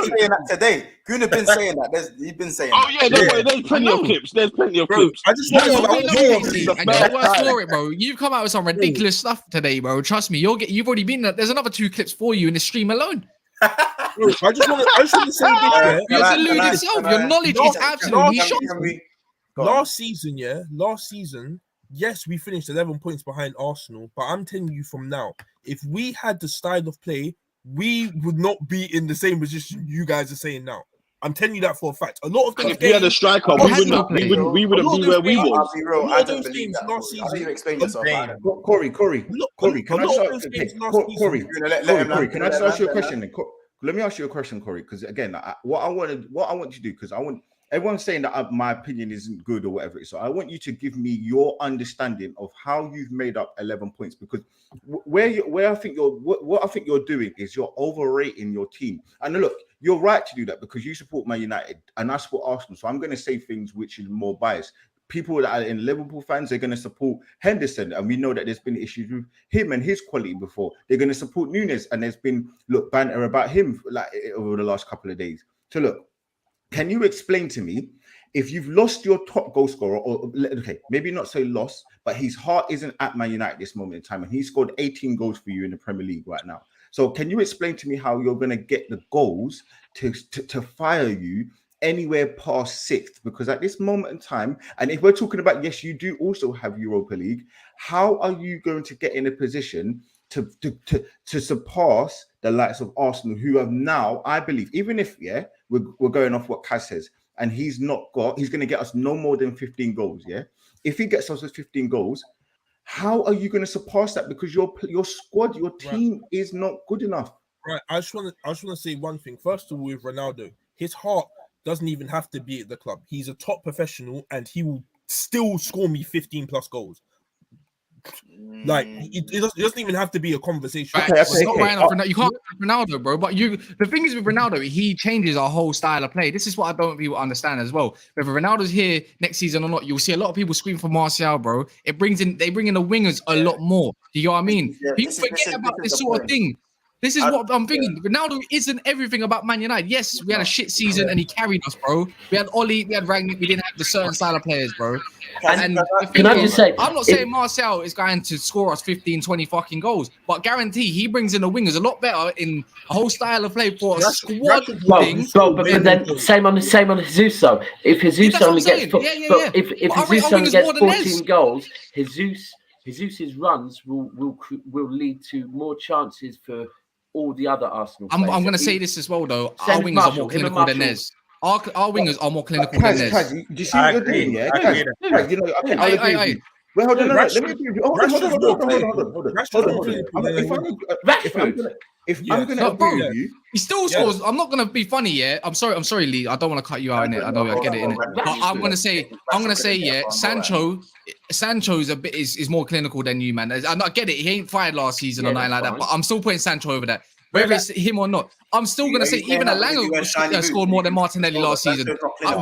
saying that today. Gruner's been saying that. You've been saying. Oh yeah, there's plenty of clips. There's plenty of clips. I just want to for it, bro. You've come out with some ridiculous stuff today, bro. Trust me, you've already been. There's another 2 clips for you in the stream alone. I just want to say this. You're deluding yourself. Your knowledge is absolutely shocking. Last season, yes, we finished 11 points behind Arsenal, but I'm telling you from now, if we had the style of play, we would not be in the same position you guys are saying now. I'm telling you that for a fact. A lot of if we had a striker, we wouldn't be where we were. I don't believe that. Last season, how do you explain yourself? Corey, can I just ask you a question? Let me ask you a question, Corey, because again, what I want you to do, because everyone's saying that my opinion isn't good or whatever. So I want you to give me your understanding of how you've made up 11 points, because where I think what I think you're doing is you're overrating your team. And look, you're right to do that because you support Man United and I support Arsenal. So I'm going to say things which is more biased. People that are in Liverpool fans, they're going to support Henderson, and we know that there's been issues with him and his quality before. They're going to support Nunes, and there's been banter about him like over the last couple of days. So look, can you explain to me if you've lost your top goal scorer, or okay, maybe not say lost, but his heart isn't at Man United this moment in time, and he scored 18 goals for you in the Premier League right now. So can you explain to me how you're going to get the goals to fire you anywhere past 6th? Because at this moment in time, and if we're talking about, yes, you do also have Europa League, how are you going to get in a position to surpass the likes of Arsenal, who have now, I believe, even if we're going off what Kaz says, and he's going to get us no more than 15 goals. If he gets us 15 goals, how are you going to surpass that? Because your squad, your team is not good enough. Right. I just want to say one thing. First of all, with Ronaldo, his heart doesn't even have to be at the club. He's a top professional, and he will still score me 15 plus goals. Like it doesn't even have to be a conversation. Right. You can't Ronaldo, bro. But the thing is with Ronaldo, he changes our whole style of play. This is what I don't people understand as well. Whether Ronaldo's here next season or not, you'll see a lot of people scream for Martial, bro. They bring in the wingers a lot more. Do you know what I mean? People forget about this sort of thing. This is what I'm thinking. Ronaldo isn't everything about Man United. Yes, we had a shit season and he carried us, bro. We had Oli, we had Rangnick, we didn't have the certain style of players, bro. And can I just say, I'm not saying Martial is going to score us 15, 20 fucking goals, but guarantee he brings in the wingers a lot better in a whole style of play for a squad thing. But then same on Jesus. So if Jesus only gets, if Jesus only gets 14 goals, Jesus's runs will lead to more chances for all the other Arsenal players. I'm going to say this as well, though. Our wingers are more clinical than theirs. Our wingers are more clinical than theirs. Do you see what you're doing? Yeah, I'll agree with you. Well, hold on. Let me agree with you. Hold on. If I'm going to agree with you, he still scores. I'm not going to be funny. Yeah, I'm sorry, Lee. I don't want to cut you out in it. I know I get it in it. But I'm going to say, Sancho Sancho is more clinical than you, man. I get it. He ain't fired last season or nothing like that, but I'm still putting Sancho over that. Whether it's him or not, I'm still going to say even Alanga scored more than Martinelli last season.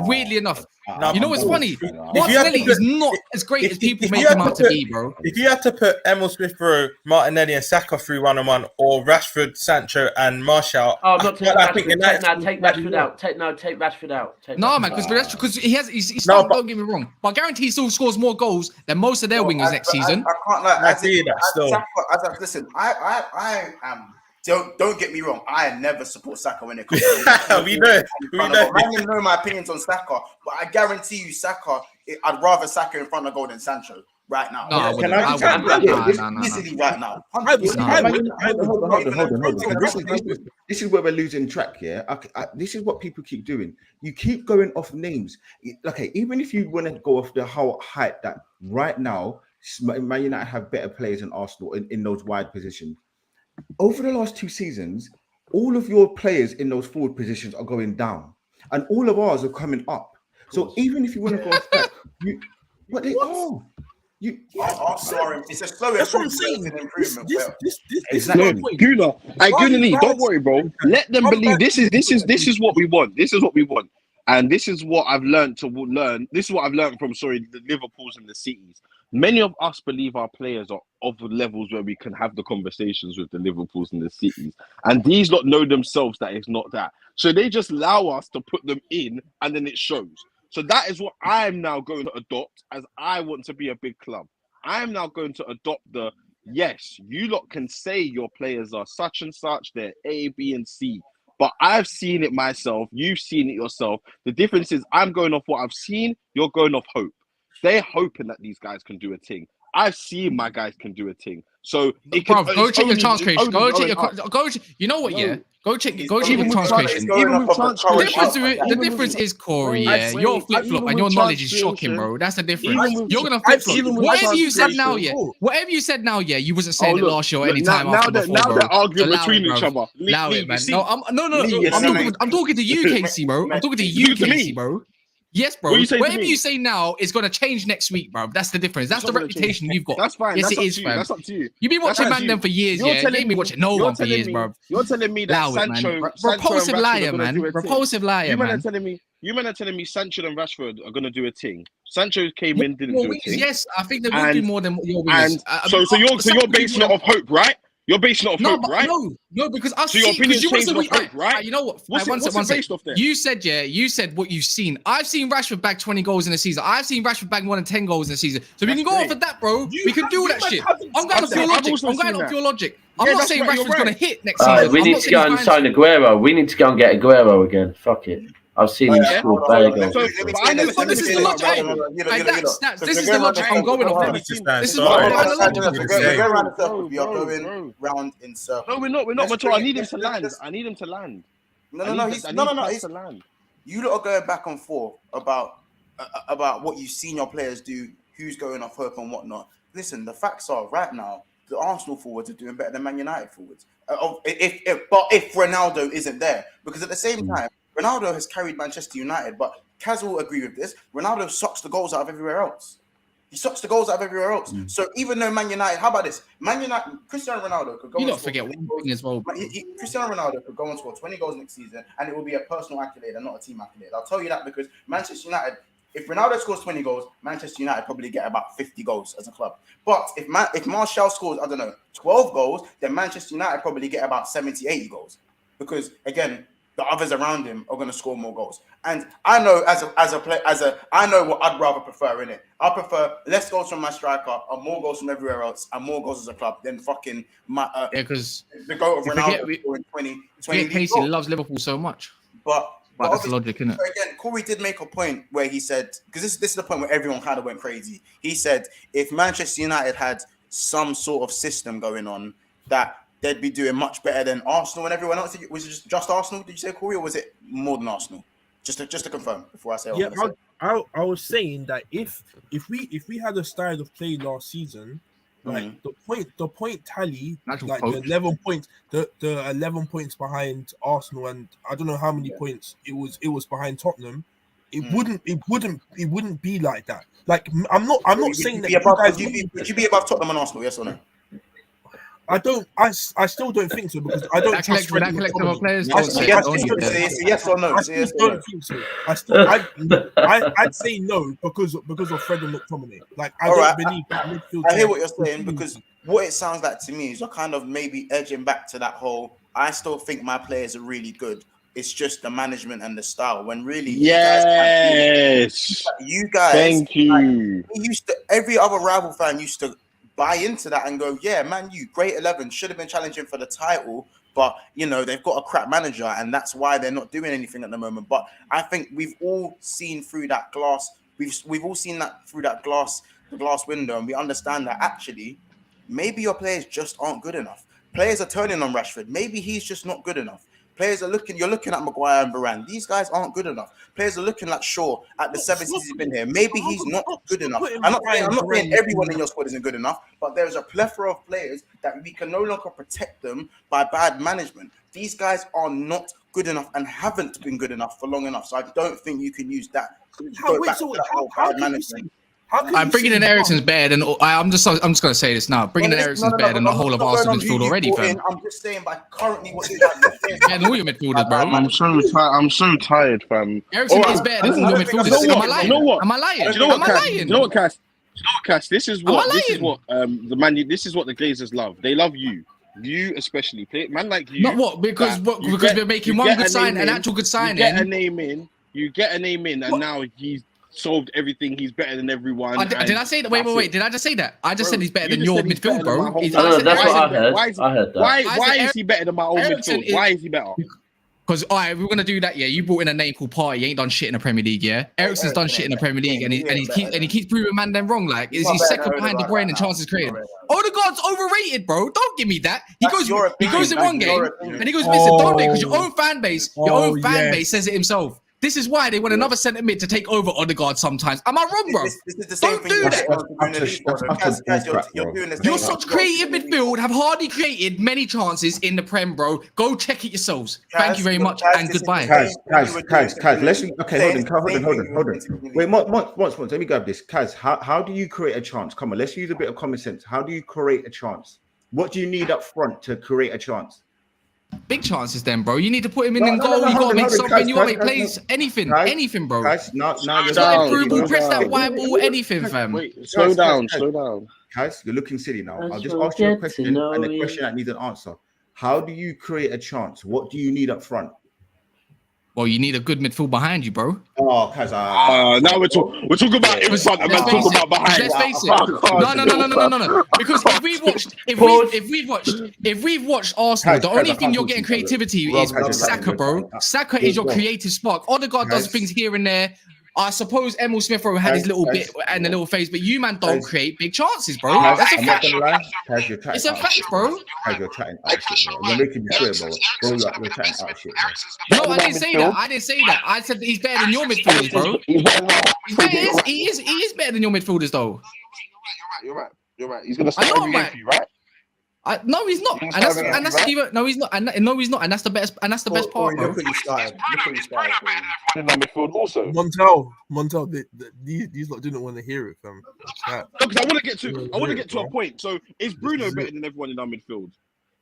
Weirdly enough, you know what's funny? Martinelli is not as great as people make him out to be, bro. If you had to put Emil Smith-Rowe, Martinelli, and Saka through 1-on-1, or Rashford, Sancho, and Martial, take Rashford out. Take Rashford out. No, man, because he's still, don't get me wrong, but I guarantee he still scores more goals than most of their wingers next season. I can't like. Listen, I am. Don't get me wrong. I never support Saka when it comes to we know. I didn't know my opinions on Saka, but I guarantee you, Saka. I'd rather Saka in front of goal than Sancho right now. No, easily right now. Hold on. This is where we're losing track. Yeah, this is what people keep doing. You keep going off names. Okay, even if you want to go off the whole height that right now, Man United have better players than Arsenal in those wide positions. Over the last 2 seasons, all of your players in those forward positions are going down, and all of ours are coming up. So even if you want to go off that, it's a slow improvement. Exactly. Guna, don't worry, bro. Let them believe this is what we want. This is what we want, and this is what I've learned to learn. This is what I've learned from the Liverpools and the Cities. Many of us believe our players are of levels where we can have the conversations with the Liverpools and the Cities. And these lot know themselves that it's not that. So they just allow us to put them in and then it shows. So that is what I'm now going to adopt as I want to be a big club. I'm now going to adopt yes, you lot can say your players are such and such, they're A, B, and C. But I've seen it myself. You've seen it yourself. The difference is I'm going off what I've seen. You're going off hope. They're hoping that these guys can do a thing. I've seen my guys can do a thing. So go check your chance creation. You know what? Yeah, go check your chance creation. The difference is Corey. Yeah, your flip flop and your knowledge is shocking, bro. That's the difference. You're gonna flip flop. Whatever you said now, yeah, you wasn't saying it last year or any time after before, bro. They're arguing between each other. Allow it, man. No, I'm talking to you, KC, bro. I'm talking to you, KC, bro. Yes, bro. Whatever you say now is going to change next week, bro. That's the difference. That's the reputation you've got. That's fine. Yes, it is, fam. That's up to you. You've been watching them for years, yeah. You ain't been watching no one for years, bro. You're telling me that Sancho... Repulsive liar, man. Repulsive liar, man. You men are telling me Sancho and Rashford are going to do a thing. Sancho came in, didn't do a thing. Yes, I think they will do more than your wingers. So you're basing it off hope, right? You're basing it off hope, right? No, because I've seen... So your opinion's changed off hope, right? You know what? What's it based off then? You said what you've seen. I've seen Rashford bag 20 goals in a season. I've seen Rashford bag more than 10 goals in a season. So we can go off of that, bro. We can do that shit. I'm going off your logic. I'm not saying Rashford's going to hit next season. We need to go and sign Aguero. We need to go and get Aguero again. Fuck it. I've seen him score better goals. This is the logic. This is the logic I'm going off. This is what I'm going to We are going round in circles. No, we're not mature. I need him to land. No. He's land. You lot are going back and forth about what you've seen your players do, who's going off hope and whatnot. Listen, the facts are right now the Arsenal forwards are doing better than Man United forwards. If Ronaldo isn't there, because at the same time. Ronaldo has carried Manchester United, but Kaz will agree with this. Ronaldo sucks the goals out of everywhere else. So even though Man United, how about this? Man United, Cristiano Ronaldo could go. You don't forget one thing as well. Cristiano Ronaldo could go and score 20 goals next season, and it will be a personal accolade and not a team accolade. I'll tell you that because Manchester United, if Ronaldo scores 20 goals, Manchester United probably get about 50 goals as a club. But if Martial scores, 12 goals, then Manchester United probably get about 70, 80 goals. Because again, the others around him are going to score more goals. And I know I know what I'd rather prefer in it. I prefer less goals from my striker and more goals from everywhere else and more goals as a club than fucking because the goal of Ronaldo scoring 20 Casey loves Liverpool so much. But that's the logic, isn't it? Again, Corey did make a point where he said, because this is the point where everyone kind of went crazy. He said if Manchester United had some sort of system going on that they'd be doing much better than Arsenal and everyone else. Was it just Arsenal? Did you say, Corey, or was it more than Arsenal? Just to confirm before I say. I was saying that if we had a style of play last season, like the point tally, like the 11 points, the 11 points behind Arsenal, and I don't know how many points it was behind Tottenham. it wouldn't be like that. Like I'm not saying that. Would you be above Tottenham and Arsenal? Yes or no? I don't. I still don't think so because I don't trust that collective of players. Yes or no? I still don't think so. I'd say no because of Fred and McTominay. Like I don't believe that midfield. I hear what you're saying because what it sounds like to me is you're kind of maybe edging back to that whole. I still think my players are really good. It's just the management and the style. When really, you guys. Thank you. Every other rival fan used to buy into that and go, yeah, man, you great 11 should have been challenging for the title, but you know they've got a crap manager and that's why they're not doing anything at the moment. But I think we've all seen through that glass. We've all seen that through that glass window, and we understand that actually maybe your players just aren't good enough. Players are turning on Rashford. Maybe he's just not good enough. Players are you're looking at Maguire and Varane. These guys aren't good enough. Players are looking at Shaw at the 7 seasons he's been here. Maybe he's not good enough. I'm not saying everyone in your squad isn't good enough, but there's a plethora of players that we can no longer protect them by bad management. These guys are not good enough and haven't been good enough for long enough. So I don't think you can use that. I'm bringing in Eriksen's better than I'm just gonna say this now. Bringing in Eriksen's better than the whole of Arsenal midfield already, fam. I'm just saying by currently what you have. All your midfielders, bro. I'm so tired, fam. Eriksen is better than all your midfielders. Am I lying? You know what? Am I lying? You know what, Cass? This is what the Glazers love. They love you. You especially, man like you. Not what because we're making one good sign, an actual good signing. You get a name in, and now he's solved everything. He's better than everyone. Did I say that? Wait. Did I just say that? I just said he's better than your midfield, bro. That's what I heard. Why is he better than my own midfield? Why is he better? Because we're gonna do that. Yeah, you brought in a name called Party. He ain't done shit in the Premier League. Yeah, Eriksen's done shit in the Premier League, and he keeps proving man them wrong. Like, is he second behind De Bruyne in chances created? Odegaard's overrated, bro. Don't give me that. He goes in one game and he goes missing. Don't they? Because your own fan base says it himself. This is why they want another centre mid to take over Odegaard sometimes. Am I wrong, bro? Don't do that. You're such creative midfield, have hardly created many chances in the Prem, bro. Go check it yourselves. Thank you very much and goodbye. Kaz, hold on. Wait, once. Let me grab this. Kaz, how do you create a chance? Come on, let's use a bit of common sense. How do you create a chance? What do you need up front to create a chance? Big chances then, bro. You need to put him in goal. You gotta make something. You gotta make plays. Anything, bro. Now through ball, press that wide ball, anything, fam. Wait, slow down. Guys, you're looking silly now. I'll just ask you a question and a question that needs an answer. How do you create a chance? What do you need up front? Well, you need a good midfield behind you, bro. Oh, Kaz. Now we're talking about in front and we're talking about behind. Let's face it. No. Because if we've watched Arsenal, the only thing you're getting creativity is Saka, bro. Saka is your creative spark. Odegaard does things here and there. I suppose Emil Smith Rowe had his little bit and a little phase, but you man don't create big chances, bro. That's a fact. It's a fact, bro. You're chatting out shit, bro. You're making me swear, bro. You're chatting out shit, bro. No, I didn't say that. I said that he's better than your midfielders, bro. He is better than your midfielders, though. You're right. He's gonna start every game for you, right? No, he's not. And that's even no, he's not. And no, he's not. And that's the best. And that's the best part, bro. Look what you started. Also, Montel. These lot didn't want to hear it, fam. Because I want to get to a point. So is Bruno better than everyone in our midfield?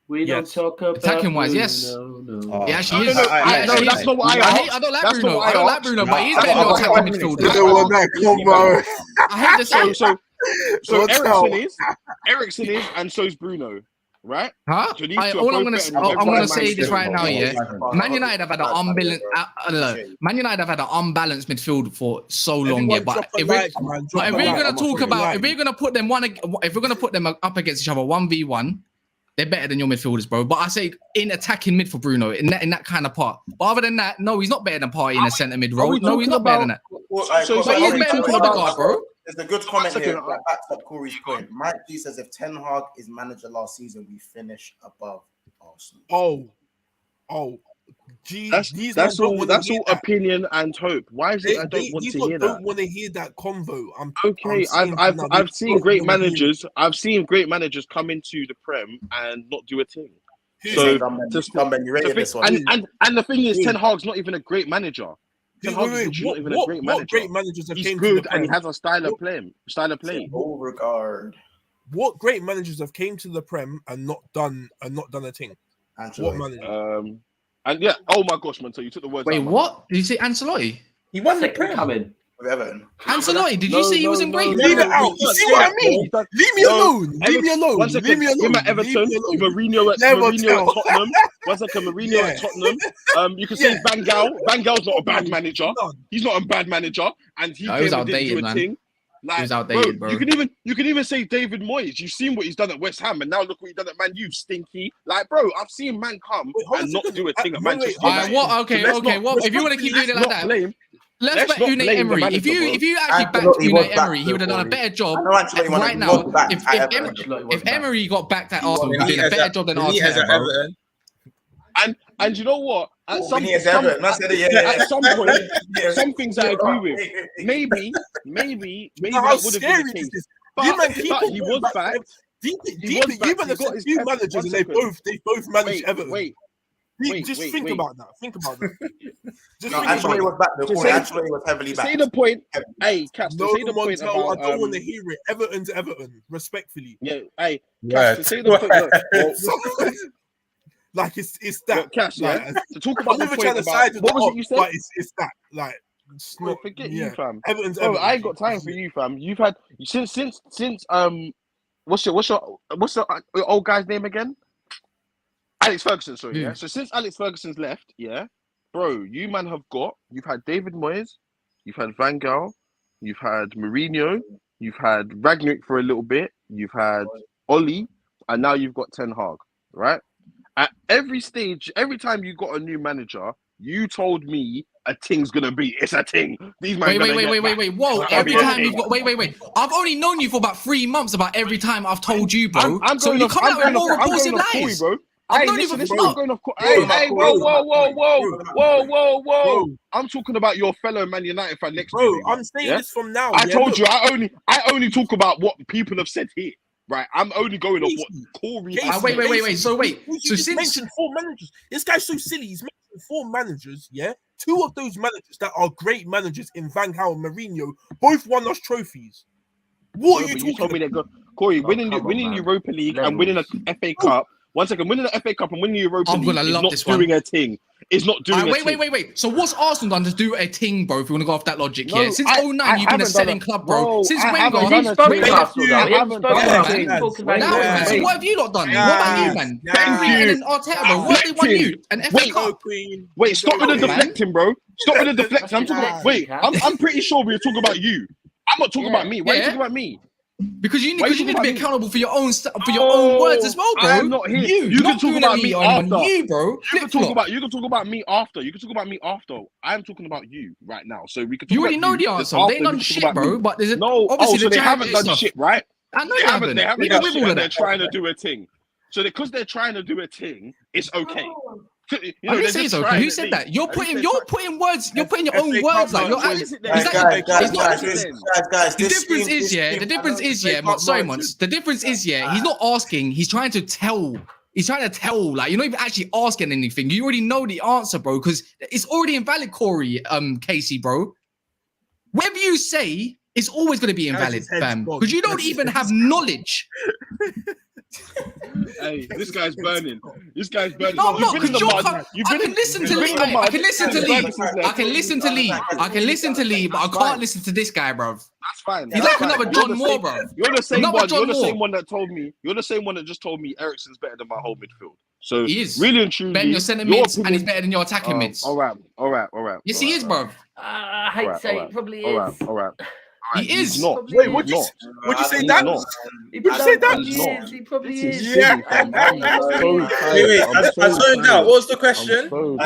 We don't talk about attacking wise, yes. No. He actually is. That's not what I asked. I don't like Bruno, but he's better than your attacking midfielder. I hate to say so Eriksen is, and so is Bruno, right? Huh? So I'm gonna say this right now, yeah. Man United have had an unbalanced midfield for so long, yeah. But if we're gonna put them up against each other 1v1, they're better than your midfielders, bro. But I say in attacking mid for Bruno, in that kind of part. But other than that, no, he's not better than Partey in a centre mid role. No, he's not better than that. But he's better than Odegaard, bro. There's a good comment here that backs up Corey's point. Mike G says if Ten Hag is manager last season, we finish above Arsenal. That's all opinion and hope. Why is it I don't want to hear that? Don't want to hear that convo. I've seen great managers. I've seen great managers come into the Prem and not do a thing. So you rated this one. And the thing is, Ten Hag's not even a great manager. Ten Hag is not even a great manager. What great managers have He's came good to the Prem? and he has a style of play. All regard. What great managers have came to the Prem and not done a thing? What manager? And yeah, oh my gosh, man! So you took the words. Wait, out, what? Did you say Ancelotti? He won the Second coming. Everton. Ancelotti, did you say he wasn't great? Leave it out. You see what I mean? Leave me alone. Leave me alone. One second. Leave me alone. Him at Everton. Mourinho at Tottenham. One second. Mourinho at Tottenham. You can say Van Gaal. Van Gaal's not a bad manager. He's not a bad manager, and he was came and outdated, didn't do a man. thing. Like, He was outdated, bro. You can even say David Moyes. You've seen what he's done at West Ham, and now look what he's done at Man U. Stinky. Like, bro, I've seen man come and not do a thing at Manchester United. What? Okay. What? If you want to keep doing it like that. Let's bet Unai Emery. If you actually backed Unai Emery, he would have done a better job right now. If Emery got backed at Arsenal, he did a better job than Arteta, bro. And you know what? At some point, some things I agree with. Maybe that would have been the case. But he was back. Even the few managers, and they both managed Everton. Just think about that. Ancelotti was back. Ancelotti was heavily back. Say the point. Hey, Cass, no, say the point about. I don't want to hear it. Everton to Everton, respectfully. Yeah, hey, Cass, to say the point. Like it's that. Cash, like, yeah. To talk about I'm never trying to side with what was it you said? But it's that. Like, it's not, forget you, fam. Everton's Bro, I ain't got time for you, fam. You've had since what's your old guy's name again? Alex Ferguson, sorry. Yeah. So since Alex Ferguson's left, yeah, bro, you've had David Moyes, you've had Van Gaal, you've had Mourinho, you've had Ragnick for a little bit, you've had Oli, and now you've got Ten Hag, right? At every stage, every time you got a new manager, you told me a thing's gonna be. It's a thing. These man. Wait. Whoa! Every time you've got. Wait. I've only known you for about 3 months. About every time I've told you, bro. So you come out with more repulsive lies, bro. I've known you for 4 months. Hey, whoa. I'm talking about your fellow Man United fan next to me. I'm saying this from now. I told you. I only talk about what people have said here. Right, I'm only going off what Corey. Wait. So since mentioned 4 managers, this guy's so silly. He's mentioned 4 managers. Yeah, 2 of those managers that are great managers in Van Gaal and Mourinho both won us trophies. What are you talking? You told me that Corey winning Europa League and winning a FA Cup. One second, winning the FA Cup and winning the Europa League is not doing a thing. It's not doing a thing. Wait. So what's Arsenal done to do a thing, bro? If you want to go off that logic here. Since 2009, you've been a selling club, bro. Since Wenger, so what have you not done? What about you, man? Emery and Arteta, bro. What have they won you? An FA Cup. Wait, stop with the deflecting, bro. Stop with the deflecting. I'm talking about. I'm pretty sure we're talking about you. I'm not talking about me. Why are you talking about me? Because you need to be accountable for your own words as well, bro. I'm not here. You can talk about me after. You, bro. You can talk about me after. I'm talking about you right now. So we can. You already know the answer. They ain't done shit, bro. But there's obviously so they haven't done shit, right? I know they haven't. They haven't done shit. They're trying to do a thing. So because they're trying to do a thing, it's okay. I didn't say it's okay. Who said that? You're putting words. You're putting your own words. Like the difference is, sorry, Mons. The difference is, he's not asking. He's trying to tell. He's trying to tell. Like, you're not even actually asking anything. You already know the answer, bro. Because it's already invalid, Corey, Casey, bro. Whatever you say is always going to be invalid, fam. Because you don't even have knowledge. Hey, this guy's burning. No, I'm not, because I can listen to Lee. I can listen to Lee, but I can't listen to this guy, bro. That's fine. He's like another John Moore, bro. You're the same one. You're the same one that told me. You're the same one that just told me Eriksen's better than my whole midfield. So he is really and truly better than your centre mids, and he's better than your attacking mids. All right. Yes, he is, bro. I hate to say it, probably is. All right. He is not. Wait, would you say that? Would you say that? He probably is. Yeah. Wait. I zoned out. What was the question? Rob,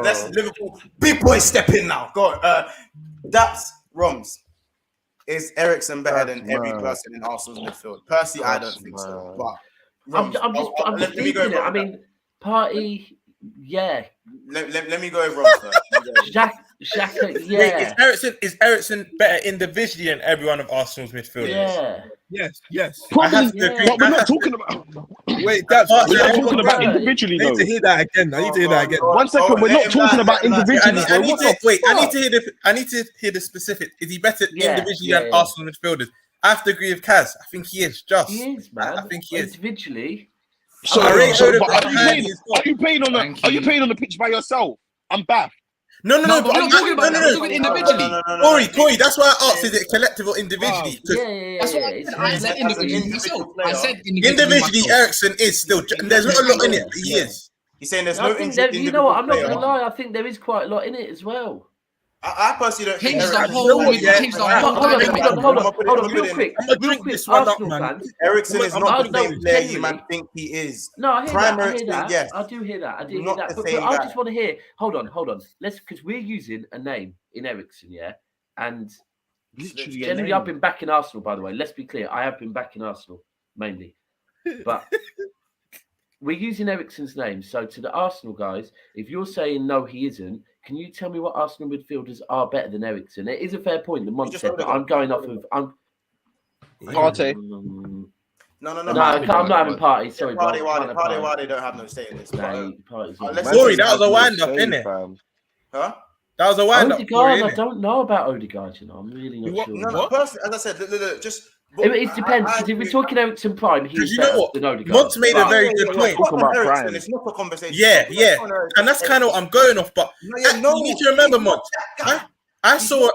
let's Liverpool big boy step in now. Go on. That's Roms. Is Eriksen better than every person in Arsenal's midfield? Personally, I don't think so. But I'm just thinking it. I mean, Partey, yeah. Let me go over Roms first. Xhaka, Wait, is Eriksen better individually than every one of Arsenal's midfielders? Yeah. Yes. I have to agree. But we're not talking about. Wait, that's We're not talking about individually, I need to though. hear that again. I need to hear that again. 1 second, we're not talking about individually, bro. I need to hear the specific. Is he better individually than Arsenal midfielders? I have to agree with Kaz. I think he is. He is, man. I think he is. Individually. So, are you playing on the pitch by yourself? I'm baffed. No. But we're not talking about that. We're talking individually. Corey, that's why I asked: is it collective or individually? That's what I said. Individually. I said individually. Eriksen is still. There's not a lot in it. He is. He's saying there's you know what? I'm not gonna lie. I think there is quite a lot in it as well. I personally don't think Hold on, real quick. Arsenal fans. Eriksen is not the same player you might think he is. No, I hear that. Yes. I do hear that. But I just want to hear. Hold on. Because we're using a name in Eriksen, yeah, and generally I've been backing Arsenal. By the way, let's be clear. I have been backing Arsenal mainly, but. We're using Eriksen's name. So to the Arsenal guys, if you're saying no, he isn't, can you tell me what Arsenal midfielders are better than Eriksen? It is a fair point. The Mont said, but I'm going off of... Partey. No, I'm not having Partey. Sorry, Partey don't have no say in this. Corey, that was a wind-up, innit? Huh? That was a wind-up. Odegaard, I don't know about Odegaard, you know. I'm really not sure. No, personally, as I said, look, just... It depends, because if we're talking Eriksen Prime, he's better than Odegaard. Mont made a very good point. It's not a conversation. Yeah. And that's kind of what I'm going off, but you need to remember, Mont. I saw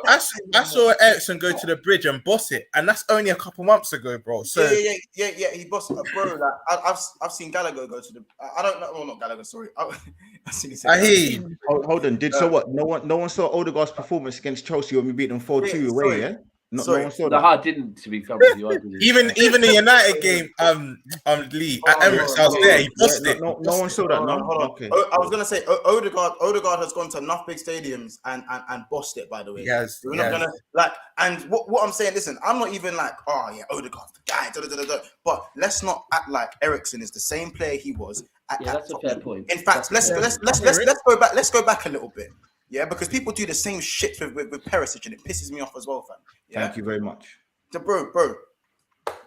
Eriksen go to the bridge and boss it, and that's only a couple months ago, bro. So yeah, he bossed it, bro. Like, I've seen Gallagher go to the. I don't know. Well, not Gallagher. Sorry. I hear you. Hold on. So what? No one saw Odegaard's performance against Chelsea when we beat them 4-2 away. Yeah. No one saw that. I didn't, to be fair with you. Even the United game, Lee at Emirates, I was there. He bossed it. No one saw that. No. Okay. I was gonna say Odegaard has gone to enough big stadiums and bossed it. By the way, yes. We're not gonna like. And what I'm saying, listen, I'm not even like, oh yeah, Odegaard's the guy. But let's not act like Eriksen is the same player he was. That's a fair point. In fact, let's go back. Let's go back a little bit. Yeah, because people do the same shit with Perisic, and it pisses me off as well, fam. Yeah? Thank you very much. So, bro,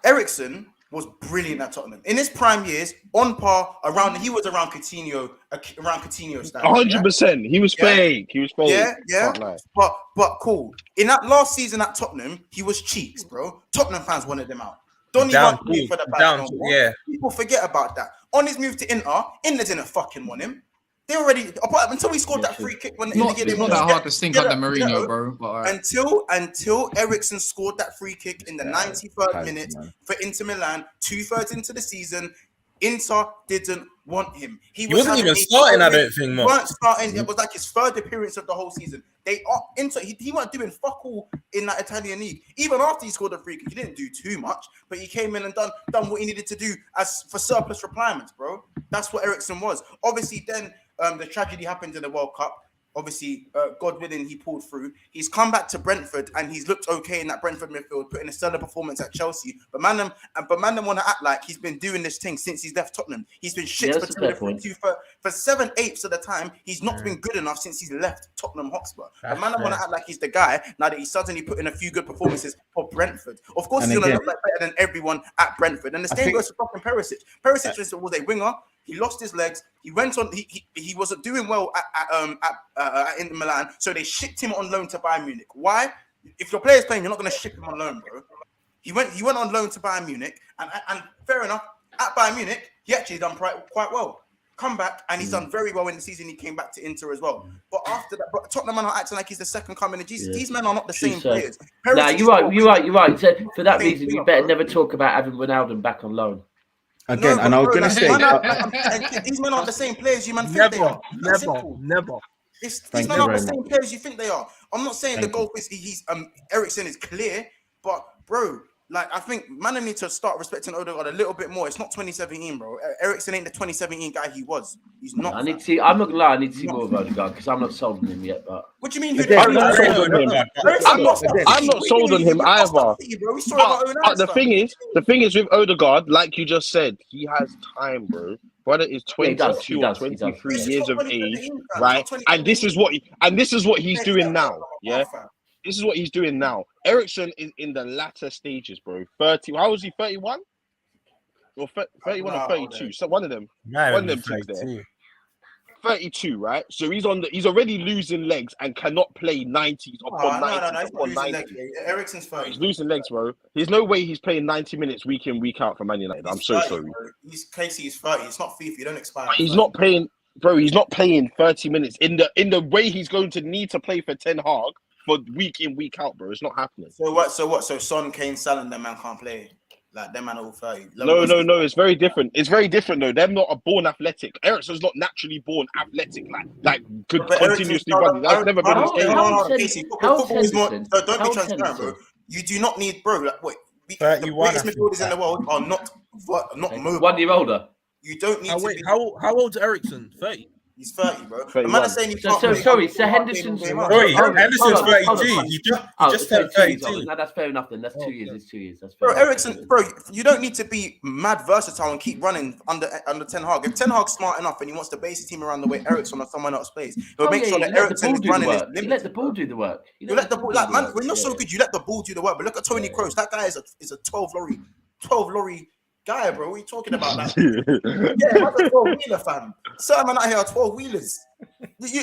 Eriksen was brilliant at Tottenham in his prime years, on par around. He was around Coutinho style. 100%. He was fake. He was fake. Yeah. But cool. In that last season at Tottenham, he was cheeks, bro. Tottenham fans wanted him out. Donny wasn't playing for the back. Yeah. People forget about that. On his move to Inter didn't fucking want him. They already until he scored that free kick when it's not that hard to stink up the Mourinho, bro. But until Eriksen scored that free kick in the 93rd minute for Inter Milan, 2/3 into the season, Inter didn't want him. He wasn't even starting. I don't think. He weren't starting. It was like his third appearance of the whole season. He weren't doing fuck all in that Italian league. Even after he scored the free kick, he didn't do too much, but he came in and done what he needed to do as for surplus requirements, bro. That's what Eriksen was. Obviously, then. The tragedy happened in the World Cup. Obviously, God willing, he pulled through. He's come back to Brentford and he's looked okay in that Brentford midfield, putting a stellar performance at Chelsea. But man, them want to act like he's been doing this thing since he's left Tottenham. He's been shit for 7/8 of the time. He's not been good enough since he's left Tottenham Hotspur. But man, them want to act like he's the guy now that he's suddenly put in a few good performances for Brentford. Of course, he's going to look like better than everyone at Brentford. And the same goes to fucking Perisic. Perisic was a winger. He lost his legs. He went on. He wasn't doing well at Inter Milan, so they shipped him on loan to Bayern Munich. Why? If your player's playing, you're not going to ship him on loan, bro. He went on loan to Bayern Munich, and fair enough. At Bayern Munich, he actually done quite well. Come back, and he's done very well in the season. He came back to Inter as well. But after that, Tottenham are acting like he's the second coming of Jesus. These men are not the same players. Nah, you're right. So for that reason, you better never talk about having Ronaldo back on loan. Again, and I was going to say, these men aren't the same players you man think never, they are. Never. These men aren't the same players you think they are. I'm not saying the goal is Eriksen is clear, but bro, like, I think man need to start respecting Odegaard a little bit more. It's not 2017, bro. Eriksen ain't the 2017 guy he was. He's not. I need to see. I'm not gonna lie. I need to see more of Odegaard because I'm not sold on him yet. But what do you mean? I'm not sold on him. I'm not sold on him either. The thing is with Odegaard, like you just said, he has time, bro. Brother is 22 or 23 years of age, right? And this is what he's doing now. Yeah. This is what he's doing now. Eriksen is in the latter stages, bro. 30. How was he? 31? Or 31 or 32? So one of them. One of them two there. 32, right? So he's already losing legs and cannot play 90s upon 90s upon 90s. Eriksen's 30. He's losing legs, bro. There's no way he's playing 90 minutes week in, week out for Man United. I'm so 30, sorry. Bro. Casey is 30. It's not FIFA. You don't expire. He's not playing, bro. He's not playing 30 minutes in the way he's going to need to play for Ten Hag for week in, week out, bro. It's not happening. So what? So Son, Kane, Salah, them man can't play. Like them man are all 30. No. It's very different. It's very different though. They're not born athletic. Eriksen's not naturally born athletic. Like could continuously run. That's never been his game. Casey, football is more. Don't be transparent, bro. You do not need, bro. Like wait, the greatest midfielders in the world are not mobile. 1 year older. You don't need. How old's Eriksen? 30. He's 30, bro. The man is saying he can't. Sorry, so Henderson's. Henderson's 32. He just turned 32. No, that's fair enough. Then that's 2 years. It's 2 years. That's fair. Bro, Eriksen, bro, you don't need to be mad versatile and keep running under Ten Hag. If Ten Hag's smart enough and he wants to base his team around the way Eriksen or someone else plays, he'll make sure that Eriksen is running his limits. You let the ball do the work. You let the ball, like man, when you're so good, you let the ball do the work. But look at Toni Kroos. That guy is a 12 lorry guy, bro. What are you talking about? Like, yeah, that's a 12-wheeler, fam. Certain man out here are 12-wheelers.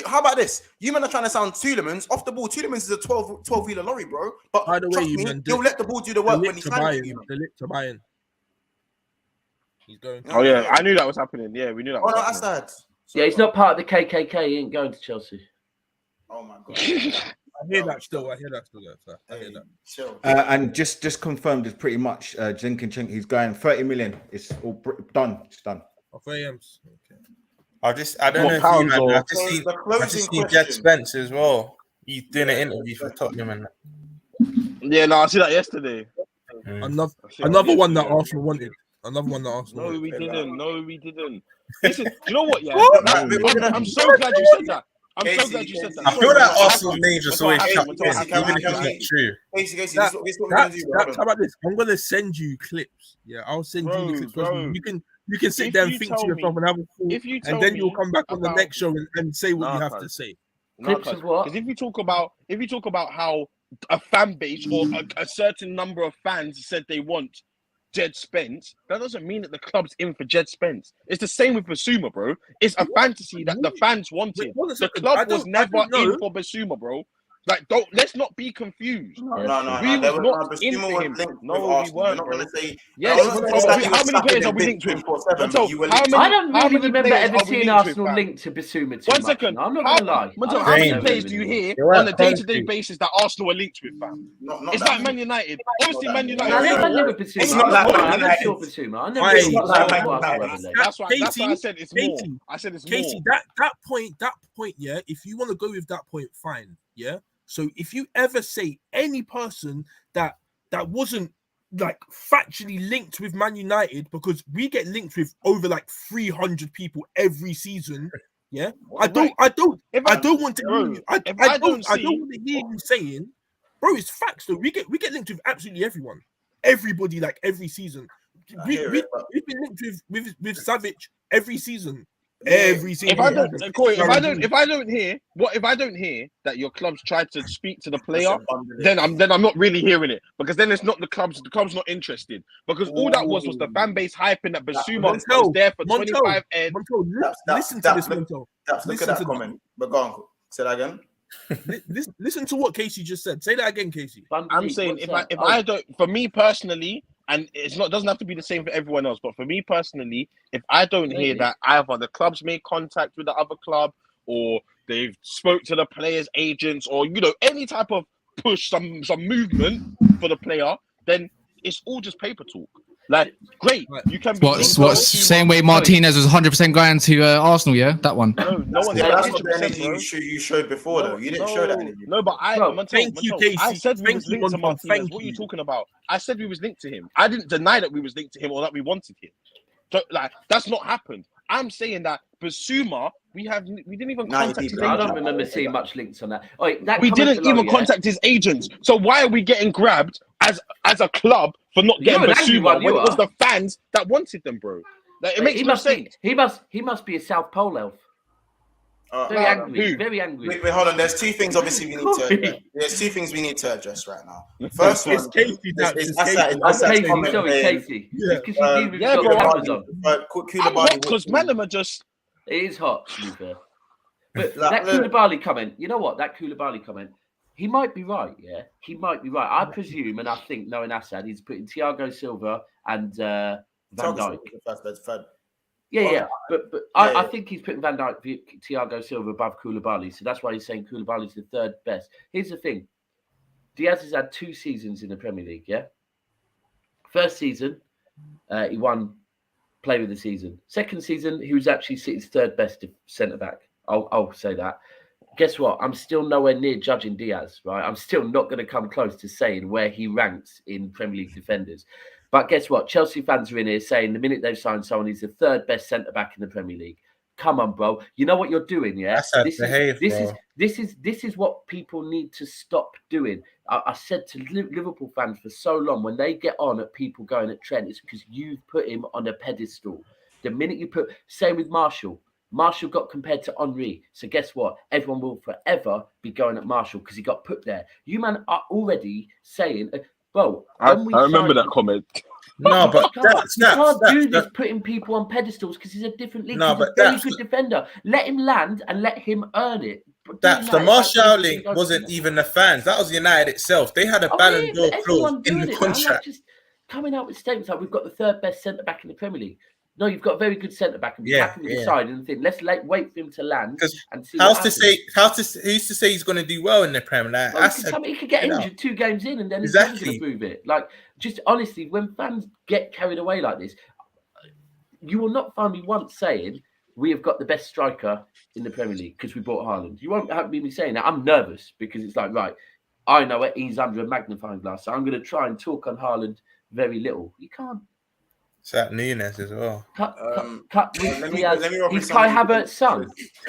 How about this? You men are trying to sound Tielemans. Off the ball, Tielemans is a 12-wheeler lorry, bro. But by the way, he'll let the ball do the work when he's trying to. To Bayern. He's going. Oh yeah, I knew that was happening. Yeah, we knew that. Oh no, that's sad. Yeah, he's not part of the KKK. He ain't going to Chelsea. Oh my god. I hear that still. I hear that. Sure. And just confirmed, it's pretty much Zinchenko. He's going 30 million. It's all done. It's done. Of AMs. Okay. I don't know if you, man. I've just seen Jed Spence as well. He's doing an interview for Tottenham and that. Yeah, no, I see that yesterday. Another one that Arsenal wanted. Another one that Arsenal. No, we didn't. Listen, you know what? Yeah, I'm so glad you said that. I'm so glad you said that. I feel that Arsenal name just always chucked in, even if it's not true. Casey, this is what we're gonna do. How about this? I'm gonna send you clips. Yeah, I'll send you the clips. Bro. You can sit there and think to yourself and have a thought, and then you'll come back on the next show and say what you have to say. Clips of what? Because if you talk about how a fan base or a certain number of fans said they want Jed Spence, that doesn't mean that the club's in for Jed Spence. It's the same with Basuma, bro. It's a fantasy that the fans wanted. The club was never in for Basuma, bro. Like, let's not be confused. No. We was not into him. No, we weren't. Not gonna say. How many players are we linked with? I don't really remember ever seeing Arsenal linked to Basuma. One second. I'm not gonna lie. How many players do you hear on a day-to-day basis that Arsenal are linked with, fam? It's like Man United. Obviously, Man United. I never knew Basuma. It's not like Basuma. That's why I said it's more. I said it's more. Casey, that point, yeah. If you want to go with that point, fine, yeah. So if you ever say any person that wasn't like factually linked with Man United, because we get linked with over like 300 people every season, yeah. I don't want to hear you. I don't want to hear you saying, bro, it's facts though. We get linked with absolutely everybody like every season. We've been linked with Savage every season. Every single. If I don't hear that your club's tried to speak to the player, then I'm not really hearing it, because then it's not the club's not interested, because all that was the fan base hyping that Basuma was there for 25 and listen to this, Montel. Look at that comment. But go on, say that again. Listen to what Casey just said. Say that again, Casey. I'm saying if I don't, for me personally, and doesn't have to be the same for everyone else, but for me personally, if I don't hear that either the club's made contact with the other club, or they've spoke to the players' agents, or any type of push, some movement for the player, then it's all just paper talk. Like, great. You can be What's same way Martinez was 100% going to Arsenal, yeah? That one. No one's that's not the 100%, energy bro. you showed before, though. You didn't show that energy. No, but Thank you, Casey. I said we was Thank you, linked to Monton. Martinez. Thank What are you you. talking about? I said we was linked to him. I didn't deny that we was linked to him or that we wanted him. So, like, that's not happened. I'm saying that Basuma, we didn't even contact his agent. I don't remember seeing much links on that. We didn't even contact his agents. So why are we getting grabbed as a club for not getting Basuma when it was the fans that wanted them, bro? Like, it makes no sense. He must be a South Pole elf. Very angry. Very angry. Wait, hold on. There's two things obviously we need to address. There's two things we need to address right now. First one is Casey. Because Manama just... It is hot, to be fair. But that Koulibaly comment, you know what? That Koulibaly comment, he might be right, yeah? He might be right. I presume, and I think, knowing Assad, he's putting Thiago Silva and Van Dijk. Yeah. But I think he's putting Van Dijk, Thiago Silva above Koulibaly. So that's why he's saying Koulibaly's the third best. Here's the thing. Diaz has had 2 seasons in the Premier League, yeah? First season, he won Player of the Season. Second season, he was actually City's third best centre-back. I'll say that. Guess what? I'm still nowhere near judging Diaz, right? I'm still not going to come close to saying where he ranks in Premier League defenders. But guess what? Chelsea fans are in here saying the minute they've signed someone, he's the third best centre-back in the Premier League. Come on, bro. You know what you're doing, yeah? This is what people need to stop doing. I said to Liverpool fans for so long, when they get on at people going at Trent, it's because you've put him on a pedestal. The minute you put... Same with Martial. Martial got compared to Henry. So guess what? Everyone will forever be going at Martial because he got put there. You, man, are already saying... Bro, I remember that comment. No, but you can't do this putting people on pedestals because he's a different league. He's a very good defender. Let him land and let him earn it. The Martial link wasn't even the fans. That was United itself. They had a Ballon d'Or clause in the contract. Just coming out with statements like we've got the third best centre back in the Premier League. No, you've got a very good centre back and be happy with the side and think let's wait for him to land and see. Who's to say he's going to do well in the Premier League? He could get injured 2 games in and then he's never going to prove it. Like, just honestly, when fans get carried away like this, you will not find me once saying we have got the best striker in the Premier League because we bought Haaland. You won't have me saying that. I'm nervous because it's like, right, I know it. He's under a magnifying glass, so I'm going to try and talk on Haaland very little. You can't. It's that Nunes as well. Cut with Diaz. He's Kai Havertz's son.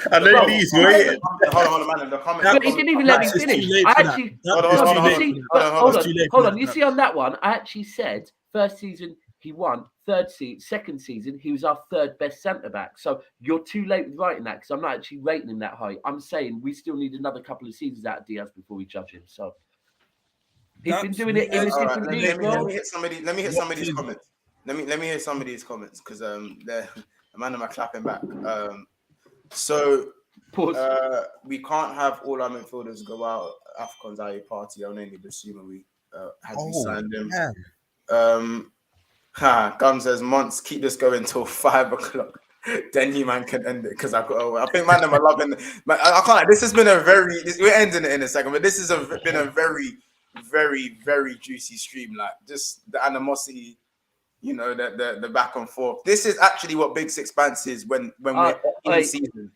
I know he's waiting. Hold on, man. The comment. But he didn't even let me finish. I actually hold on. You see on that one, I actually said first season he won. Second season he was our third best centre back. So you're too late with writing that because I'm not actually rating him that high. I'm saying we still need another couple of seasons out of Diaz before we judge him. So he's been doing it in a different league. Let me hit somebody's comments. Let me hear some of these comments because the man am I clapping back. We can't have all our midfielders go out Afcon's IE party. I'm only assuming we signed him. Gun says months keep this going till 5 o'clock. Then you man can end it because I think man am loving. I can't. This has been we're ending it in a second, but this has been a very, very, very juicy stream. Like just the animosity. You know, the back and forth. This is actually what Big Six Bants is when we're in the season.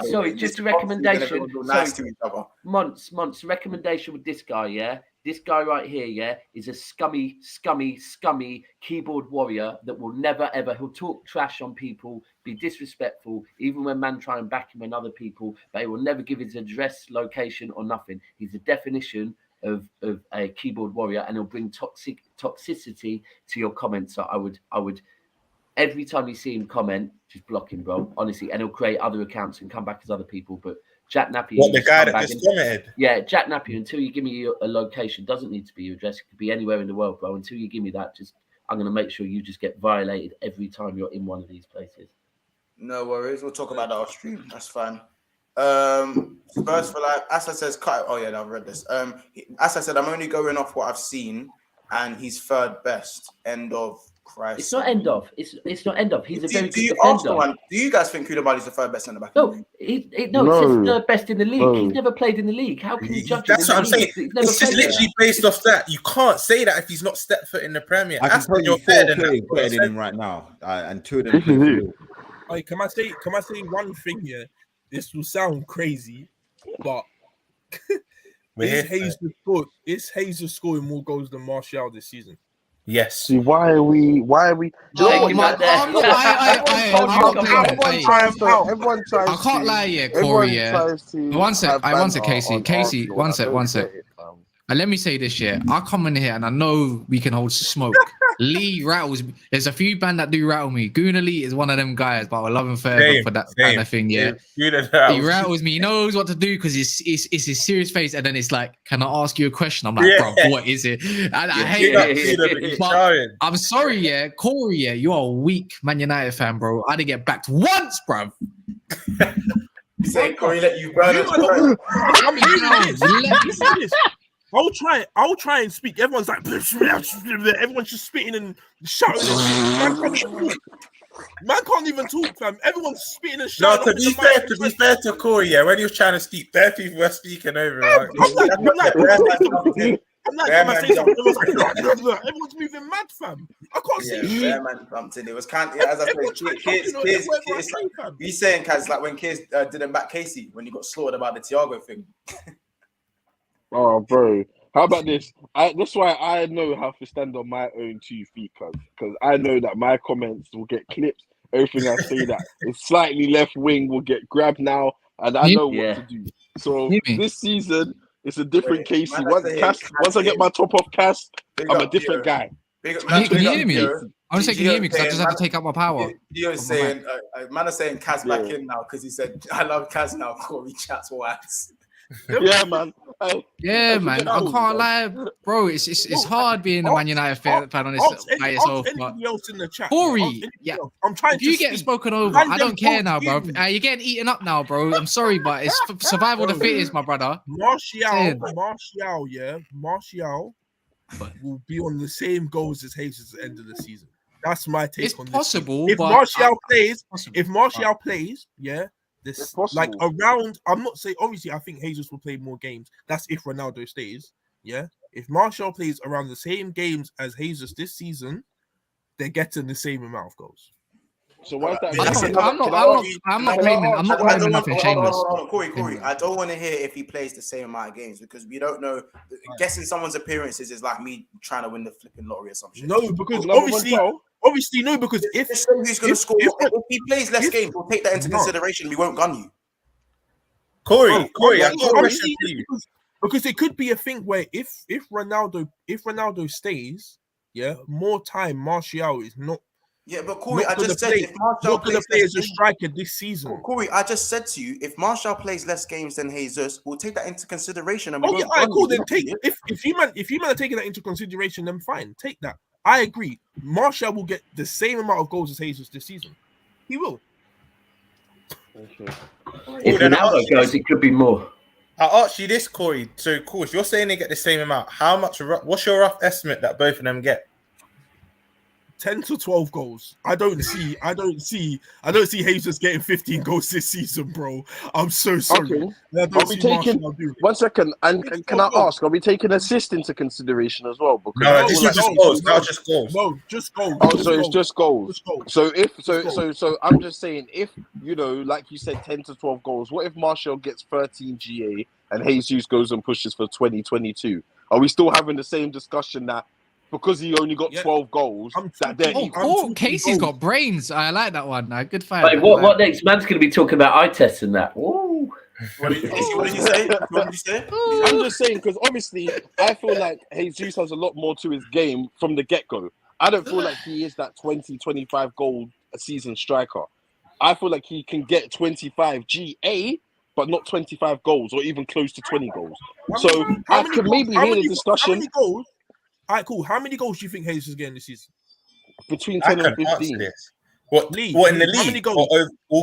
Sorry, just a recommendation. Nice to each other. Months, recommendation with this guy, yeah? This guy right here, yeah, is a scummy keyboard warrior that will never, ever, he'll talk trash on people, be disrespectful, even when man try and back him and other people, but he will never give his address, location, or nothing. He's the definition of a keyboard warrior, and he'll bring toxicity to your comments. So I would every time you see him comment, just block him, bro. Honestly, and he'll create other accounts and come back as other people. But Jack Napier, the guy that just commented? Yeah, Jack Napier. Until you give me a location, doesn't need to be your address. It could be anywhere in the world, bro. Until you give me that, I'm going to make sure you just get violated every time you're in one of these places. No worries. We'll talk about that off stream. That's fine. Spurs for life. Asa says, I've read this. Asa said, I'm only going off what I've seen, and he's third best. End of Christ. It's not end of. It's not end of. He's a very good defender. defender. Do you guys think Koulibaly's the third best centre back? No, it says third best in the league. He's never played in the league. How can you judge him? That's what I'm saying. It's just literally based off that. You can't say that if he's not stepped foot in the Premier. I can tell you 4 players better than him right now, and 2 of them play for Liverpool. Hey, can I say one thing here? This will sound crazy, but is Jesus scoring more goals than Martial this season? Yes. See, why are we? Everyone tries. I can't lie, yeah, Corey. Yeah. One sec, Casey. Casey, one sec. And let me say this, yeah. I come in here and I know we can hold smoke. Lee rattles me. There's a few band that do rattle me. Guna Lee is one of them guys, but I love him forever for that kind of thing, yeah. He rattles me. He knows what to do because it's his serious face. And then it's like, can I ask you a question? I'm like, bro, what is it? And I hate that. But I'm sorry, yeah. Corey, yeah, you're a weak Man United fan, bro. I didn't get backed once, bro. You say Corey let you burn it. Let me say this. I'll try and speak. Everyone's like, everyone's just spitting and shouting. Man can't even talk, fam. Everyone's spitting and shouting. No, to be fair to Corey, yeah, when he was trying to speak, bare people were speaking over him. Everyone's moving mad, fam. I can't see. Yeah, man bumped in. It was kind of, as I said, he's saying, Kaz, like when Kiz didn't back Casey when he got slaughtered about the Thiago thing. Oh, bro. How about this? That's why I know how to stand on my own 2 feet, because I know that my comments will get clipped. Everything I say that is slightly left wing will get grabbed now, and I know what to do. So this season, it's a different Casey. Once I get my top off cast, I'm a different guy. Can you hear me? I'm saying, can you hear me? Because I just have to take out my power. Gio's saying, man is saying Kaz back in now because he said, I love Kaz now. Corey chats once. Yeah, man. Yeah, man. I can't lie, bro. It's hard being a Man United fan on this by yourself. Corey, yeah, I'm trying. If you get spoken over, I don't care now, bro. You're getting eaten up now, bro. I'm sorry, but it's survival of the fittest, my brother. Martial will be on the same goals as Jesus at the end of the season. That's my take on this. It's possible. If Martial plays, yeah. This like around, I'm not saying obviously I think Jesus will play more games. That's if Ronaldo stays. Yeah. If Martial plays around the same games as Jesus this season, they're getting the same amount of goals. So why is that? I'm not blaming nothing shameless. Corey, I don't want to hear if he plays the same amount of games because we don't know. Guessing someone's appearances is like me trying to win the flipping lottery or something. No, because obviously no, because if who's going to score, if he plays less games, we'll take that into consideration. We won't gun you. Corey, I got a question for you. Because it could be a thing where if Ronaldo stays, yeah, more time Martial is not. Yeah, but Corey, I just said if Martial plays as a striker this season. Corey, I just said to you, if Martial plays less games than Jesus, we'll take that into consideration. And cool. Then take if you man are taking that into consideration, then fine, take that. I agree. Martial will get the same amount of goals as Jesus this season. He will. Okay. If Ronaldo goes, it could be more. I'll ask you this, Corey. So, of course, you're saying they get the same amount. How much? What's your rough estimate that both of them get? 10 to 12 goals. I don't see Jesus getting 15 goals this season, bro. I'm so sorry. Okay. Are we taking 1 second? And can I ask, are we taking assist into consideration as well? Because no, this is just goals. No, just goals. No, just goals. Oh, so it's just goals. So I'm just saying, if like you said, 10 to 12 goals. What if Martial gets 13 GA and Jesus goes and pushes for 2022? Are we still having the same discussion that? Because he only got 12 goals. Casey's got brains. I like that one. Good fight. Wait, what next? Man's going to be talking about eye tests and that. Woo. What did you say? I'm just saying because obviously I feel like Jesus has a lot more to his game from the get-go. I don't feel like he is that 20-25 goal a season striker. I feel like he can get 25 GA, but not 25 goals or even close to 20 goals. So I could maybe hear the discussion. All right, cool. How many goals do you think Jesus is getting this season? Between 10 and 15. What league? What in the league? How many goals?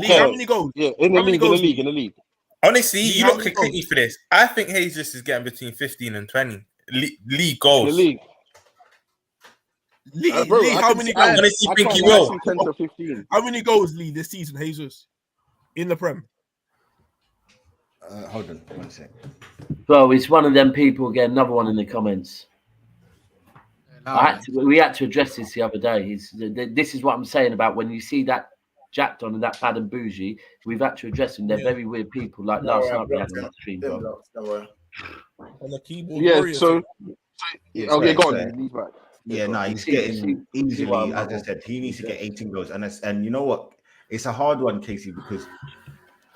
How many goals? Yeah, in the league. Honestly, you lot can kick me for this. I think Jesus is getting between 15 and 20 league goals. In the league. Lee, Bro, Lee, I how can many see- I goals? honestly think he can't lie, will. I see 10 to 15. How many goals, Lee, this season, Jesus, in the Prem? Hold on 1 sec. Bro, it's one of them people. Again, another one in the comments. We had to address this the other day. This is what I'm saying about when you see that jacked on and that bad and bougie. We've had to address them. They're very weird people. Like last night we had on that stream, bro. On the keyboard Yeah, warrior. so Yeah, okay, go sorry. on. Leave back. Yeah, no, he's see getting easily, what I'm as I not- said, he needs to get 18 goals. And you know what? It's a hard one, Casey, because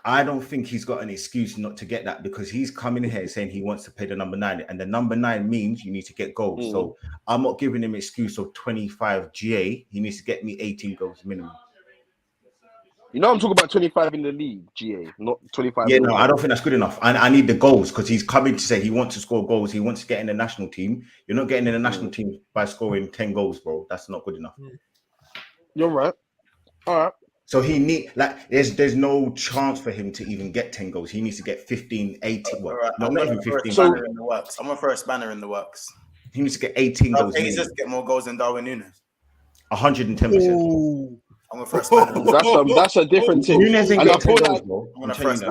I don't think he's got an excuse not to get that, because he's coming here saying he wants to play the number 9, and the number 9 means you need to get goals. So I'm not giving him an excuse of 25 GA. He needs to get me 18 goals minimum. You know, I'm talking about 25 in the league, GA, not 25. Yeah, no, I don't think that's good enough. I need the goals, because he's coming to say he wants to score goals. He wants to get in the national team. You're not getting in the national team by scoring 10 goals, bro. That's not good enough. You're right. All right. So he need, like, there's no chance for him to even get 10 goals. He needs to get 15, 18. Well, Right, not even 15. I'm gonna throw a spanner in the works. He needs to get 18 goals. He's just get more goals than Darwin Nunes. 110%. I'm gonna throw a spanner. That's a different thing. Nunes ain't And I getting 10 feel goals, like bro.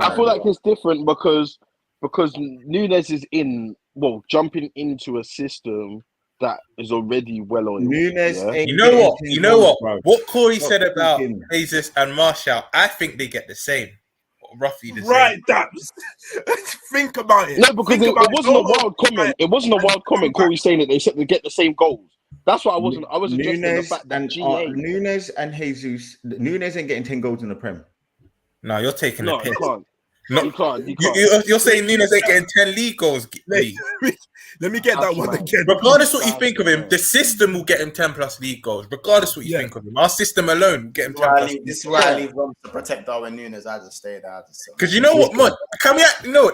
I feel like it's different because Nunes is jumping into a system that is already well on. Nunes ain't You know what? getting You know 10 what? goals, bro. What Corey Stop said about thinking. Jesus and Martial, I think they get the same, roughly the same. Right, that. Think about it. No, because it wasn't a wild comment. It wasn't a wild comment. Corey saying that they get the same goals. That's what I was addressing the fact that Nunes and Jesus, Nunes ain't getting 10 goals in the Prem. No, you're taking a piss. You can't. You're saying Nunes ain't getting 10 league goals. Let me get that one again. Regardless what you think of him, the system will get him 10 plus league goals. Regardless what you think of him, our system alone will get him 10 plus. This is why I leave Rob to protect Darwin Nunes. I just stay there. Because you know what, man?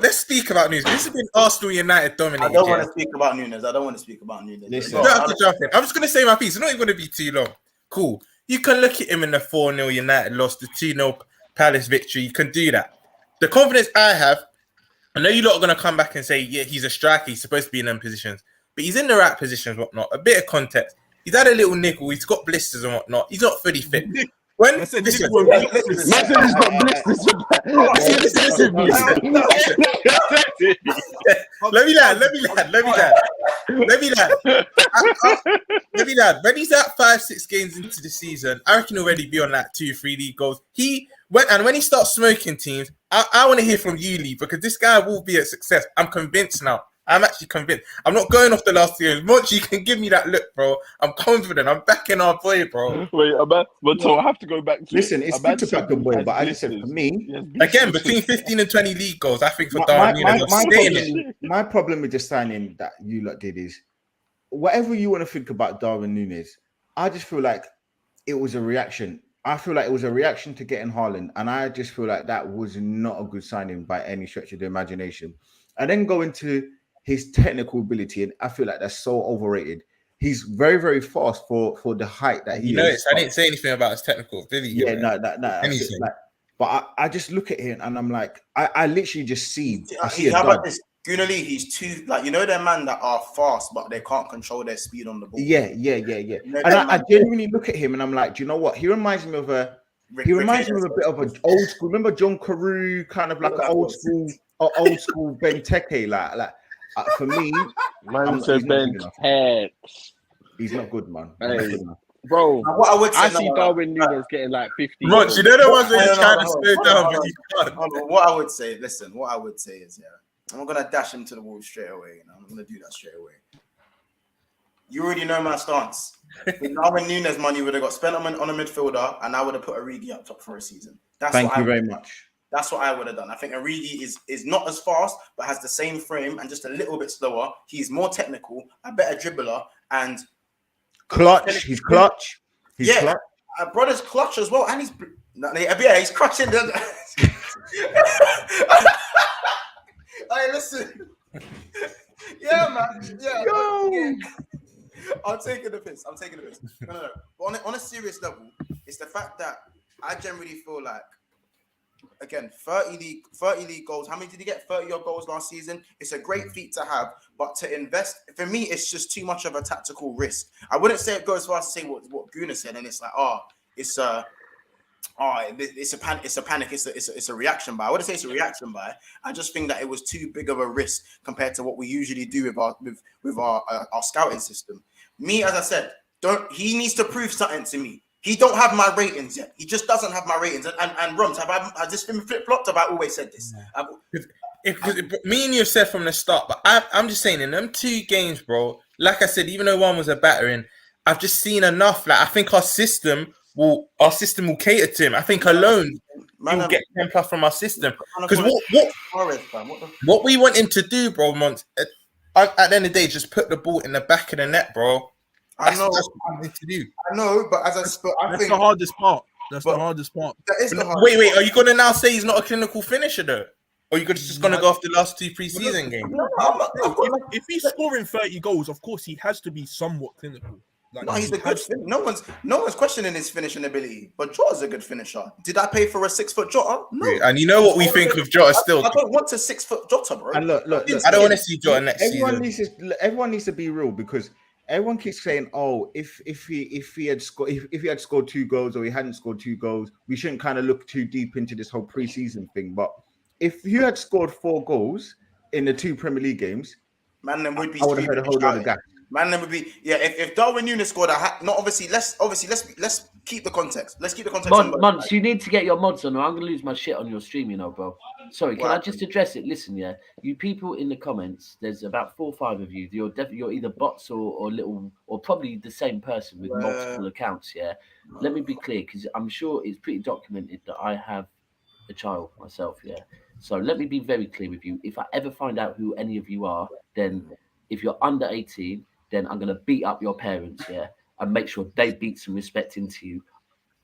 Let's speak about Nunes. This has been Arsenal United dominating. I don't want to speak about Nunes. Listen, you don't have to jump in. I'm just going to say my piece. It's not even going to be too long. Cool. You can look at him in the 4-0 United loss, the 2-0 Palace victory. You can do that. The confidence I have, I know you lot are going to come back and say, yeah, he's a striker. He's supposed to be in them positions. But he's in the right positions, whatnot. A bit of context. He's had a little niggle. He's got blisters and whatnot. He's not fully fit. When he's got blisters. Let me land. When he's at 5-6 games into the season, I reckon he'll already be on that 2-3 league goals. When he starts smoking teams, I want to hear from you, Lee, because this guy will be a success. I'm convinced now. I'm actually convinced. I'm not going off the last 2 years. Much you can give me that look, bro. I'm confident. I'm backing our boy, bro. Wait, so I have to go back to listen, it's good to back the boy, but I just said for me, again, between 15 and 20 league goals, I think for my problem with the signing that you lot did is whatever you want to think about Darwin Nunes, I just feel like it was a reaction. I feel like it was a reaction to getting Haaland, and I just feel like that was not a good signing by any stretch of the imagination. And then go into his technical ability, and I feel like that's so overrated. He's very, very fast for the height that he is. I didn't say anything about his technical ability. Yeah, no. But I just look at him and I'm like, I literally just see. How about this? Gunali, he's too they're men that are fast, but they can't control their speed on the ball. Yeah. And I genuinely look at him and I'm like, do you know what? He reminds me of a bit of an old school. Remember John Carew, kind of like an old school Benteke, like for me, he's not good, man. Hey, bro, what I would say, I see Darwin Nunes getting like 50. Much, you know the ones where you're trying to slow down, but you can't. What I would say is, I'm not gonna dash him to the wall straight away. I'm gonna do that straight away. You already know my stance. With Darwin Nunes money would have got spent on a midfielder, and I would have put Origi up top for a season. Thank you very much. That's what I would have done. I think Origi is not as fast, but has the same frame and just a little bit slower. He's more technical, a better dribbler, and clutch. He's clutch. Clutch. Brother's clutch as well, and he's clutching. Hey, listen. Yeah, man. Yeah. Yo. I'm taking the piss. No. But on a serious level, it's the fact that I generally feel like again, 30 league goals. How many did he get? 30-odd goals last season. It's a great feat to have, but to invest, for me, it's just too much of a tactical risk. I wouldn't say it goes as far as to say what Guna said, and it's like, it's a panic, it's a reaction buy. I wouldn't say it's a reaction buy. I just think that it was too big of a risk compared to what we usually do with our scouting system. Me, as I said, he needs to prove something to me. He don't have my ratings yet. He just doesn't have my ratings. And Rums, has this been flip-flopped? Have I always said this? Me and you have said from the start, but I'm just saying in them 2 games, bro, like I said, even though one was a battering, I've just seen enough. Like I think our system will cater to him. I think alone he'll get 10 plus from our system. Because what we want him to do, bro, Mont, at the end of the day, just put the ball in the back of the net, bro. That's what we need to do. I know, but I think the hardest part. That's the hardest part. That is the hardest wait, are you gonna now say he's not a clinical finisher though? Or are you just gonna go off the last 2 preseason games? If he's scoring 30 goals, of course he has to be somewhat clinical. No, he's a good finisher. No one's questioning his finishing ability, but Jota's a good finisher. Did I pay for a 6-foot Jota? No. Yeah, and you know what we think of Jota still. I don't want a 6-foot Jota, bro. And look, I don't want to see Jota next season. Everyone needs to be real, because everyone keeps saying, "Oh, if he had scored 2 goals or he hadn't scored 2 goals, we shouldn't kind of look too deep into this whole preseason thing." But if you had scored 4 goals in the 2 Premier League games, man, then would be. I would have heard a whole lot of gas. Man, then would be If Darwin Núñez scored a hat, not obviously. Let's keep the context. Let's keep the context. Months, you need to get your mods on, or I'm gonna lose my shit on your stream, you know, bro. Sorry, can I just address it? Listen, yeah, you people in the comments, there's about 4 or 5 of you. You're either bots or little, or probably the same person with multiple accounts. Yeah, let me be clear, because I'm sure it's pretty documented that I have a child myself. Yeah, so let me be very clear with you. If I ever find out who any of you are, then if you're under 18, then I'm gonna beat up your parents. Yeah, and make sure they beat some respect into you.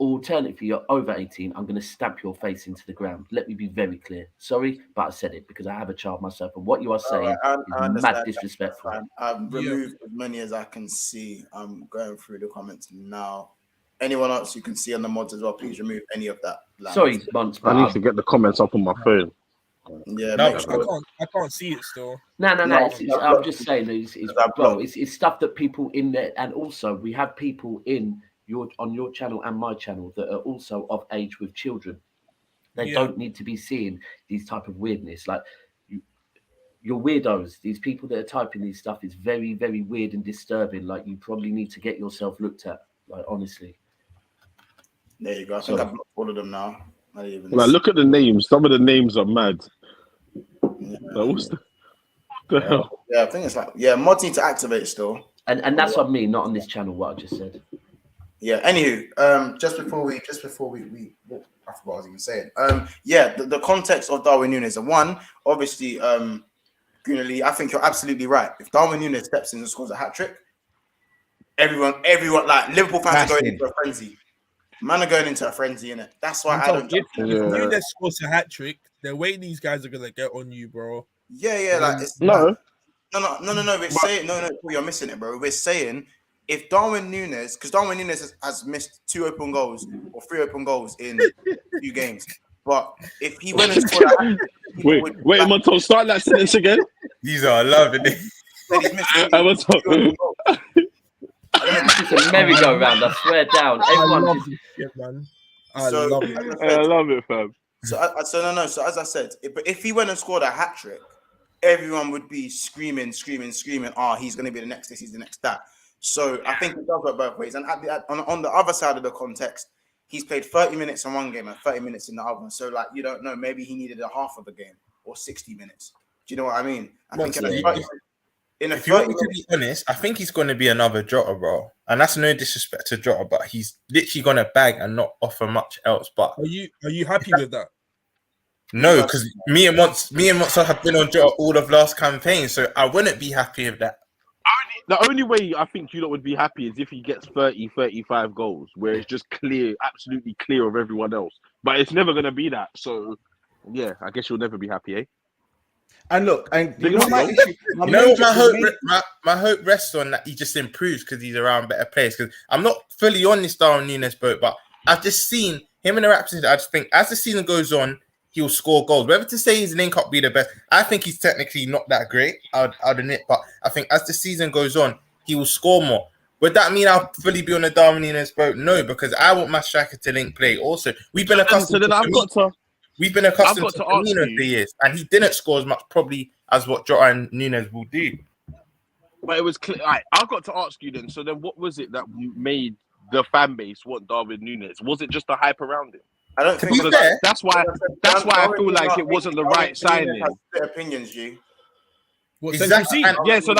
Alternatively, you're over 18, I'm going to stamp your face into the ground. Let me be very clear. Sorry, but I said it because I have a child myself. And what you are saying is mad disrespectful. I've removed as many as I can see. I'm going through the comments now. Anyone else you can see on the mods as well, please remove any of that. Sorry, Monts, I need to get the comments up on my phone. Yeah, no, I can't see it still. No. I'm just saying it's stuff that people in there, and also we have people on your channel and my channel that are also of age with children. They don't need to be seeing these type of weirdness. Like you're weirdos. These people that are typing these stuff is very, very weird and disturbing. Like you probably need to get yourself looked at. Like honestly. There you go. I think I've blocked all of them now. Look at the names. Some of the names are mad. Yeah. What's the hell? Yeah, I think it's like mods need to activate still. And that's on me, not on this channel. What I just said. Yeah. Anywho, just before we I forgot what I was even saying. The context of Darwin Núñez. And one, obviously, Gunnar, I think you're absolutely right. If Darwin Núñez steps in and scores a hat trick, everyone, like Liverpool fans are going into a frenzy. Man are going into a frenzy, innit? That's why I don't. If Núñez scores a hat trick, the way these guys are gonna get on you, bro. Yeah. Like it's no. We're saying no. You're missing it, bro. We're saying if Darwin Núñez, because Darwin Núñez has missed 2 open goals or 3 open goals in 2 games, but if he went and scored that, wait, Monto, start that sentence again. These are loving it. It's a merry-go-round, I swear down. Everyone I love it. I love it, fam. So as I said, if he went and scored a hat trick, everyone would be screaming. He's going to be the next this, he's the next that. So I think it does work both ways. And on the other side of the context, he's played 30 minutes in one game and 30 minutes in the other. So like you don't know, maybe he needed a half of a game or 60 minutes. Do you know what I mean? If you want me to be honest, I think he's going to be another Jota, bro. And that's no disrespect to Jota, but he's literally going to bag and not offer much else. But are you happy with that? No, because me and Monster have been on Jota all of last campaign, so I wouldn't be happy with that. The only way I think you lot would be happy is if he gets 30, 35 goals, where it's just clear, absolutely clear of everyone else. But it's never going to be that. So, yeah, I guess you'll never be happy, eh? And look, and my hope rests on that he just improves because he's around better players. Because I'm not fully on this Darwin Núñez boat, but I've just seen him in the Raptors. I just think as the season goes on, he'll score goals. Whether to say his link up be the best, I think he's technically not that great. I'd admit, but I think as the season goes on, he will score more. Would that mean I'll fully be on the Darwin Núñez boat? No, because I want my striker to link play. Also, we've been accustomed to Firmino for years, and he didn't score as much probably as what Jota and Núñez will do. But it was clear. Right, I've got to ask you then. So then, what was it that made the fan base want Darwin Núñez? Was it just the hype around him? I don't think that's why I feel like it wasn't the right signing. Opinions, G. Exactly. Yeah. So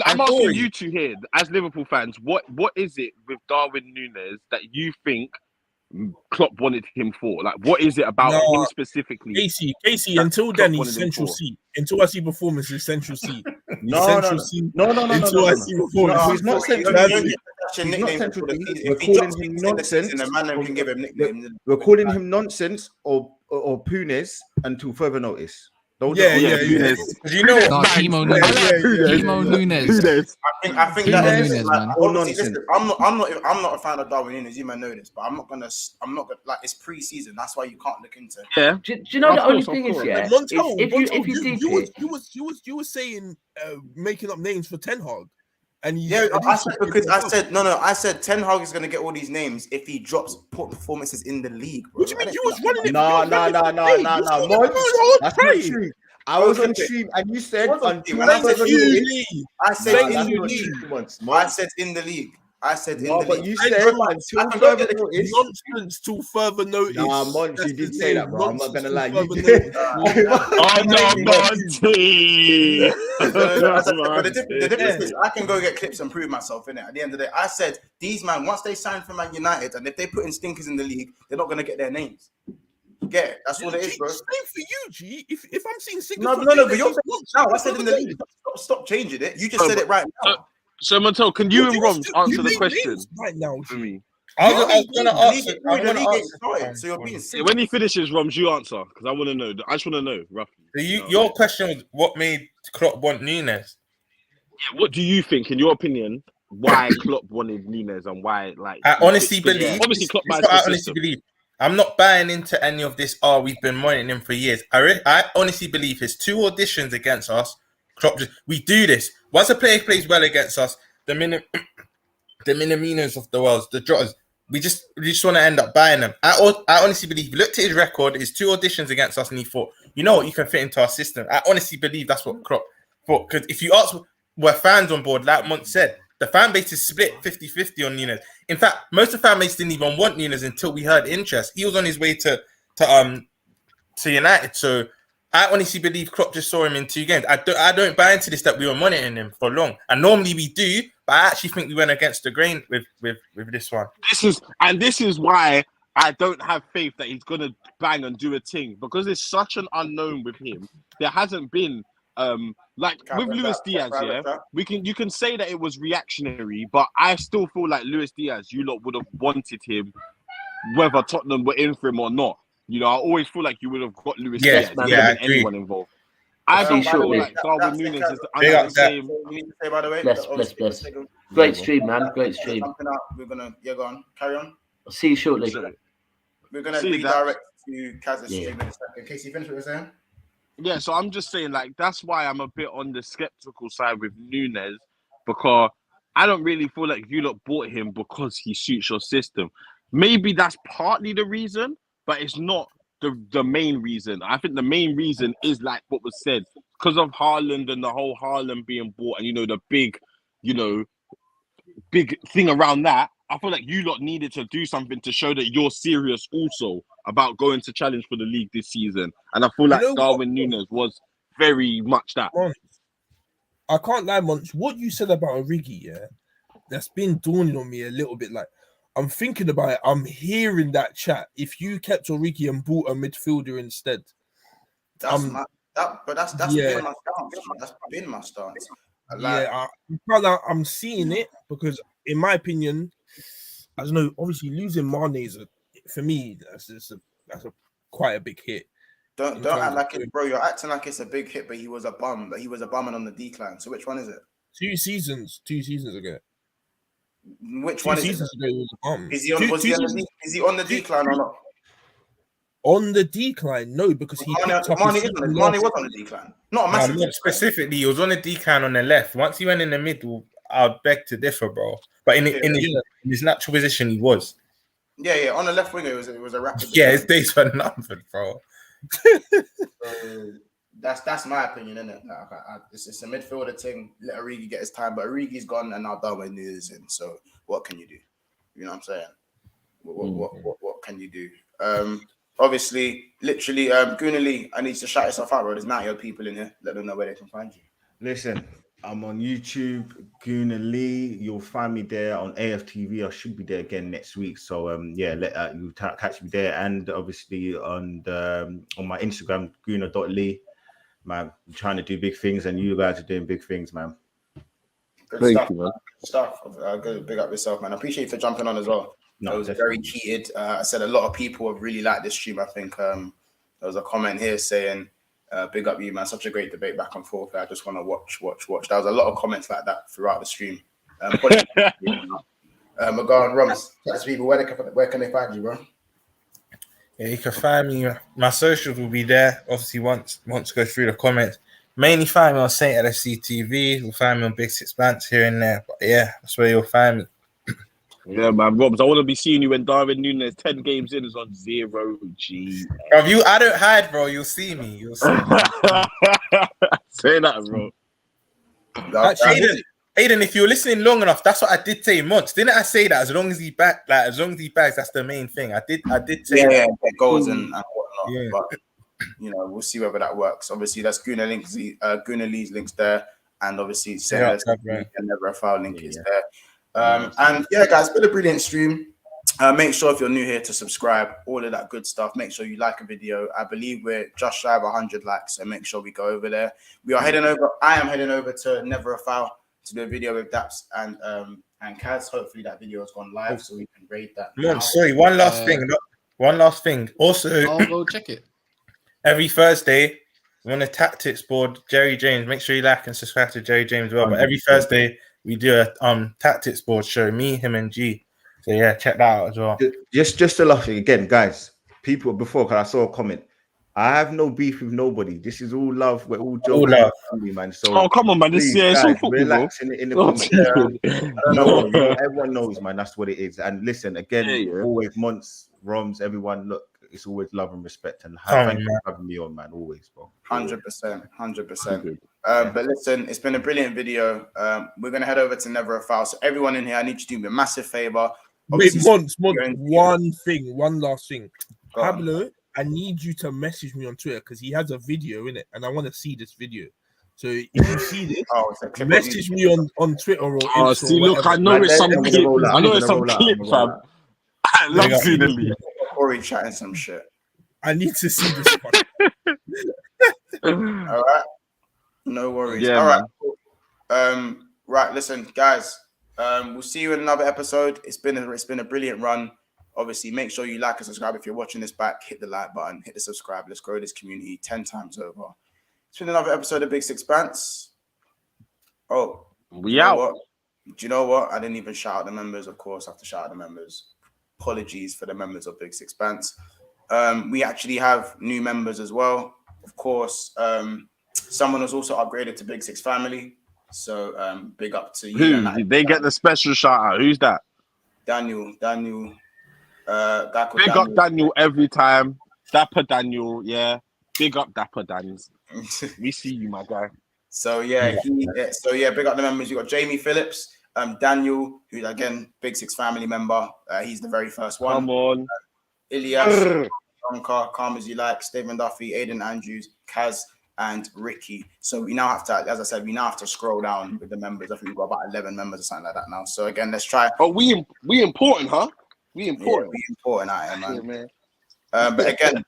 I'm asking you two here, as Liverpool fans, what is it with Darwin Núñez that you think Klopp wanted him for? Like, what is it about him specifically? Casey. Until then, he's central seat. Until I see performance, he's central seat. No. Until I see performance, he's not central seat. He's not central seat. We're calling him nonsense. We're calling him nonsense or Punes until further notice. Yeah. You know what? Timo Núñez. I think that's nonsense. I'm not a fan of Darwin Núñez. You might know this, but I'm not gonna like, it's pre-season. That's why you can't look into it. Yeah. Do you know the only thing is, yeah? You were saying making up names for Ten Hag. And I said Ten Hag is going to get all these names if he drops poor performances in the league. Bro. What do you mean? You was running it? No. That's not true. I was on stream and you said until I said in the league. I said in the league. But you said until further notice. Nonsense till further notice. Nah, Monty, you did say that, bro. I'm not gonna lie. You did. Monty. But the difference is, I can go get clips and prove myself in it. At the end of the day, I said these man, once they sign for Man United, and if they put in stinkers in the league, they're not gonna get their names. Get it? That's what it is, bro. Same for you, G. If I'm seeing stinkers, no, but you're now. I said in the league. Stop changing it. You just said it right now. So, Montel, can you and Roms answer the question right now for me? I was going to answer. So you're being silly. When he finishes, Roms, you answer because I want to know. I just want to know roughly. Your question was what made Klopp want Núñez? Yeah, what do you think, in your opinion, why Klopp wanted Núñez and why? Like, I honestly believe. Obviously, Klopp buys I honestly believe. I'm not buying into any of this. We've been monitoring him for years. I honestly believe his 2 auditions against us. Klopp we do this. Once a player plays well against us, the Minaminos of the world, the Jotters, we just want to end up buying them. I honestly believe he looked at his record, his 2 auditions against us, and he thought, you know what, you can fit into our system. I honestly believe that's what Klopp thought. Because if you ask were fans on board, like Mont said, the fan base is split 50-50 on Núñez. In fact, most of the fan base didn't even want Núñez until we heard interest. He was on his way to United. So I honestly believe Klopp just saw him in 2 games. I don't buy into this that we were monitoring him for long. And normally we do, but I actually think we went against the grain with this one. This is why I don't have faith that he's gonna bang and do a thing, because there's such an unknown with him. There hasn't been with Luis Diaz, you can say that it was reactionary, but I still feel like Luis Diaz, you lot would have wanted him, whether Tottenham were in for him or not. You know, I always feel like you would have got Luis Diaz. Anyone involved. I don't feel like Darwin Núñez is the same. By the way, bless. Great stream, man. Great stream. We're gonna go on. Carry on. I'll see you shortly. We're gonna redirect to Kaz's stream in a second. Casey, finish what you're saying. Yeah, so I'm just saying, like, that's why I'm a bit on the skeptical side with Núñez, because I don't really feel like you lot bought him because he suits your system. Maybe that's partly the reason, but it's not the main reason. I think the main reason is like what was said, because of Haaland and the whole Haaland being bought, and the big thing around that. I feel like you lot needed to do something to show that you're serious also about going to challenge for the league this season. And I feel like Darwin Núñez was very much that. I can't lie, Monch. What you said about Origi, that's been dawning on me a little bit. Like, I'm thinking about it. I'm hearing that chat. If you kept Origi and bought a midfielder instead, that's been my stance. That's been my stance. I'm seeing it because, in my opinion, I don't know. Obviously, losing Mane is for me. That's quite a big hit. Don't act like it, bro. You're acting like it's a big hit, but he was a bum. But he was a bum and on the decline. So which one is it? 2 seasons ago. Which one is it? Is he on the decline or not? On the decline, no, because he Mane picked up was his on the decline. Not a massive decline. Specifically, he was on a decline on the left. Once he went in the middle, I'd beg to differ, bro. But in his natural position, he was. Yeah. On the left wing, it was a rapid. Yeah, his days were numbered, bro. That's my opinion, isn't it? Like, it's a midfielder thing. Let Origi get his time, but Origi's gone and now Darwin is in. So what can you do? You know what I'm saying? What can you do? Obviously, literally, Goonally, I need to shout yourself out, bro. There's 90 people in here. Let them know where they can find you. Listen, I'm on YouTube, Goonally. You'll find me there on AFTV. I should be there again next week. So you'll catch me there, and obviously on my Instagram, Gooner.lee. Man, I'm trying to do big things, and you guys are doing big things, man. Good stuff. Good, big up yourself, man. I appreciate you for jumping on as well. No, it was very heated. I said a lot of people have really liked this stream. I think there was a comment here saying, big up you, man. Such a great debate back and forth. I just want to watch. There was a lot of comments like that throughout the stream. McGowan Rums, that's people. Where can they find you, bro? Yeah, you can find me. My socials will be there. Obviously, once go through the comments. Mainly find me on Saint LFC TV. You'll find me on Big Six Bands here and there. But yeah, that's where you'll find me. Yeah, man, Robs, I want to be seeing you when Darwin Núñez 10 games in is on 0G. Bro, I don't hide, bro. You'll see me. Say that, bro. Aiden, if you're listening long enough, that's what I did say once. Didn't I say that? As long as he bags, that's the main thing. I did say that. Yeah, goals and whatnot. Yeah. But we'll see whether that works. Obviously, that's Gooner Lee's links there, and obviously and Never a Foul link is there. And yeah, guys, it's been a brilliant stream. Make sure if you're new here to subscribe, all of that good stuff. Make sure you like a video. I believe we're just shy of 100 likes, so make sure we go over there. I am heading over to Never a Foul to do a video with Daps and Kaz. Hopefully that video has gone live so we can rate that. Sorry, one last thing. Also, I'll go check it. Every Thursday, we're on a tactics board. Jerry James, make sure you like and subscribe to Jerry James as well. But every Thursday, we do a tactics board show. Me, him, and G. So yeah, check that out as well. Just a laughing again, guys. People before, because I saw a comment. I have no beef with nobody. This is all love. We're all joking, man. So come on, man. This is so football, relax in the comments. I don't know. Everyone knows, man. That's what it is. And listen, again, always Monts, Roms, everyone. Look, it's always love and respect. And thank you for having me on, man. Always, bro. 100%. But listen, it's been a brilliant video. We're gonna head over to Never a Foul. So everyone in here, I need you to do me a massive favor. Wait, Monts, one last thing. Pablo, I need you to message me on Twitter because he has a video in it, and I want to see this video. So if you see this, message me on Twitter or Instagram. See, look, I know it's some clip. I know it's some clip, fam. I love seeing the lead. Or he's chatting some shit. I need to see this one. All right. No worries. Yeah, all right. Cool. Right, listen, guys. We'll see you in another episode. It's been a brilliant run. Obviously, make sure you like and subscribe. If you're watching this back, hit the like button, hit the subscribe. Let's grow this community 10 times over. It's been another episode of Big Six Bands. Oh, we out. Do you know what? I didn't even shout out the members. Of course, I have to shout out the members. Apologies for the members of Big Six Bands. We actually have new members as well. Of course, someone was also upgraded to Big Six Family. So big up to you. Who did they get the special shout out? Who's that? Daniel. Big up Daniel every time. Dapper Daniel, yeah. Big up Dapper Dans. We see you, my guy. So big up the members. You got Jamie Phillips, Daniel, who's again Big Six Family member. He's the very first one. Come on, Ilias, Calm As You Like, Stephen Duffy, Aiden Andrews, Kaz, and Ricky. So we now have to, as I said, scroll down with the members. I think we've got about 11 members or something like that now. So again, let's try. Oh, we important, huh? We important. Yeah, we important out here, man. But again,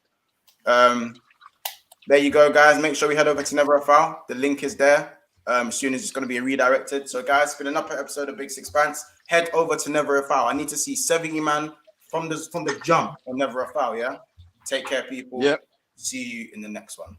there you go, guys. Make sure we head over to Never a Foul. The link is there. As soon as it's going to be redirected. So, guys, it's been another episode of Big Six Bands. Head over to Never a Foul. I need to see 70 man from the jump on Never a Foul. Yeah. Take care, people. Yep. See you in the next one.